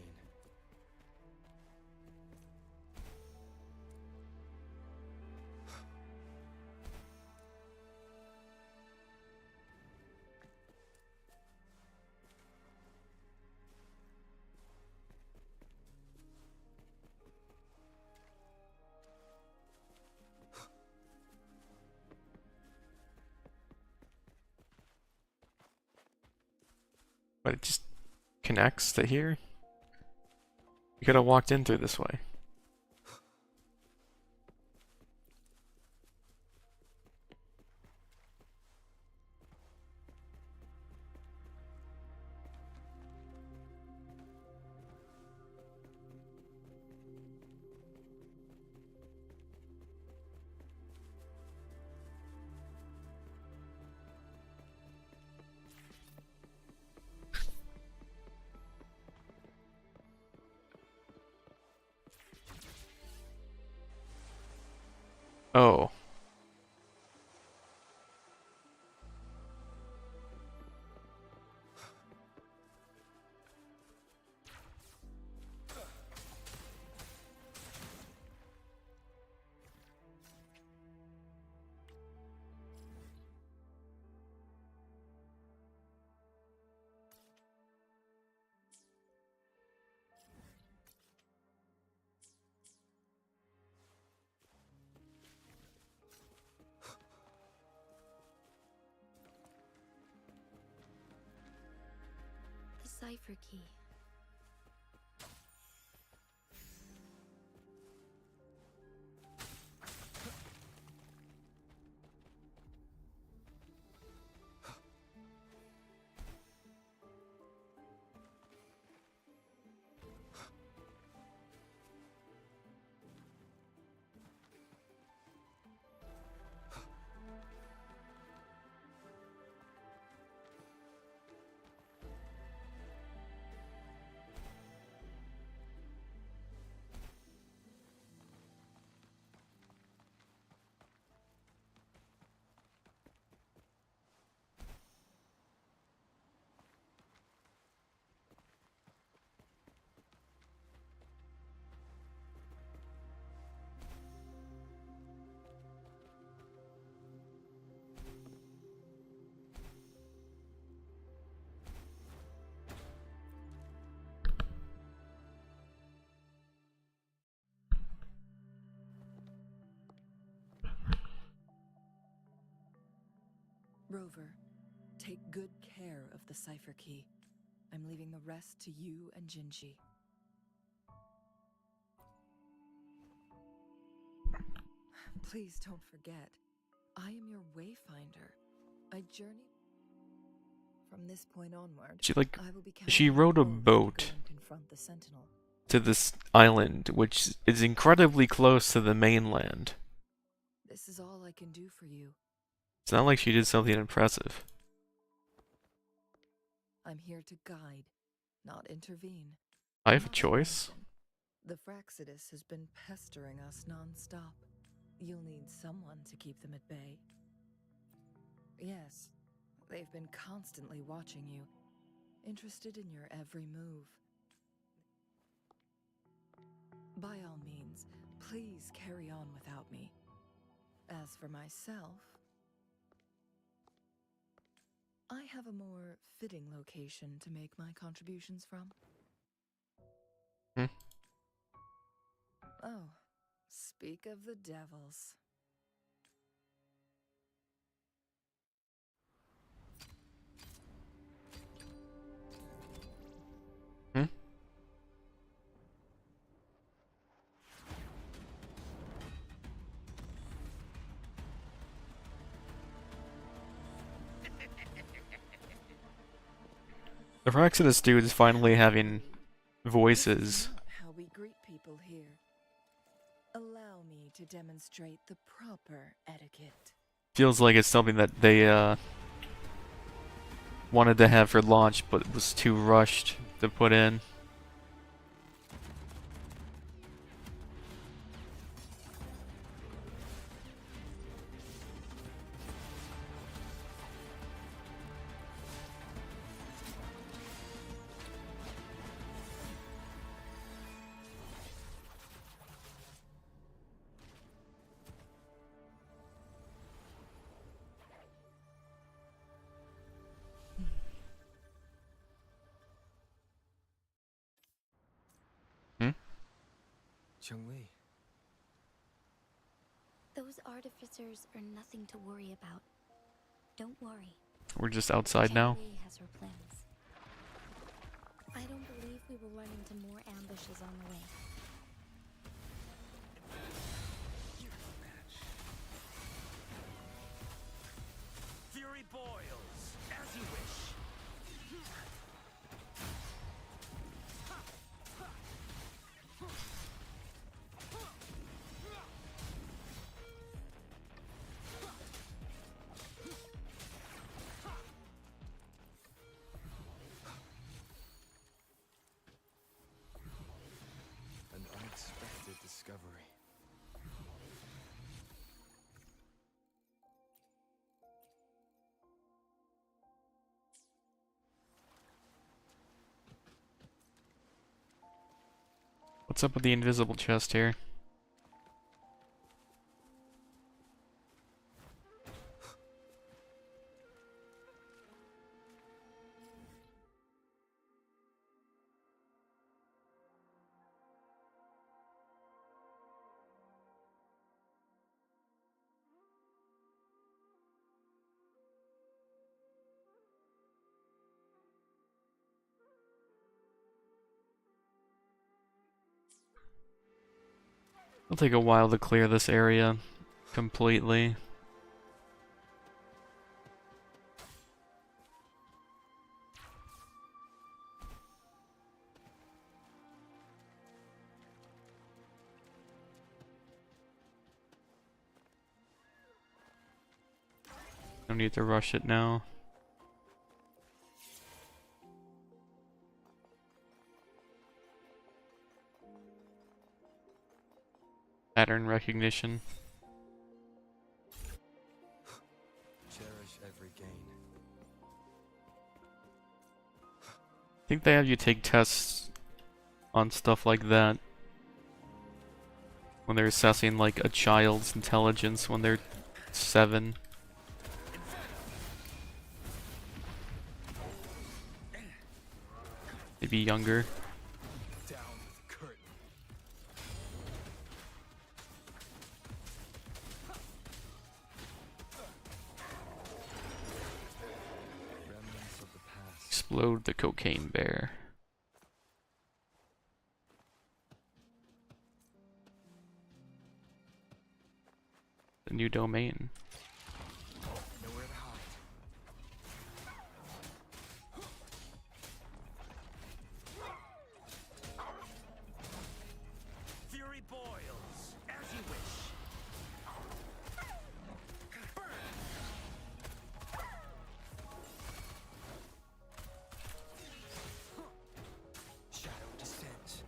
But it just connects to here? You could have walked in through this way. Oh. The cipher key. Rover, take good care of the cipher key. I'm leaving the rest to you and Jinji. Please don't forget, I am your wayfinder. I journey from this point onward. She like I will be she carrying rode a your role to go boat. and confront the Sentinel. to this island, which is incredibly close to the mainland. This is all I can do for you. It's not like she did something impressive. I'm here to guide, not intervene. I have a Not to choice. mention, the Fraxidus has been pestering us non-stop. You'll need someone to keep them at bay. Yes, they've been constantly watching you, interested in your every move. By all means, please carry on without me. As for myself, I have a more fitting location to make my contributions from. Oh, speak of the devils. The Fraxidus dude is finally having voices. How we greet people here. Allow me to demonstrate the proper etiquette. Feels like it's something that they wanted to have for launch, but was too rushed to put in. Chun-Li. Those artificers are nothing to worry about. Don't worry. We're just outside now. Chun-Li has her plans. I don't believe we will run into more ambushes on the way. Fury boils, as you wish. An unexpected discovery. What's up with the invisible chest here? It'll take a while to clear this area completely. No need to rush it now. Pattern recognition. Cherish every gain. I think they have you take tests on stuff like that when they're assessing like a child's intelligence when they're 7. Maybe younger. Down with the curtain. Remnants of the past. Explode the cocaine bear. The new domain. Nowhere to hide. boils, as you wish. Shadow descends.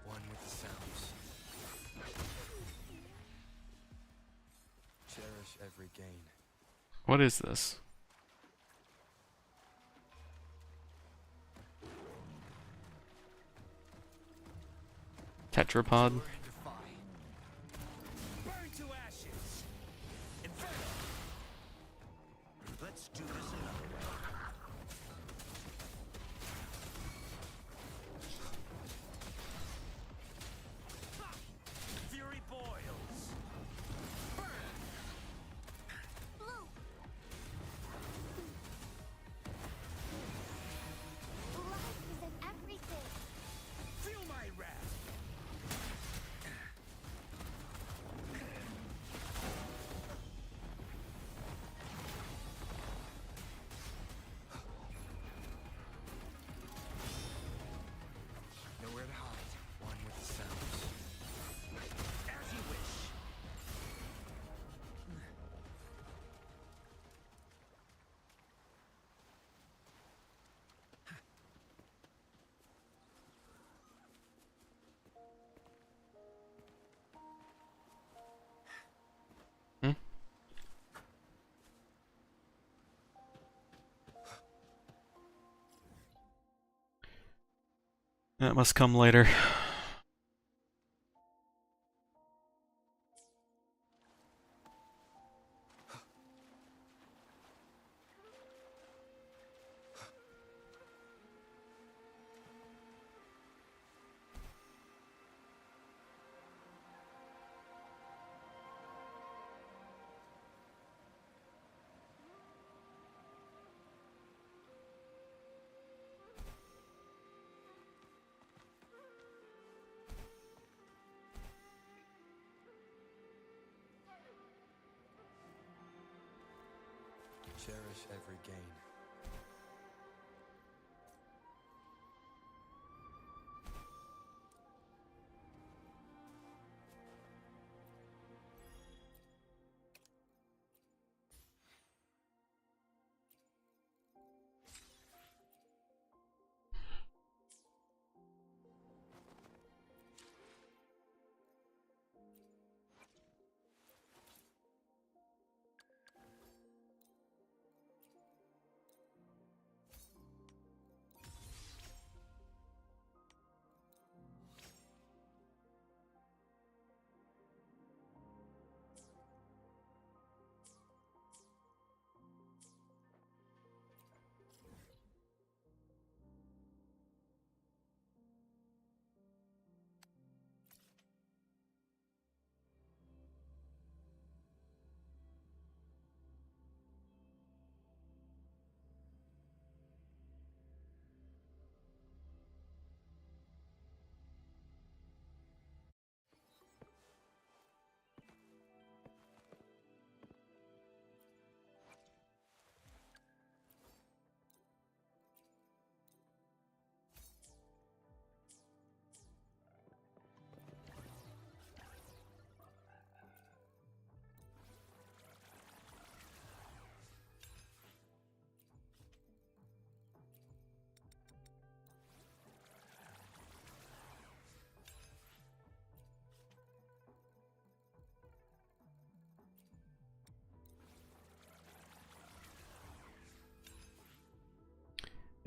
One with the sounds. Cherish every gain. What is this? Tetrapod? Burn to ashes. Inferno. Let's do this another way. Fury boils. Burn. Blue! Life is in everything! Feel my wrath. Nowhere to hide. One with the sounds. As you wish. Hmm? That must come later. Cherish every gain.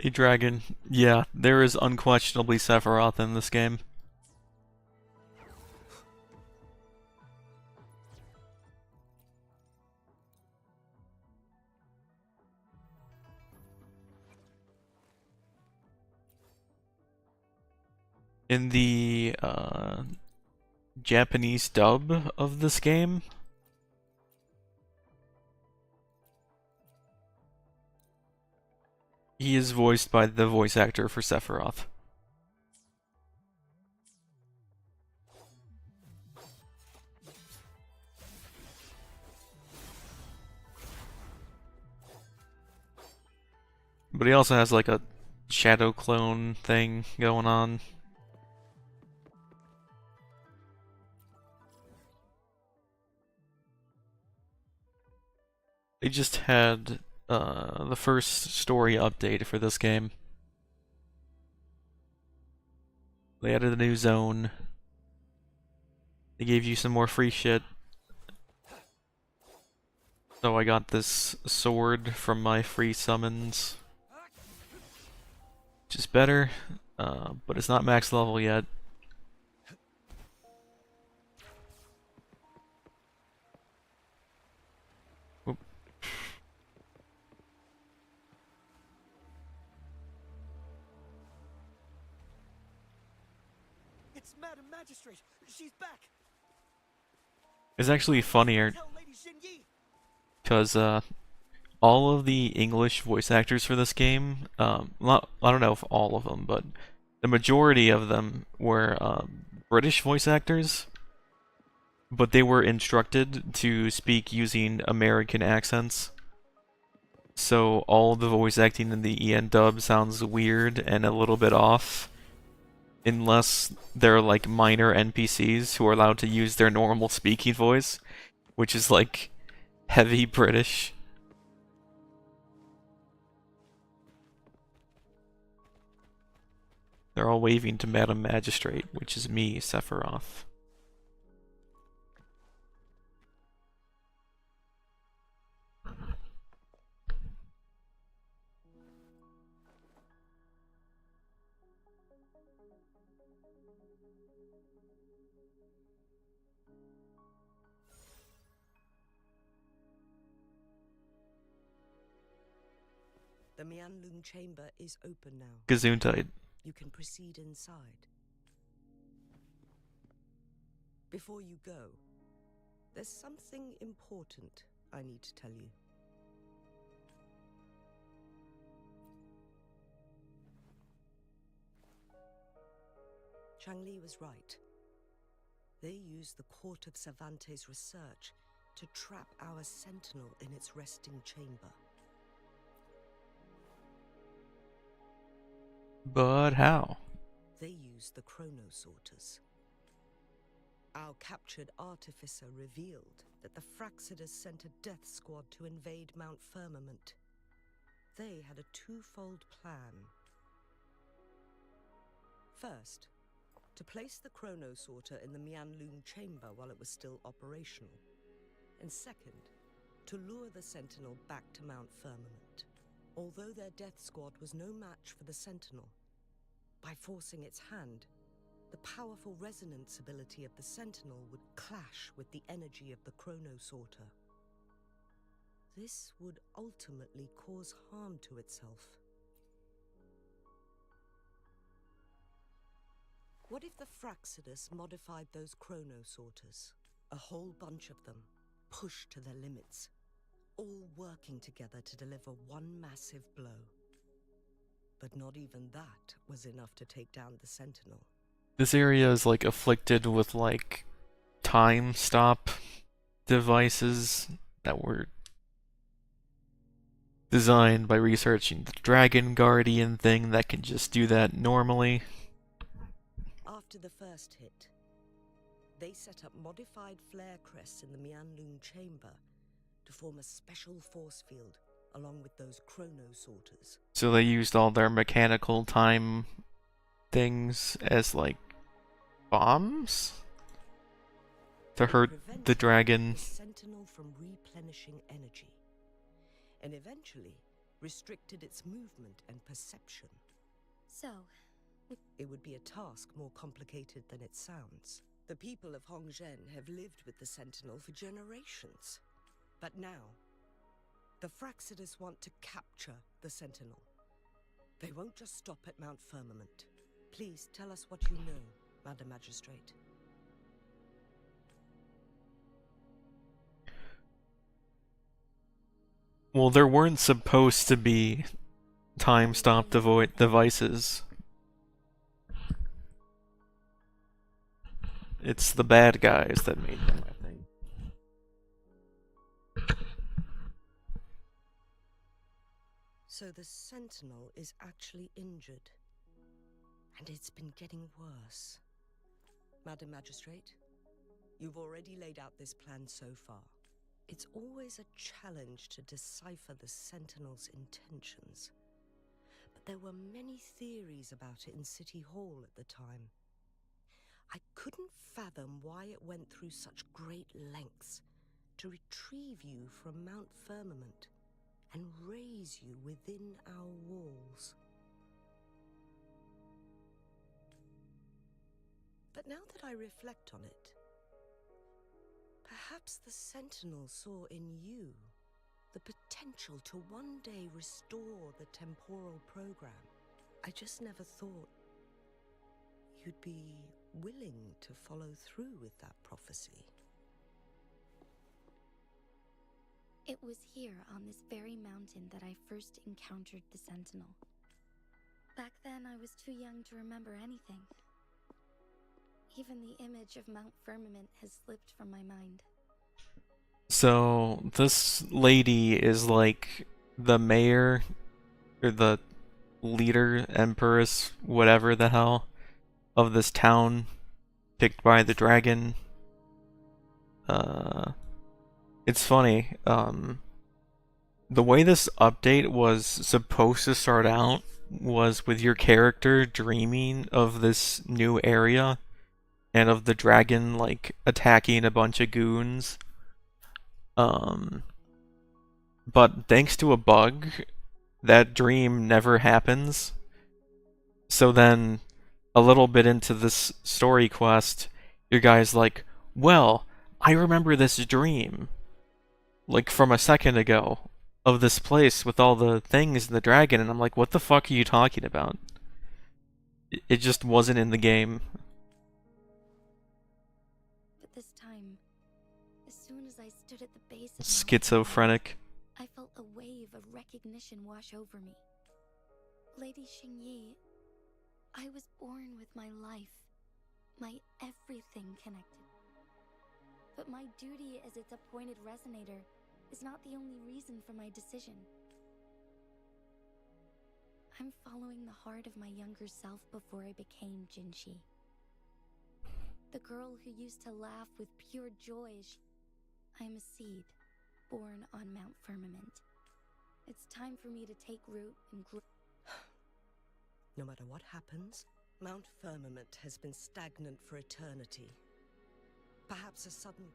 A dragon. Yeah, there is unquestionably Sephiroth in this game. In the Japanese dub of this game, he is voiced by the voice actor for Sephiroth. But he also has like a shadow clone thing going on. They just had the first story update for this game. They added a new zone. They gave you some more free shit. So I got this sword from my free summons. Which is better, but it's not max level yet. Oop. It's Madam Magistrate. She's back. It's actually funnier because all of the English voice actors for this game, I don't know if all of them, but the majority of them were British voice actors, but they were instructed to speak using American accents. So all the voice acting in the EN dub sounds weird and a little bit off, unless they're like minor NPCs who are allowed to use their normal speaking voice, which is like heavy British. They're all waving to Madam Magistrate, which is me, Sephiroth. The Mianlun chamber is open now. Gesundheit. You can proceed inside. Before you go, there's something important I need to tell you. Changli was right. They used the Court of Cervantes' research to trap our sentinel in its resting chamber. But how? They used the chronosorters. Our captured artificer revealed that the Fraxidus sent a death squad to invade Mount Firmament. They had a twofold plan. First, to place the chronosorter in the Mianlun chamber while it was still operational. And second, to lure the Sentinel back to Mount Firmament. Although their death squad was no match for the Sentinel, by forcing its hand, the powerful resonance ability of the Sentinel would clash with the energy of the chronosorter. This would ultimately cause harm to itself. What if the Fraxidus modified those chronosorters? A whole bunch of them, pushed to their limits, all working together to deliver one massive blow. But not even that was enough to take down the Sentinel. This area is like afflicted with like time stop devices that were designed by researching the Dragon Guardian thing that can just do that normally. After the first hit, they set up modified flare crests in the Mianlun chamber to form a special force field along with those chronosorters. So they used all their mechanical time things as like bombs to hurt the dragon. The Sentinel from replenishing energy, and eventually restricted its movement and perception. So, it would be a task more complicated than it sounds. The people of Hongzhen have lived with the Sentinel for generations. But now, the Fraxidus want to capture the Sentinel. They won't just stop at Mount Firmament. Please tell us what you know, Madam Magistrate. Well, there weren't supposed to be time stop devices. It's the bad guys that made them, I think. So the Sentinel is actually injured. And it's been getting worse. Madam Magistrate, you've already laid out this plan so far. It's always a challenge to decipher the Sentinel's intentions. But there were many theories about it in City Hall at the time. I couldn't fathom why it went through such great lengths to retrieve you from Mount Firmament and raise you within our walls. But now that I reflect on it, perhaps the Sentinel saw in you the potential to one day restore the temporal program. I just never thought you'd be willing to follow through with that prophecy. It was here on this very mountain that I first encountered the Sentinel. Back then, I was too young to remember anything. Even the image of Mount Firmament has slipped from my mind. So this lady is like the mayor or the leader, empress, whatever the hell, of this town picked by the dragon. It's funny, the way this update was supposed to start out was with your character dreaming of this new area and of the dragon like attacking a bunch of goons. But thanks to a bug, that dream never happens. So then, a little bit into this story quest, your guy's like, well, I remember this dream, like from a second ago, of this place with all the things and the dragon, and I'm like, what the fuck are you talking about? It just wasn't in the game. But this time, as soon as I stood at the base of Schizophrenic. I felt a wave of recognition wash over me. Lady Xingyi, I was born with my life, my everything connected. But my duty as its appointed resonator is not the only reason for my decision. I'm following the heart of my younger self before I became Jinshi. The girl who used to laugh with pure joy. I am a seed, born on Mount Firmament. It's time for me to take root and grow. No matter what happens, Mount Firmament has been stagnant for eternity. Perhaps a sudden...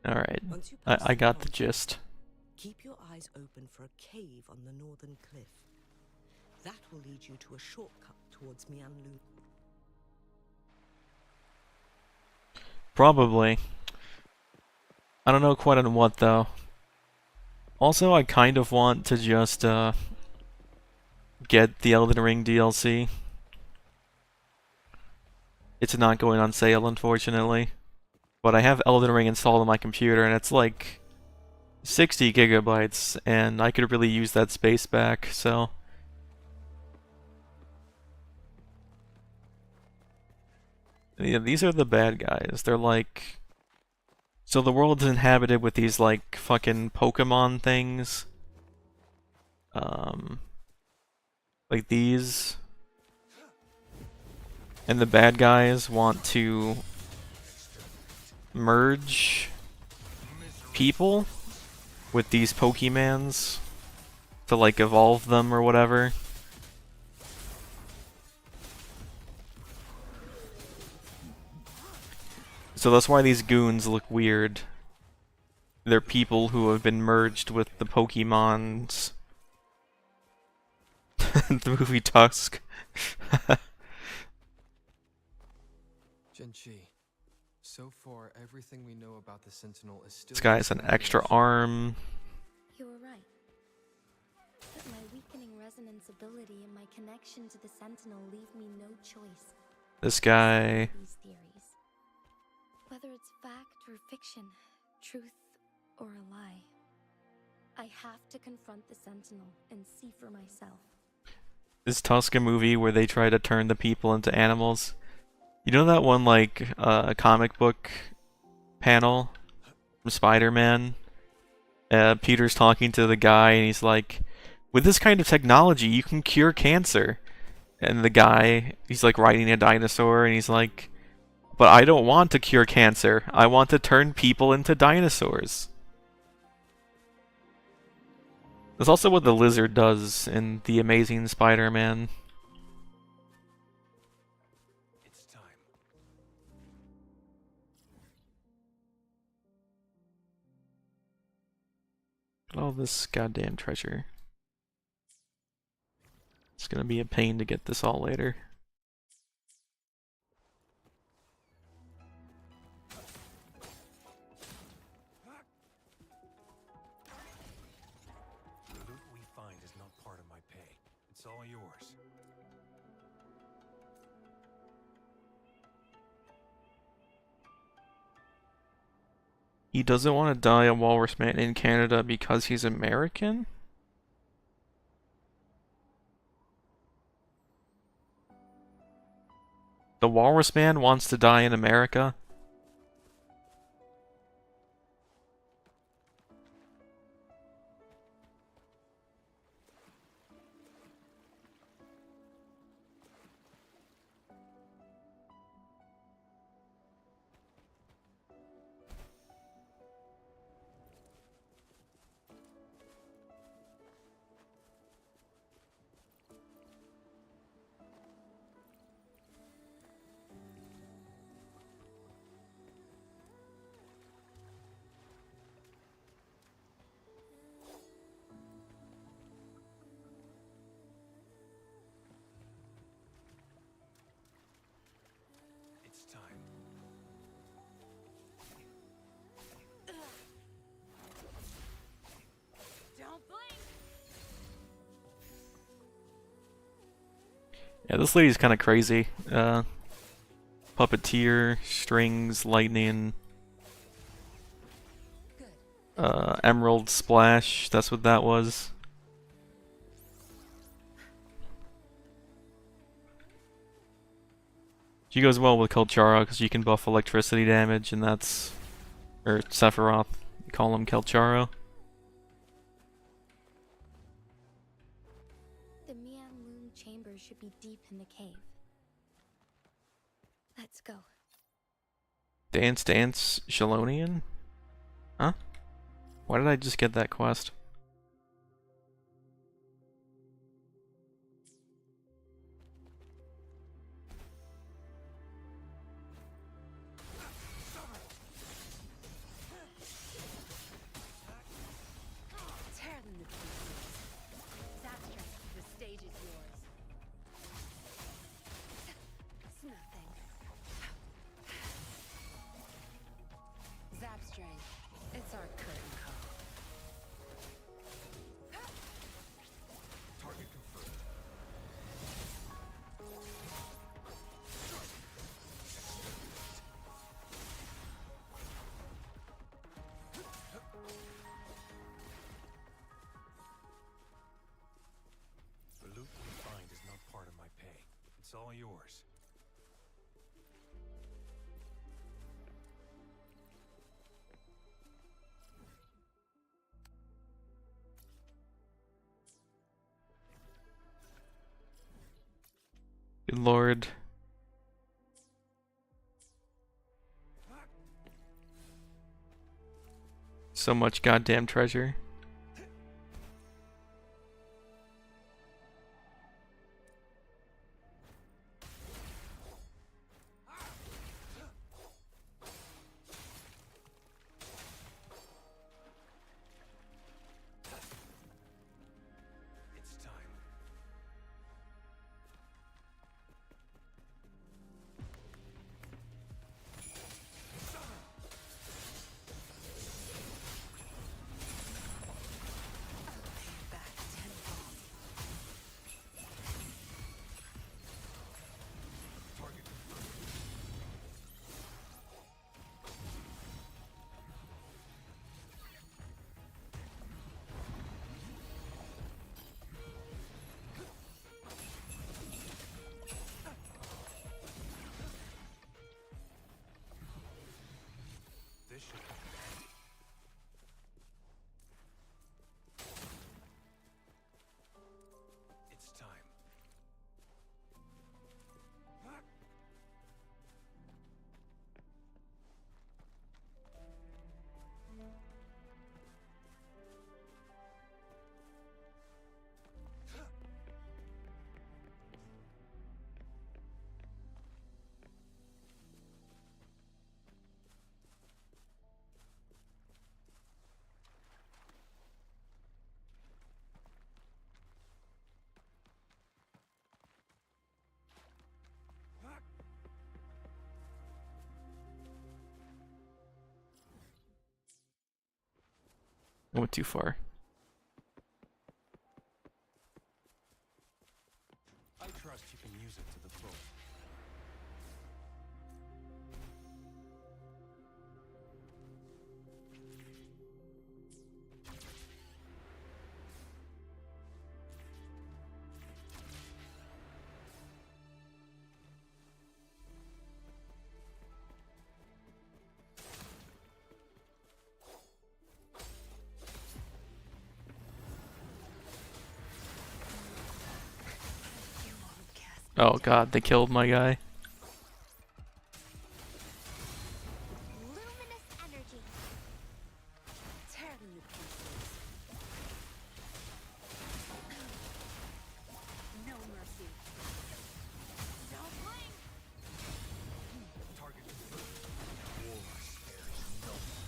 Alright, I got the gist. Keep your eyes open for a cave on the northern cliff. That will lead you to a shortcut towards Mianlu. Probably. I don't know quite on what though. Also, I kind of want to just get the Elden Ring DLC. It's not going on sale, unfortunately. But I have Elden Ring installed on my computer, and it's like 60 gigabytes, and I could really use that space back, so... Yeah, these are the bad guys. They're like... So the world is inhabited with these, like, fucking Pokemon things. Like these. And the bad guys want to merge people with these Pokemons to, like, evolve them or whatever. So that's why these goons look weird. They're people who have been merged with the Pokemons. The movie Tusk. Jinshi, so far everything we know about the Sentinel is still... This guy has an extra arm. You were right. But my weakening resonance ability and my connection to the Sentinel leave me no choice. This guy... These theories. Whether it's fact or fiction, truth or a lie, I have to confront the Sentinel and see for myself. This Tusk a movie where they try to turn the people into animals. You know that one, like, comic book panel from Spider-Man? Peter's talking to the guy and he's like, with this kind of technology, you can cure cancer. And the guy, he's like riding a dinosaur, and he's like, but I don't want to cure cancer. I want to turn people into dinosaurs. That's also what the lizard does in The Amazing Spider-Man. It's time. All this goddamn treasure. It's gonna be a pain to get this all later. The loot we find is not part of my pay. It's all yours. He doesn't want to die a walrus man in Canada because he's American? The walrus man wants to die in America? It's time. Don't blink. Yeah, this lady's kind of crazy. Puppeteer, strings, lightning, emerald splash, that's what that was. She goes well with Kelchara because you can buff electricity damage, and that's... or Sephiroth, you call him Kelchara. The Mian Moon chamber should be deep in the cave. Let's go. Dance Dance Shalonian? Huh? Why did I just get that quest? Tear them to pieces. Zastra, the stage is yours. It's nothing. Zapstring, it's our curtain call. Target confirmed. The loot we find is not part of my pay. It's all yours. Good lord. So much goddamn treasure. It's time. I went too far. I trust you can use it to the full. Oh god, they killed my guy. Luminous energy. Tear them to pieces. No mercy. No blink. Target confirmed. War spares no one.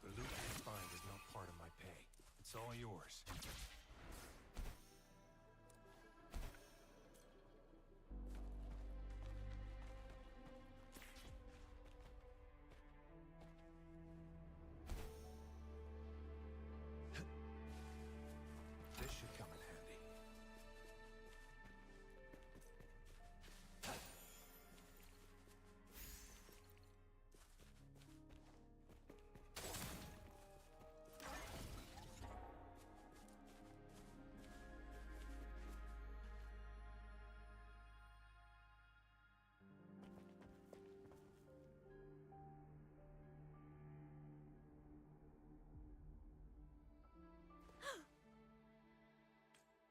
The loot you find is not part of my pay. It's all yours. This should come in handy.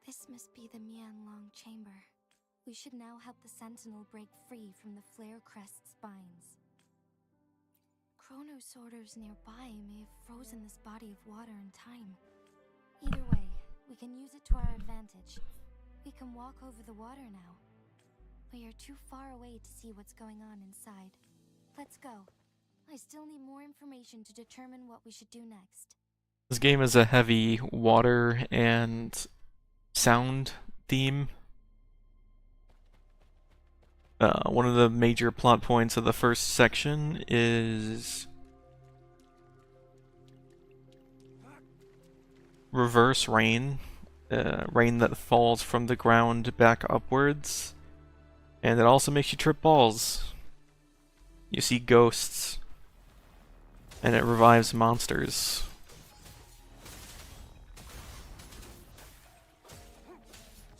This must be the Mianlong chamber. We should now help the Sentinel break free from the Flare Crest spines. Chrono sorters nearby may have frozen this body of water in time. Either way, we can use it to our advantage. We can walk over the water now. We are too far away to see what's going on inside. Let's go. I still need more information to determine what we should do next. This game is a heavy water and sound theme. One of the major plot points of the first section is reverse rain. Rain that falls from the ground back upwards. And it also makes you trip balls. You see ghosts. And it revives monsters.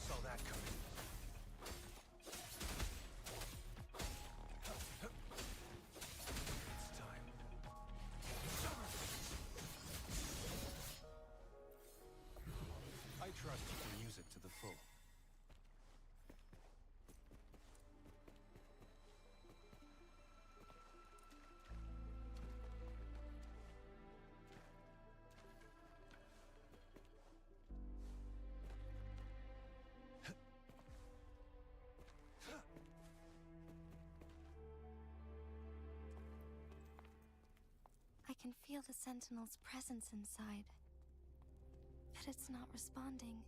Saw that coming. It's time. I trust you can use it to the full. I can feel the Sentinel's presence inside. But it's not responding.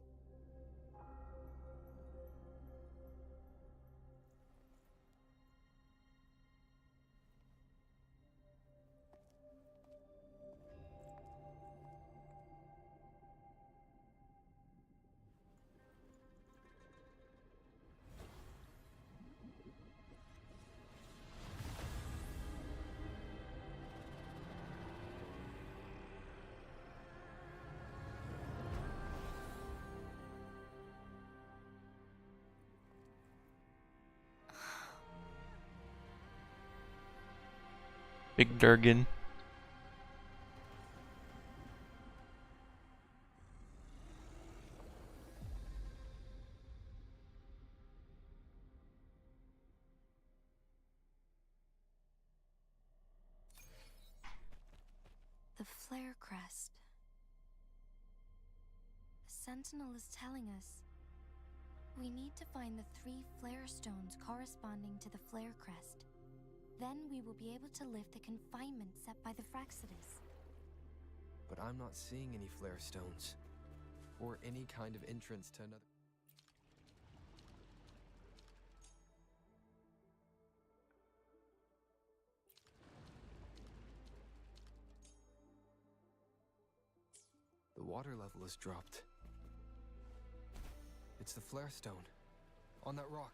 Big Durgan. The Flare Crest. The Sentinel is telling us we need to find the 3 flare stones corresponding to the Flare Crest. Then we will be able to lift the confinement set by the Fraxidus. but I'm not seeing any flare stones. Or any kind of entrance to another. The water level has dropped. It's the flare stone. On that rock.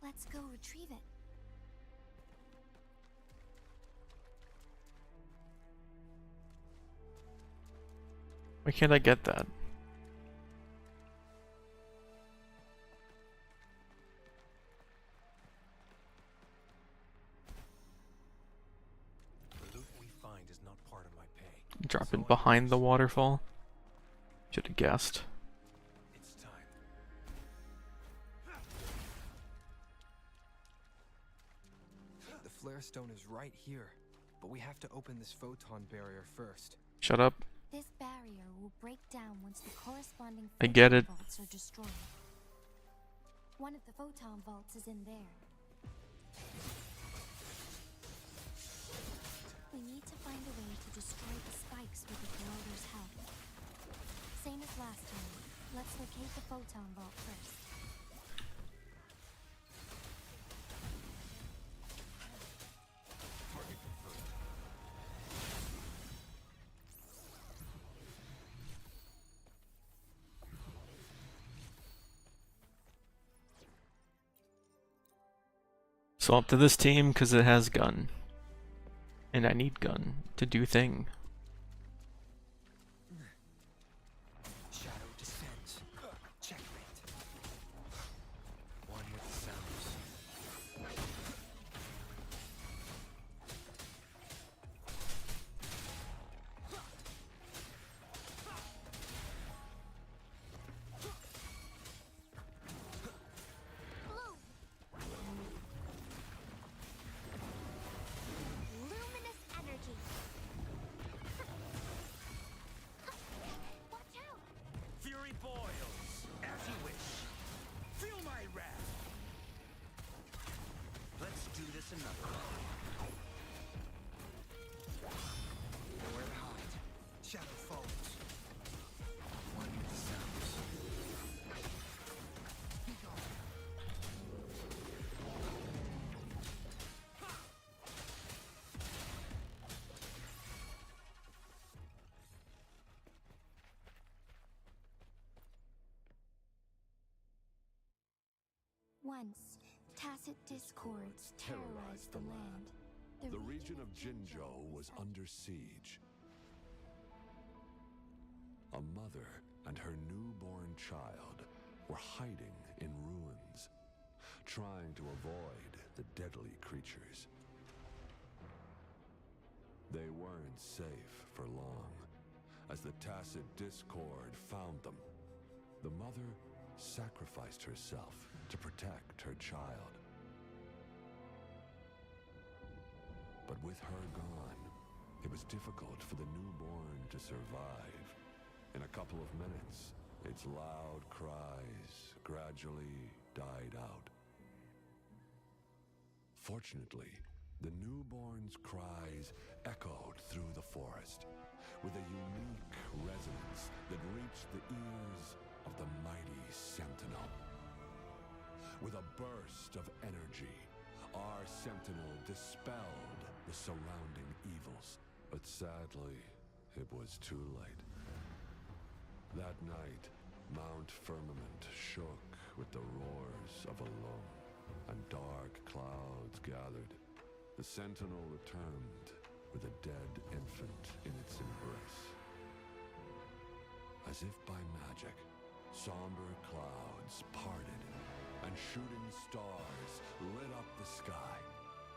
Let's go retrieve it. Why can't I get that? The loot we find is not part of my pay. Drop So it I behind the use- waterfall. Should have guessed. It's time. The flare stone is right here, but we have to open this photon barrier first. Shut up. This barrier will break down once the corresponding I get photon it. vaults are destroyed. One of the photon vaults is in there. We need to find a way to destroy the spikes with the corroder's help. Same as last time. Let's locate the photon vault first. So up to this team because it has gun. And I need gun to do thing. Shadow descends. Checkmate. One with the sounds. Luminous energy. Watch out! Fury boils, as you wish. Feel my wrath. Let's do this another way. Nowhere to hide. Shadow follows. One with the sounds. Be gone. Once, tacit discords terrorized the land. The region of Jinzhou was under siege. A mother and her newborn child were hiding in ruins, trying to avoid the deadly creatures. They weren't safe for long, as the tacit discord found them. The mother sacrificed herself to protect her child. But with her gone, it was difficult for the newborn to survive. In a couple of minutes, its loud cries gradually died out. Fortunately, the newborn's cries echoed through the forest with a unique resonance that reached the ears of the mighty Sentinel. With a burst of energy, our Sentinel dispelled the surrounding evils. But sadly, it was too late. That night, Mount Firmament shook with the roars of a lull, and dark clouds gathered. The Sentinel returned with a dead infant in its embrace. As if by magic, somber clouds parted, and shooting stars lit up the sky.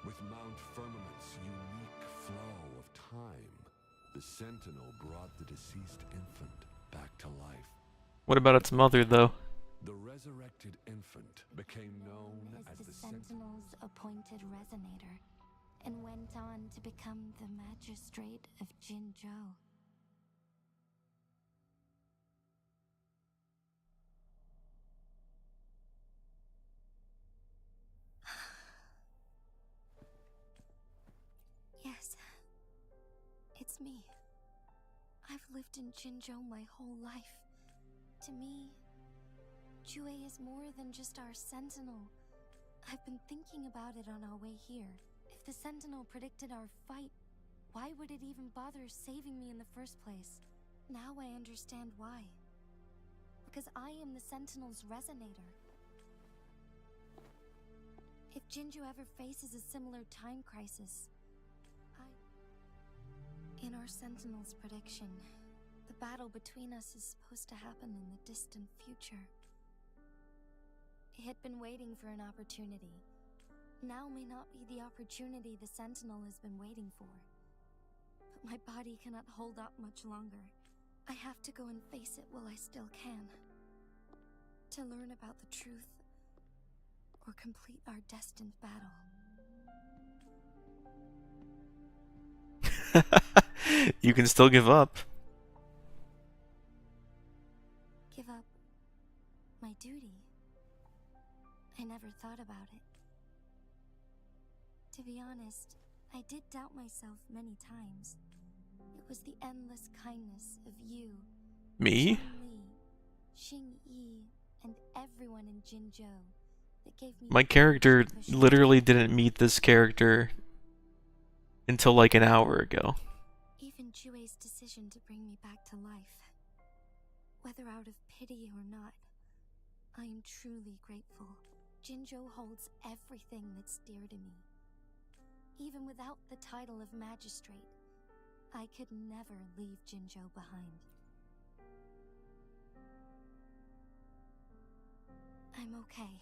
With Mount Firmament's unique flow of time, the Sentinel brought the deceased infant back to life. What about its mother, though? The resurrected infant became known as the Sentinel's appointed resonator, and went on to become the magistrate of Jinzhou. Yes, it's me. I've lived in Jinzhou my whole life. To me, Jue is more than just our sentinel. I've been thinking about it on our way here. If the sentinel predicted our fight, why would it even bother saving me in the first place? Now I understand why. Because I am the sentinel's resonator. If Jinzhou ever faces a similar time crisis, in our sentinel's prediction, the battle between us is supposed to happen in the distant future. It had been waiting for an opportunity. Now may not be the opportunity the sentinel has been waiting for. But my body cannot hold up much longer. I have to go and face it while I still can. To learn about the truth, or complete our destined battle. You can still give up. Give up my duty. I never thought about it. To be honest, I did doubt myself many times. It was the endless kindness of you, Me? Li, Xing Yi, and everyone in Jinzhou that gave me My the character courage to push literally didn't meet this character until like an hour ago. Even Jue's decision to bring me back to life, whether out of pity or not, I am truly grateful. Jinzhou holds everything that's dear to me. Even without the title of magistrate, I could never leave Jinzhou behind. I'm okay.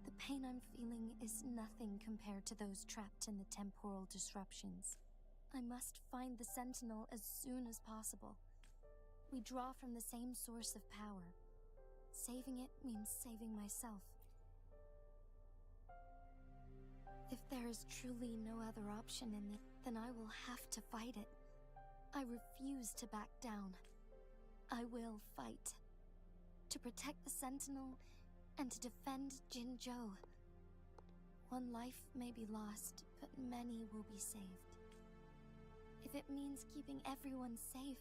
The pain I'm feeling is nothing compared to those trapped in the temporal disruptions. I must find the Sentinel as soon as possible. We draw from the same source of power. Saving it means saving myself. If there is truly no other option in it, then I will have to fight it. I refuse to back down. I will fight. To protect the Sentinel and to defend Jinzhou. One life may be lost, but many will be saved. If it means keeping everyone safe,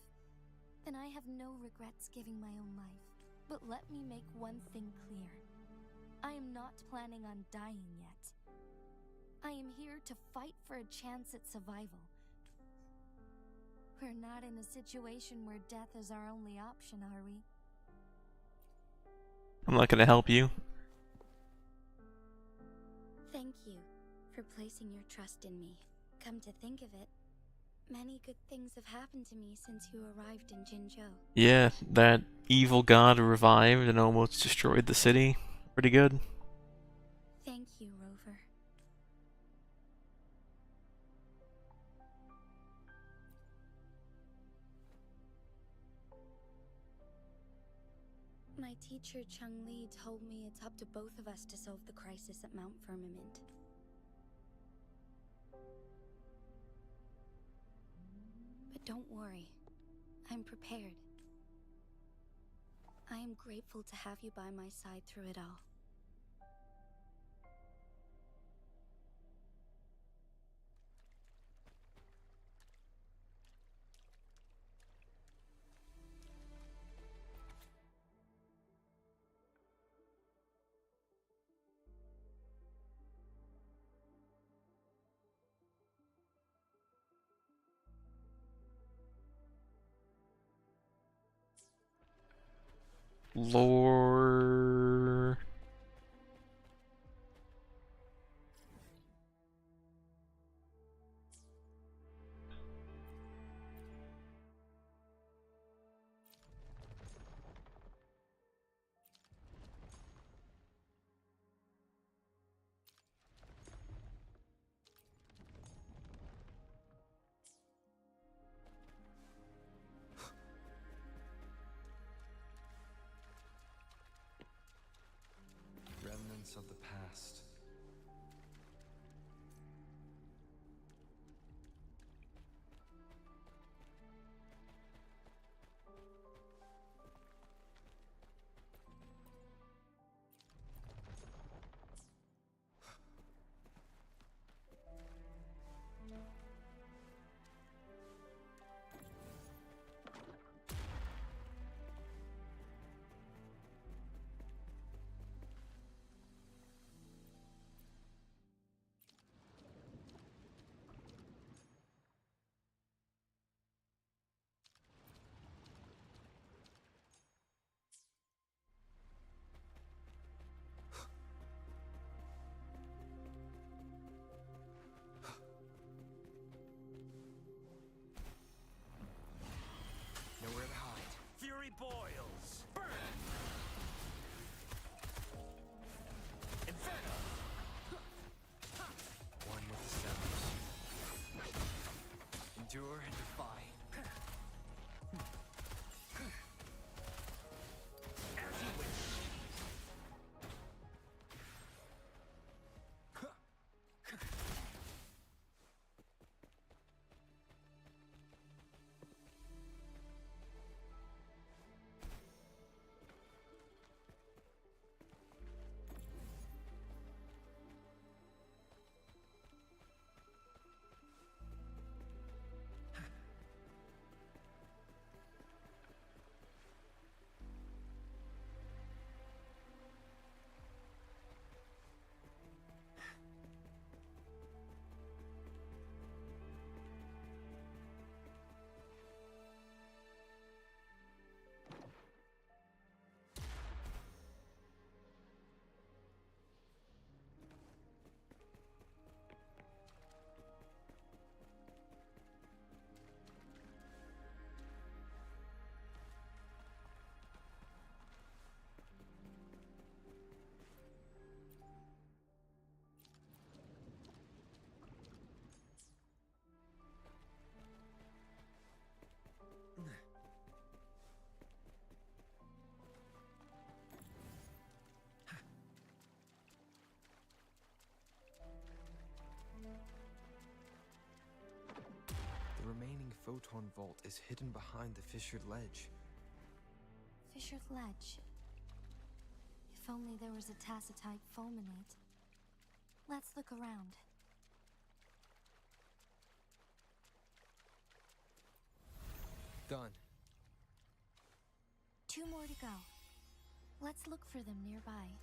then I have no regrets giving my own life. But let me make one thing clear. I am not planning on dying yet. I am here to fight for a chance at survival. We're not in a situation where death is our only option, are we? I'm not gonna help you. Thank you for placing your trust in me. Come to think of it, many good things have happened to me since you arrived in Jinzhou. Yeah, that evil god revived and almost destroyed the city. Pretty good. Thank you, Rover. My teacher Chung Li told me it's up to both of us to solve the crisis at Mount Firmament. But don't worry, I'm prepared. I am grateful to have you by my side through it all. Lore. Remnants of the past. boils! Burn! Inferno! One with the sounds. Endure and defy. As you wish. The remaining photon vault is hidden behind the fissured ledge. Fissured ledge. If only there was a tacitite fulminate. Let's look around. Done. 2 more to go. Let's look for them nearby.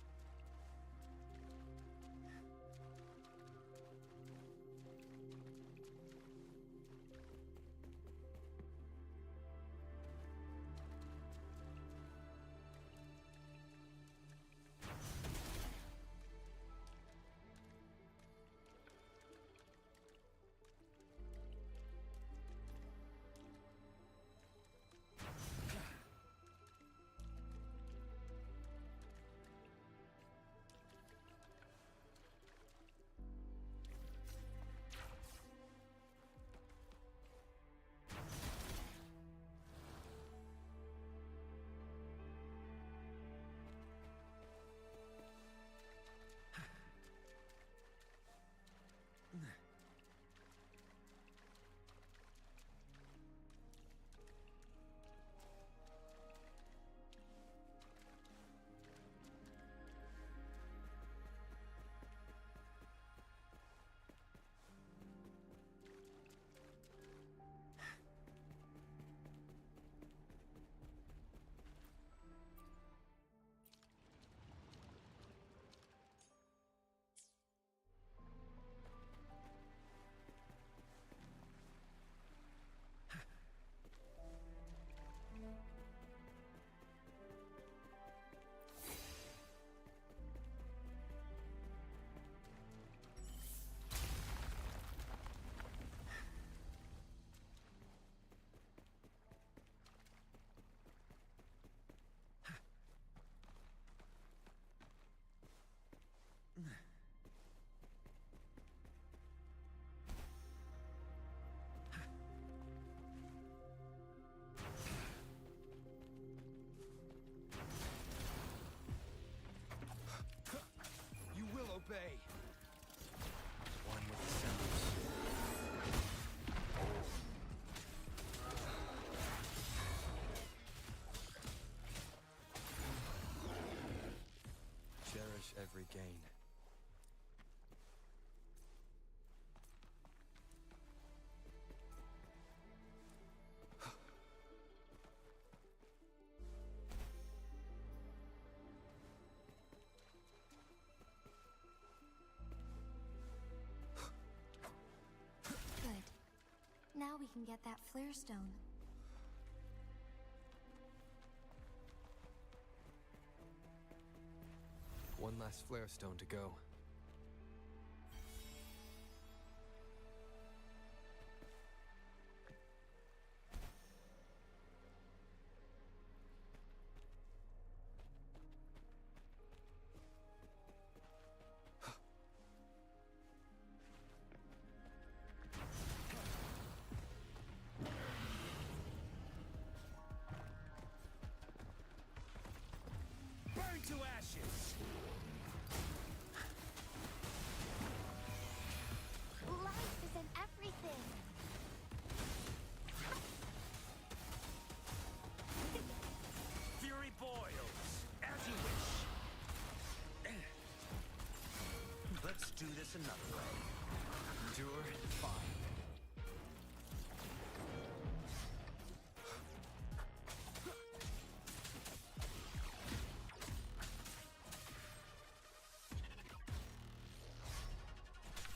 You will obey. One with the sounds. Cherish every gain. Good. Now we can get that flare stone. One last flare stone to go. to ashes! Life is in everything. Fury boils, as you wish. Let's do this another way. Endure, fine.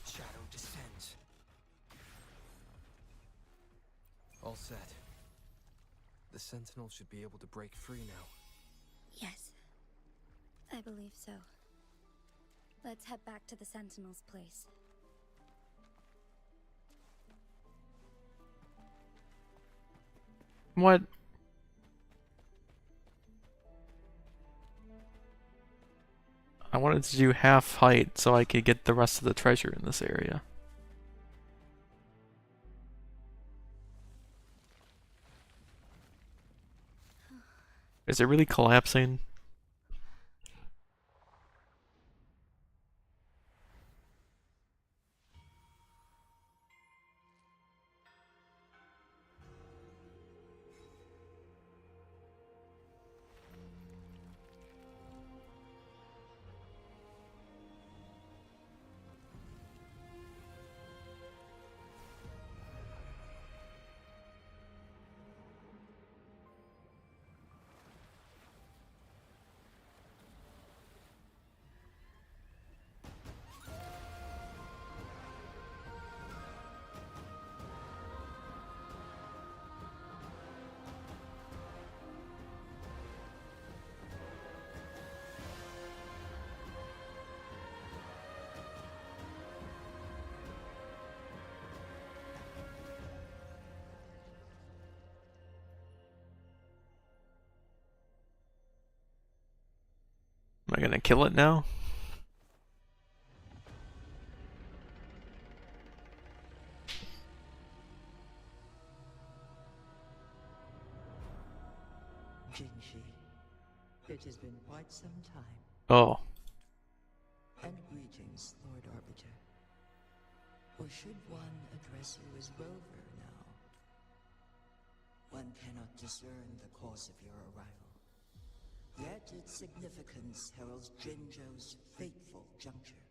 Shadow descends. All set. The Sentinel should be able to break free now. Yes, I believe so. Let's head back to the Sentinel's place. What? I wanted to do half height so I could get the rest of the treasure in this area. Is it really collapsing? Am I gonna kill it now? Jinshi, it has been quite some time. Oh. And greetings, Lord Arbiter. Or should one address you as Rover now? One cannot discern the cause of your arrival. Yet its significance heralds Jinzhou's fateful juncture.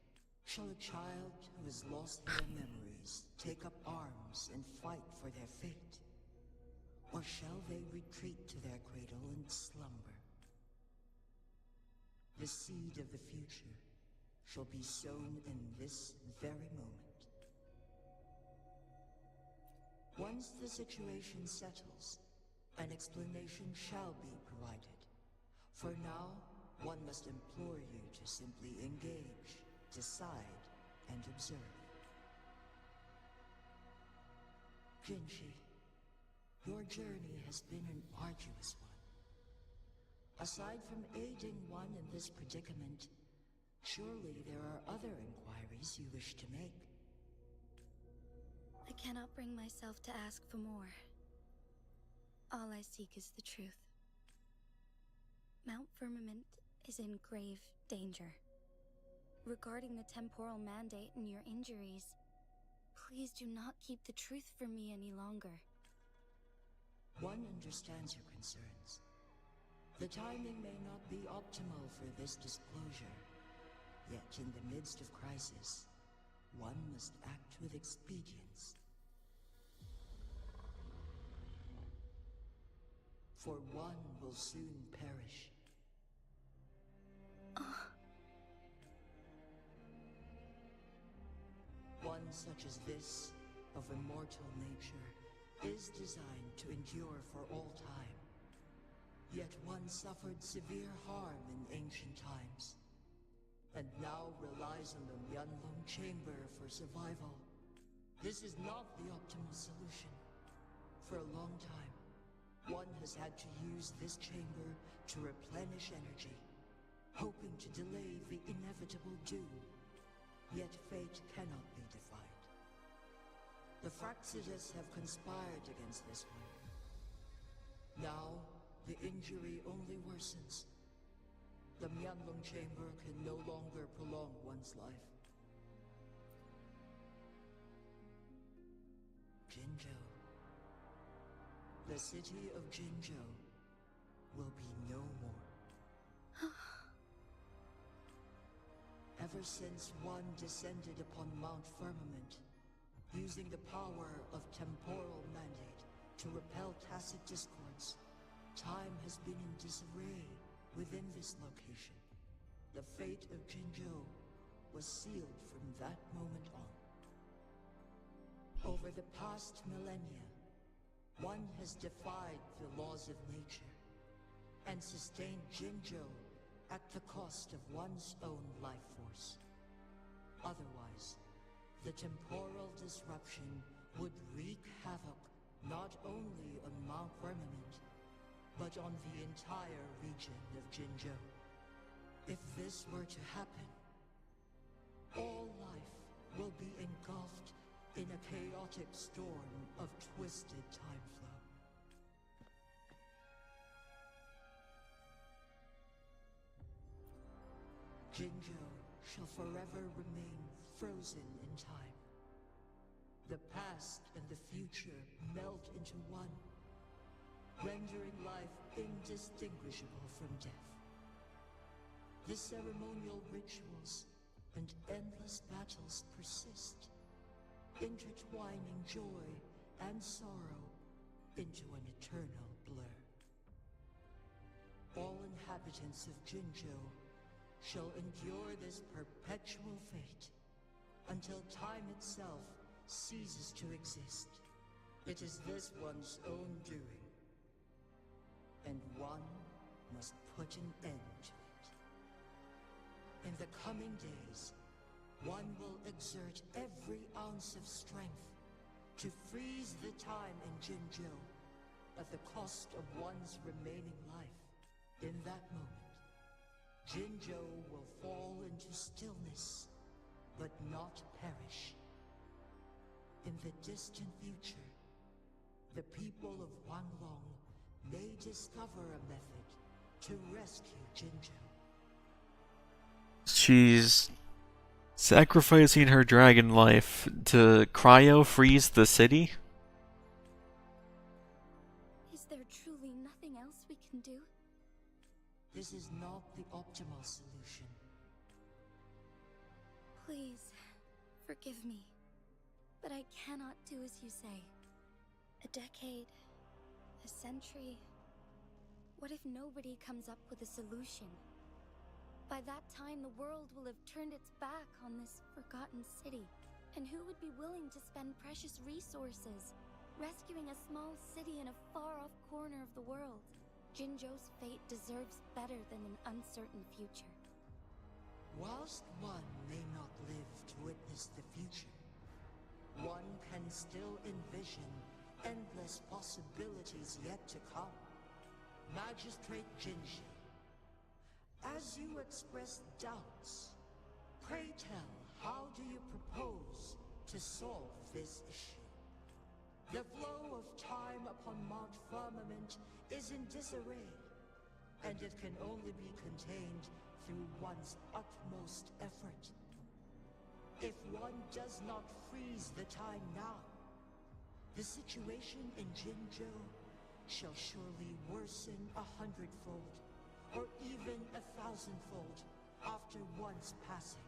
Shall a child who has lost their memories take up arms and fight for their fate? Or shall they retreat to their cradle and slumber? The seed of the future shall be sown in this very moment. Once the situation settles, an explanation shall be provided. For now, one must implore you to simply engage, decide, and observe. Jinshi, your journey has been an arduous one. Aside from aiding one in this predicament, surely there are other inquiries you wish to make. I cannot bring myself to ask for more. All I seek is the truth. Mount Firmament is in grave danger. Regarding the temporal mandate and your injuries, please do not keep the truth from me any longer. One understands your concerns. The timing may not be optimal for this disclosure. Yet in the midst of crisis, one must act with expedience. For one will soon perish. One such as this, of immortal nature, is designed to endure for all time. Yet one suffered severe harm in ancient times, and now relies on the Myeonlong Chamber for survival. This is not the optimal solution. For a long time, one has had to use this chamber to replenish energy, hoping to delay the inevitable doom. Yet fate cannot be defied. The Fraxitus have conspired against this one. Now, the injury only worsens. The Yanlong Chamber can no longer prolong one's life. Jinzhou. The city of Jinzhou will be no more. Ever since one descended upon Mount Firmament, using the power of temporal mandate to repel tacit discords, time has been in disarray within this location. The fate of Jinzhou was sealed from that moment on. Over the past millennia, one has defied the laws of nature and sustained Jinzhou at the cost of one's own life force. Otherwise, the temporal disruption would wreak havoc not only on Mount Firmament, but on the entire region of Jinzhou. If this were to happen, all life will be engulfed in a chaotic storm of twisted time flow. Jinzhou shall forever remain frozen in time. The past and the future melt into one, rendering life indistinguishable from death. The ceremonial rituals and endless battles persist, intertwining joy and sorrow into an eternal blur. All inhabitants of Jinzhou shall endure this perpetual fate until time itself ceases to exist. It is this one's own doing, and one must put an end to it. In the coming days, one will exert every ounce of strength to freeze the time in Jinzhou at the cost of one's remaining life. In that moment, Jinzhou will fall into stillness, but not perish. In the distant future, the people of Wanglong may discover a method to rescue Jinzhou. She's sacrificing her dragon life to cryo freeze the city? Is there truly nothing else we can do? This is not the optimal solution. Please, forgive me. But I cannot do as you say. A decade, a century. What if nobody comes up with a solution? By that time, the world will have turned its back on this forgotten city. And who would be willing to spend precious resources rescuing a small city in a far-off corner of the world? Jinzhou's fate deserves better than an uncertain future. Whilst one may not live to witness the future, one can still envision endless possibilities yet to come. Magistrate Jinshi, as you express doubts, pray tell, how do you propose to solve this issue? The flow of time upon Mount Firmament is in disarray, and it can only be contained through one's utmost effort. If one does not freeze the time now, the situation in Jinzhou shall surely worsen 100-fold, or even 1,000-fold after one's passing.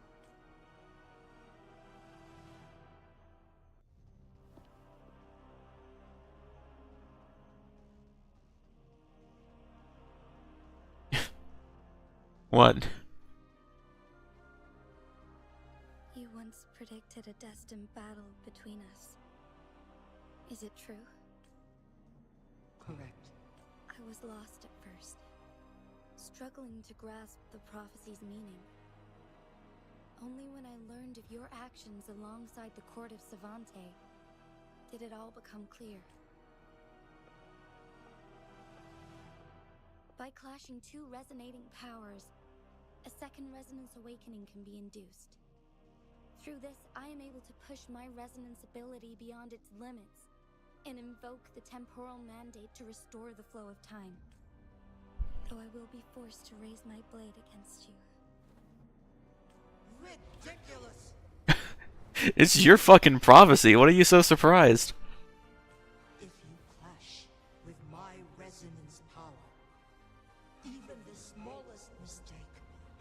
What? You once predicted a destined battle between us. Is it true? Correct. I was lost at first, struggling to grasp the prophecy's meaning. Only when I learned of your actions alongside the court of Savante did it all become clear. By clashing two resonating powers, a second resonance awakening can be induced. Through this, I am able to push my resonance ability beyond its limits and invoke the temporal mandate to restore the flow of time. though I will be forced to raise my blade against you. Ridiculous! It's your fucking prophecy. What are you so surprised? If you clash with my resonance power, even the smallest mistake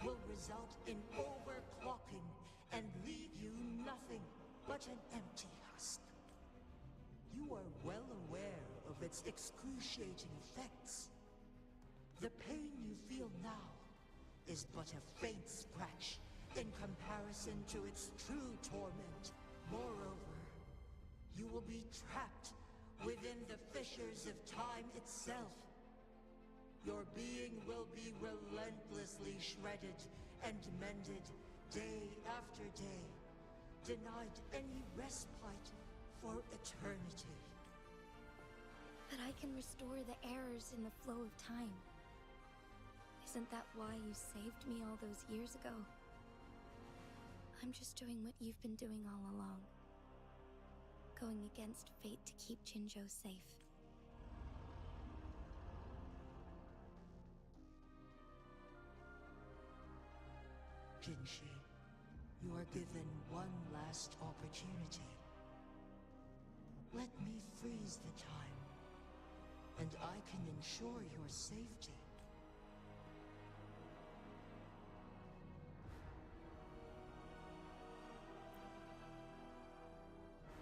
will result in overclocking and leave you nothing but an empty husk. You are well aware of its excruciating effects. The pain you feel now is but a faint scratch in comparison to its true torment. Moreover, you will be trapped within the fissures of time itself. Your being will be relentlessly shredded and mended day after day, denied any respite for eternity. But I can restore the errors in the flow of time. Isn't that why you saved me all those years ago? I'm just doing what you've been doing all along. Going against fate to keep Jinzhou safe. Jinshi, you are given one last opportunity. Let me freeze the time, and I can ensure your safety.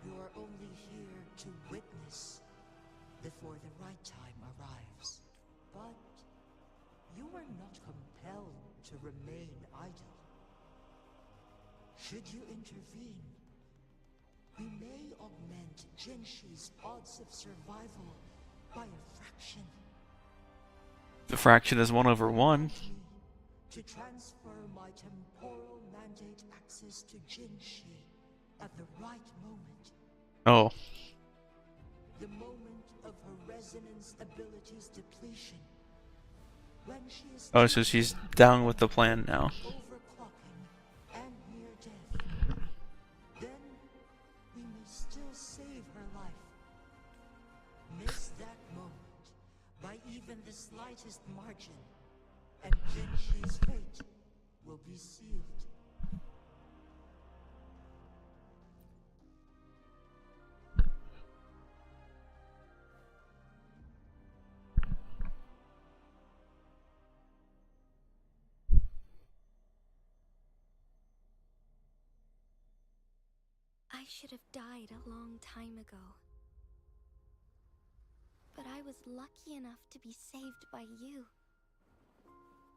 You are only here to witness before the right time arrives. But you are not compelled to remain idle. Should you intervene, we may augment Jinshi's odds of survival by a fraction. The fraction is 1/1. To transfer my temporal mandate access to Jinshi at the right moment. Oh. The moment of her resonance abilities depletion. When she is Oh, so she's down with the plan now. overclocking and near death. Then we may still save her life. Miss that moment by even the slightest margin, and Jinshi's fate will be sealed. I should have died a long time ago. But I was lucky enough to be saved by you,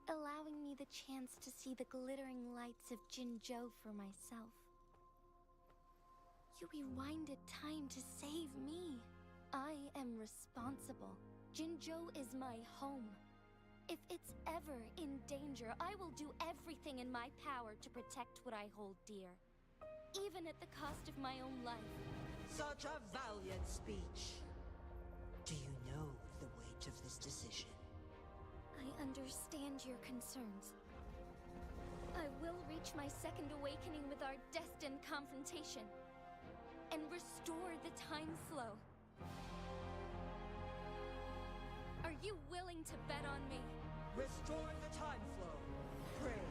allowing me the chance to see the glittering lights of Jinzhou for myself. You rewinded time to save me. I am responsible. Jinzhou is my home. If it's ever in danger, I will do everything in my power to protect what I hold dear, even at the cost of my own life. Such a valiant speech. Do you know the weight of this decision? I understand your concerns. I will reach my second awakening with our destined confrontation and restore the time flow. Are you willing to bet on me? Restore the time flow. Pray,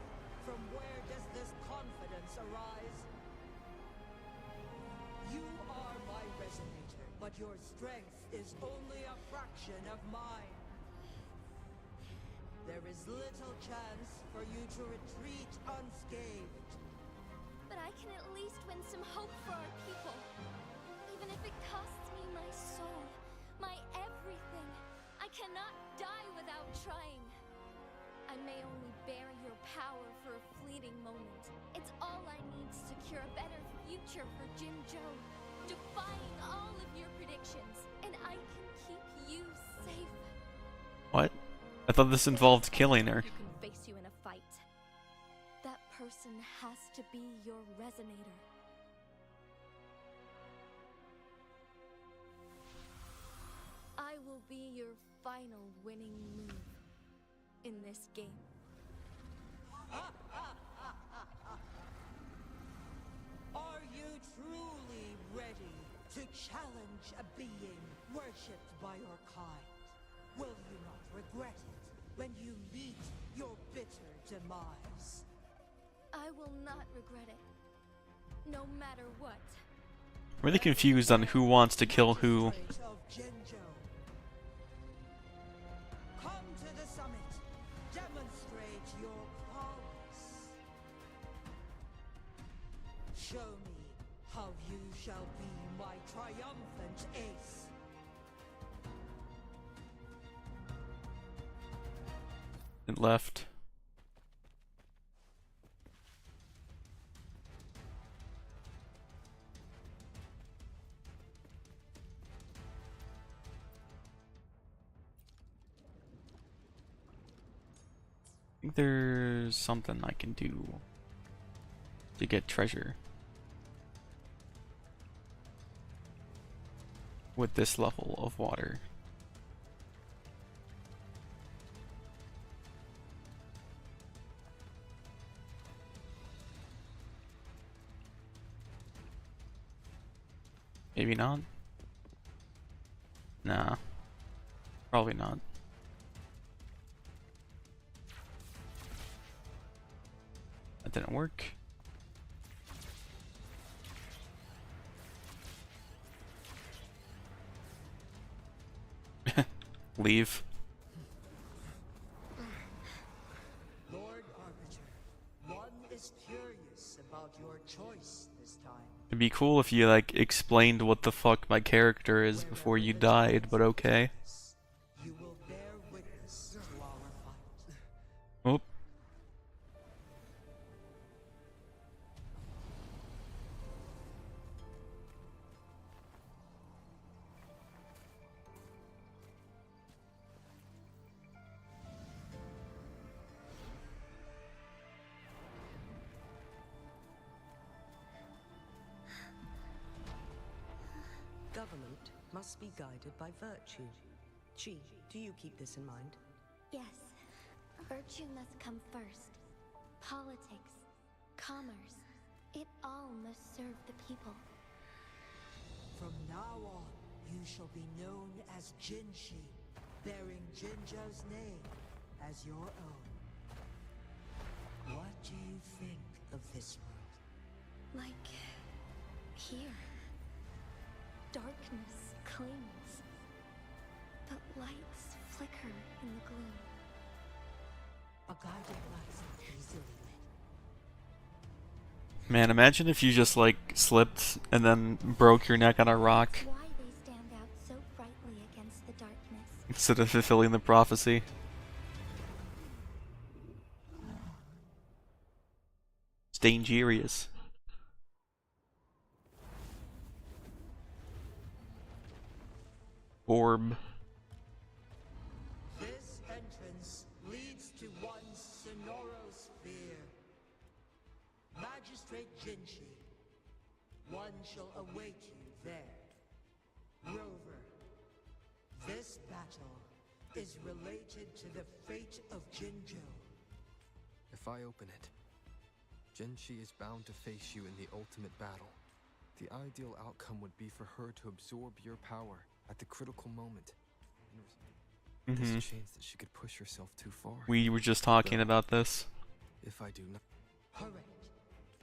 from where does this confidence arise? You are my resonator, but your strength is only a fraction of mine. There is little chance for you to retreat unscathed. But I can at least win some hope for our people. Even if it costs me my soul, my everything. I cannot die without trying. I may only bear your power for a fleeting moment. It's all I need to secure a better future for Jinzhou, defying all of your predictions, and I can keep you safe. What? I thought this involved killing her. Who can face you in a fight? That person has to be your resonator. I will be your final winning move in this game. Are you truly ready to challenge a being worshipped by your kind? Will you not regret it when you meet your bitter demise. I will not regret it, no matter what. Really confused on who wants to kill who. Magistrate of Jinzhou, come to the summit. Demonstrate your prowess. Show me how you shall be my triumphant ace. It left. I think there's something I can do to get treasure with this level of water. Maybe not. Nah. Probably not. That didn't work. Leave. Lord Arbiter, one is curious about your choice this time. It'd be cool if you like explained what the fuck my character is before you died, but okay. You will bear witness to our fight. Oh. Government must be guided by virtue. Chi, do you keep this in mind? Yes, virtue must come first. Politics, commerce, it all must serve the people. From now on, you shall be known as Jinshi, bearing Jinzhou's name as your own. What do you think of this world? Like here. Darkness clings, but lights flicker in the gloom. A guided light easily lit. Man, imagine if you just like slipped and then broke your neck on a rock Why they stand out so brightly against the darkness. instead of fulfilling the prophecy. It's dangerous. Orb. This entrance leads to one Sonoro sphere. Magistrate Jinshi, one shall await you there. Rover, this battle is related to the fate of Jinzhou. If I open it, Jinshi is bound to face you in the ultimate battle. The ideal outcome would be for her to absorb your power at the critical moment. There's a chance that she could push herself too far. We were just talking about this. If I do not. Correct.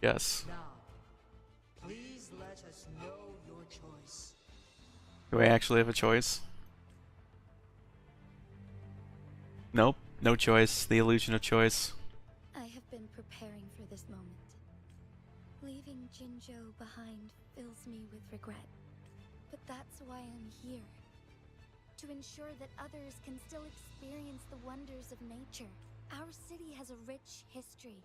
Yes. Now, please let us know your choice. Do I actually have a choice? Nope. No choice. The illusion of choice. I have been preparing for this moment. Leaving Jinzhou behind fills me with regret. But that's why I'm here. To ensure that others can still experience the wonders of nature. Our city has a rich history,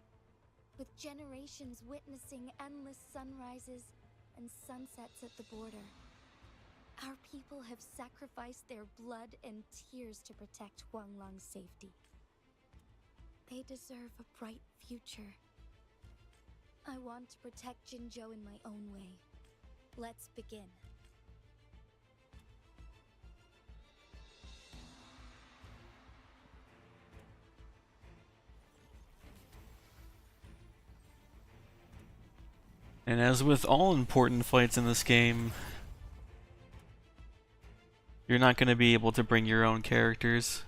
with generations witnessing endless sunrises and sunsets at the border. Our people have sacrificed their blood and tears to protect Huanglang's safety. They deserve a bright future. I want to protect Jinzhou in my own way. Let's begin. And as with all important fights in this game, you're not going to be able to bring your own characters.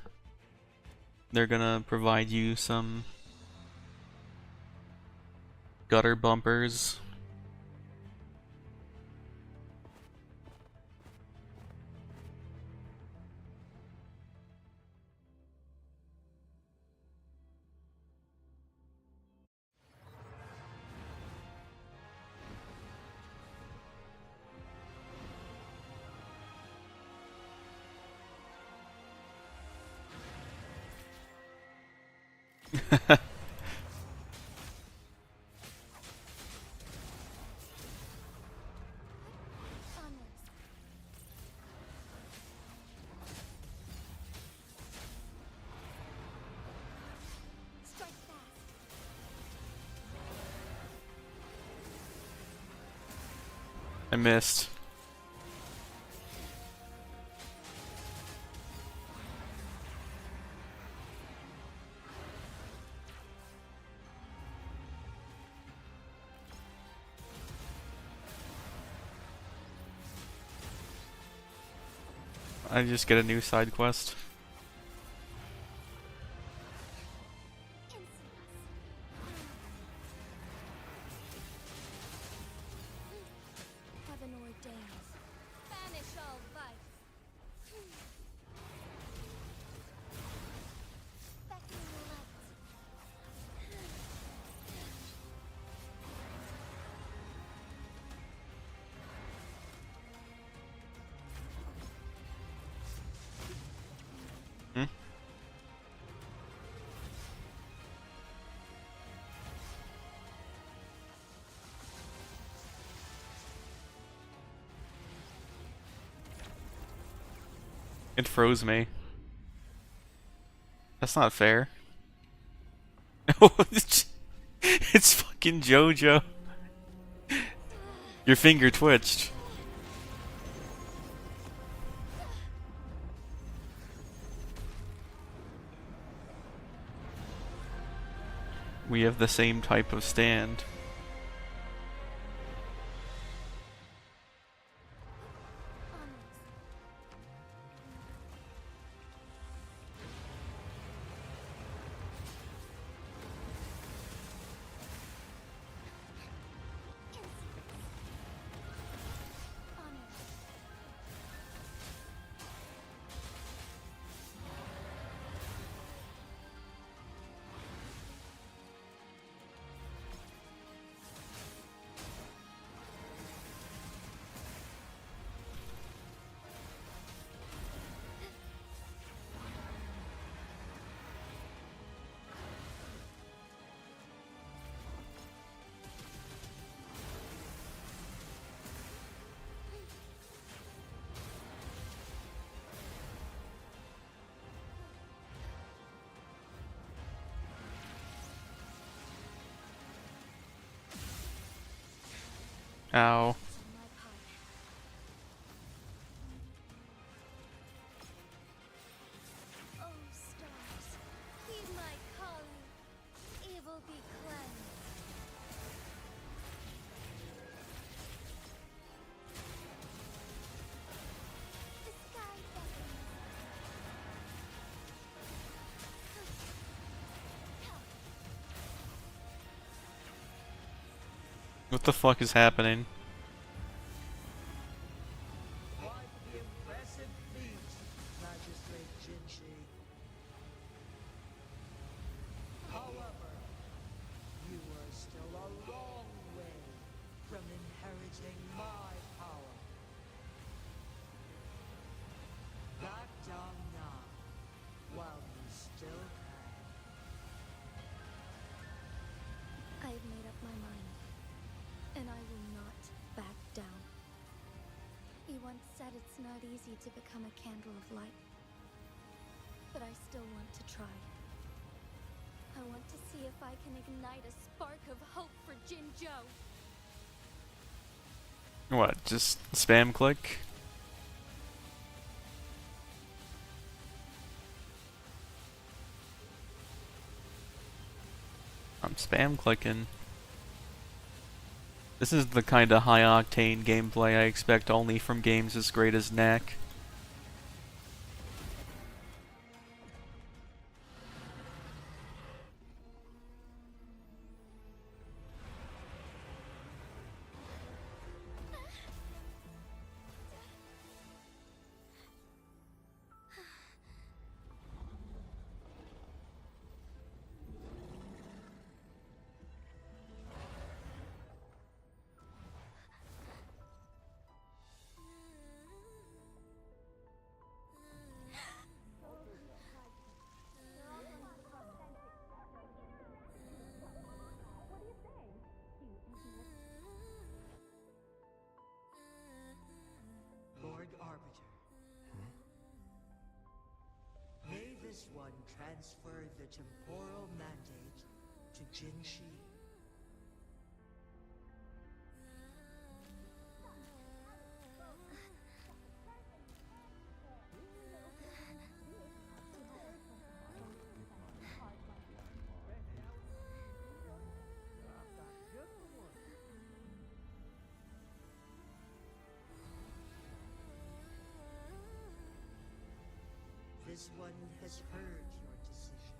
they're gonna provide you some gutter bumpers. I missed. I just get a new side quest. Heaven ordains. Banish all vice. Beckoning light. Hmm? It froze me. That's not fair. It's fucking JoJo. Your finger twitched. We have the same type of stand. Ow. Oh, stars, heed my calling. Evil be cleansed. The sky beckons. What the fuck is happening? Quite the impressive feat, Magistrate Jinshi. However, you are still a long way from inheriting my power. Back down now, while you still can. I've made up my mind, and I will not back down. He once said it's not easy to become a candle of light, but I still want to try. I want to see if I can ignite a spark of hope for Jinzhou. What, just spam click? I'm spam clicking. This is the kind of high octane gameplay I expect only from games as great as Knack. a temporal mandate to Jinshi. This one has heard your decision.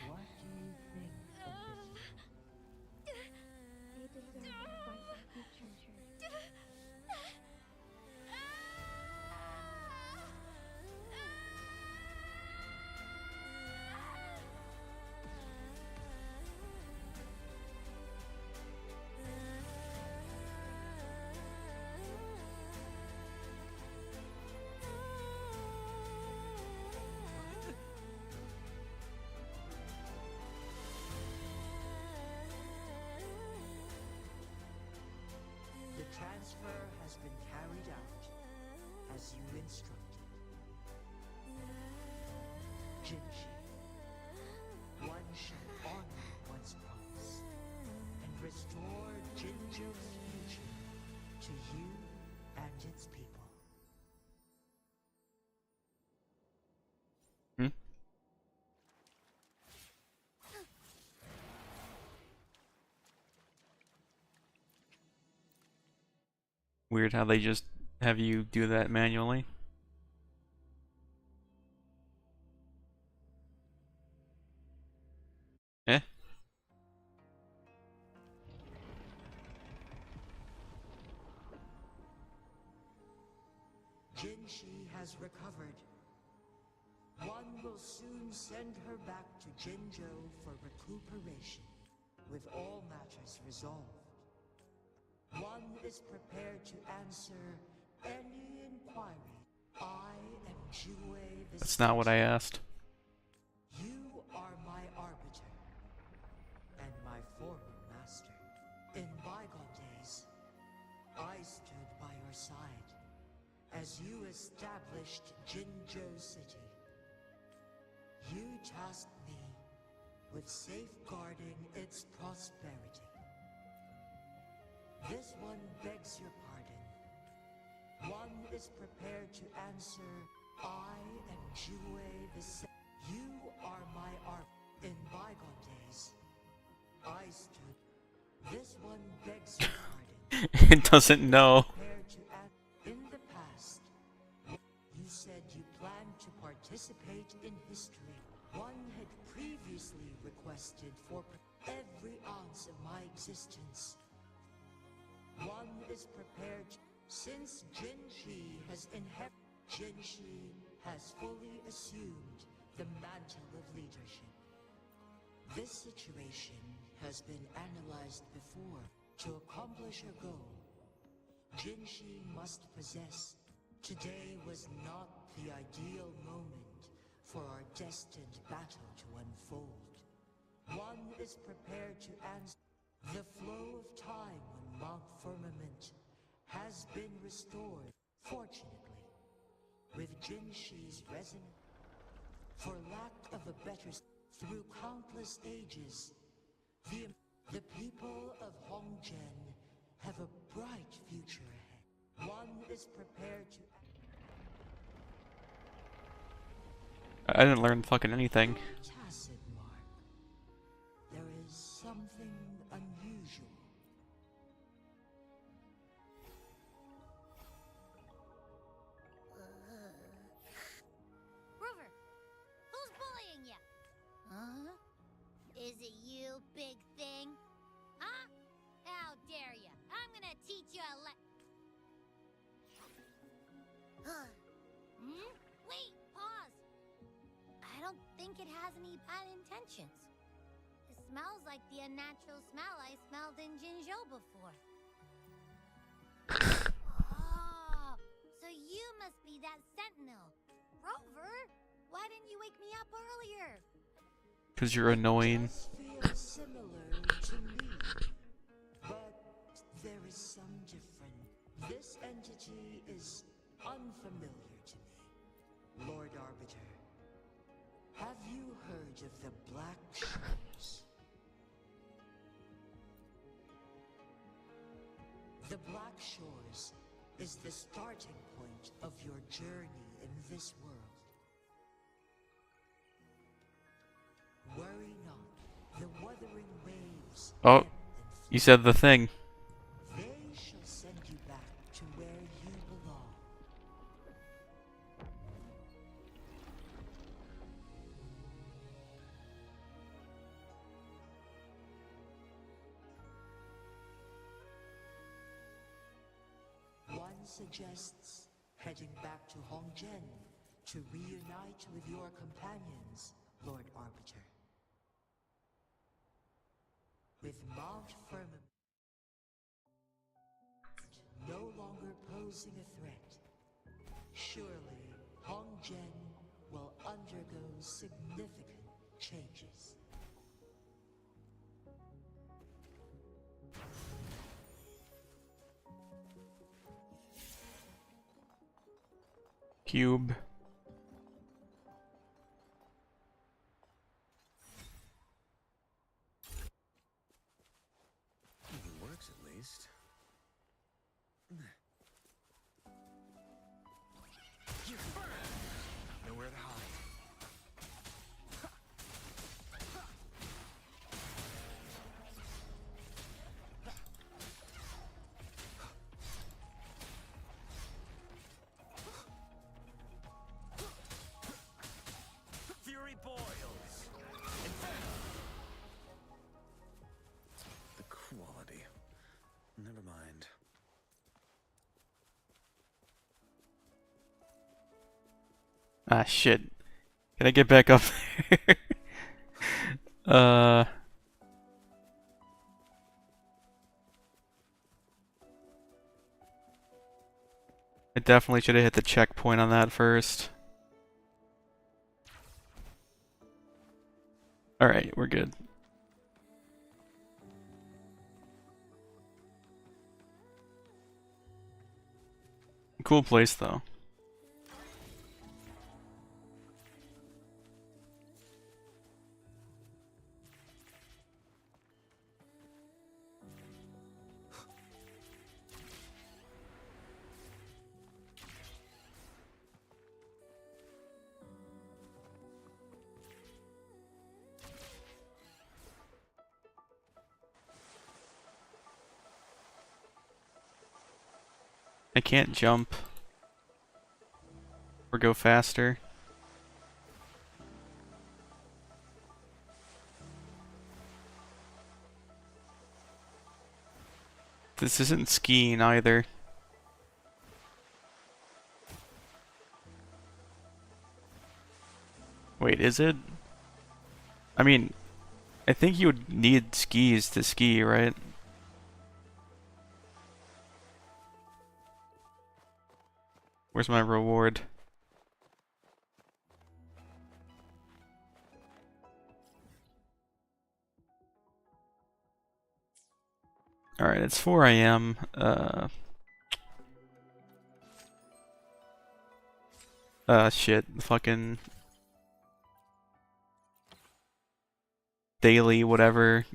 What do you think of this? They deserve a brighter future. The transfer has been carried out as you instructed. Jinshi, one shall honor one's promise and restore Jinjo's future to you and its people. Hmm? Weird how they just have you do that manually. Eh? Jinshi has recovered. One will soon send her back to Jinjo for recuperation, with all matters resolved. One is prepared to answer any inquiry. I am Jue the That's not what I asked. You are my arbiter, and my former master. In bygone days, I stood by your side as you established Jinjo City. You tasked me with safeguarding its prosperity. This one begs your pardon. One is prepared to answer, I am Jue the You are my art. In bygone days, I stood. This one begs your pardon. It doesn't know. In the past, you said you planned to participate in history. One had previously requested for every ounce of my existence. One is prepared since Jinshi has inherited. Jinshi has fully assumed the mantle of leadership. This situation has been analyzed before. To accomplish a goal, Jinshi must possess. Today was not the ideal moment for our destined battle to unfold. One is prepared to answer. The flow of time on Mount Firmament has been restored, fortunately, with Jinshi's resonance. For lack of a better, through countless ages, the people of Hongzhen have a bright future ahead. One is prepared to. I didn't learn fucking anything. Tacit, Mark. There is something unusual. Rover, who's bullying you? Huh? Is it you, big thing? Huh? How dare you? I'm gonna teach you a Hmm? don't think it has any bad intentions. It smells like the unnatural smell I smelled in Jinzhou before. Oh, so you must be that sentinel. Rover, why didn't you wake me up earlier? Because you're annoying. Feels similar to me, but there is some difference. This entity is unfamiliar to me. Lord Arbiter, have you heard of the Black Shores? The Black Shores is the starting point of your journey in this world. Worry not, the wuthering waves. Oh, you said the thing. They shall send you back to where you belong. One suggests heading back to Hongzhen to reunite with your companions, Lord Arbiter. With Mount Firmament no longer posing a threat, surely Hongzhen will undergo significant changes. Cube. It works at least. Nowhere to hide. Fury boils. The quality. Never mind. Ah, shit. Can I get back up there? I definitely should have hit the checkpoint on that first. Alright, we're good. Cool place, though. I can't jump or go faster. This isn't skiing either. Wait, is it? I mean, I think you would need skis to ski, right? Where's my reward? Alright, it's 4 AM. Shit. Fucking daily whatever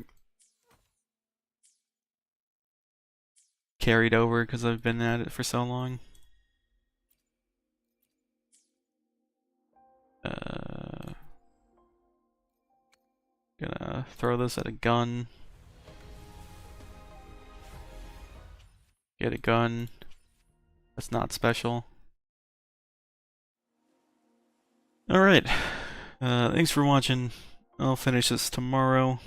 carried over because I've been at it for so long. Gonna throw this at a gun. Get a gun. That's not special. Alright. Thanks for watching. I'll finish this tomorrow.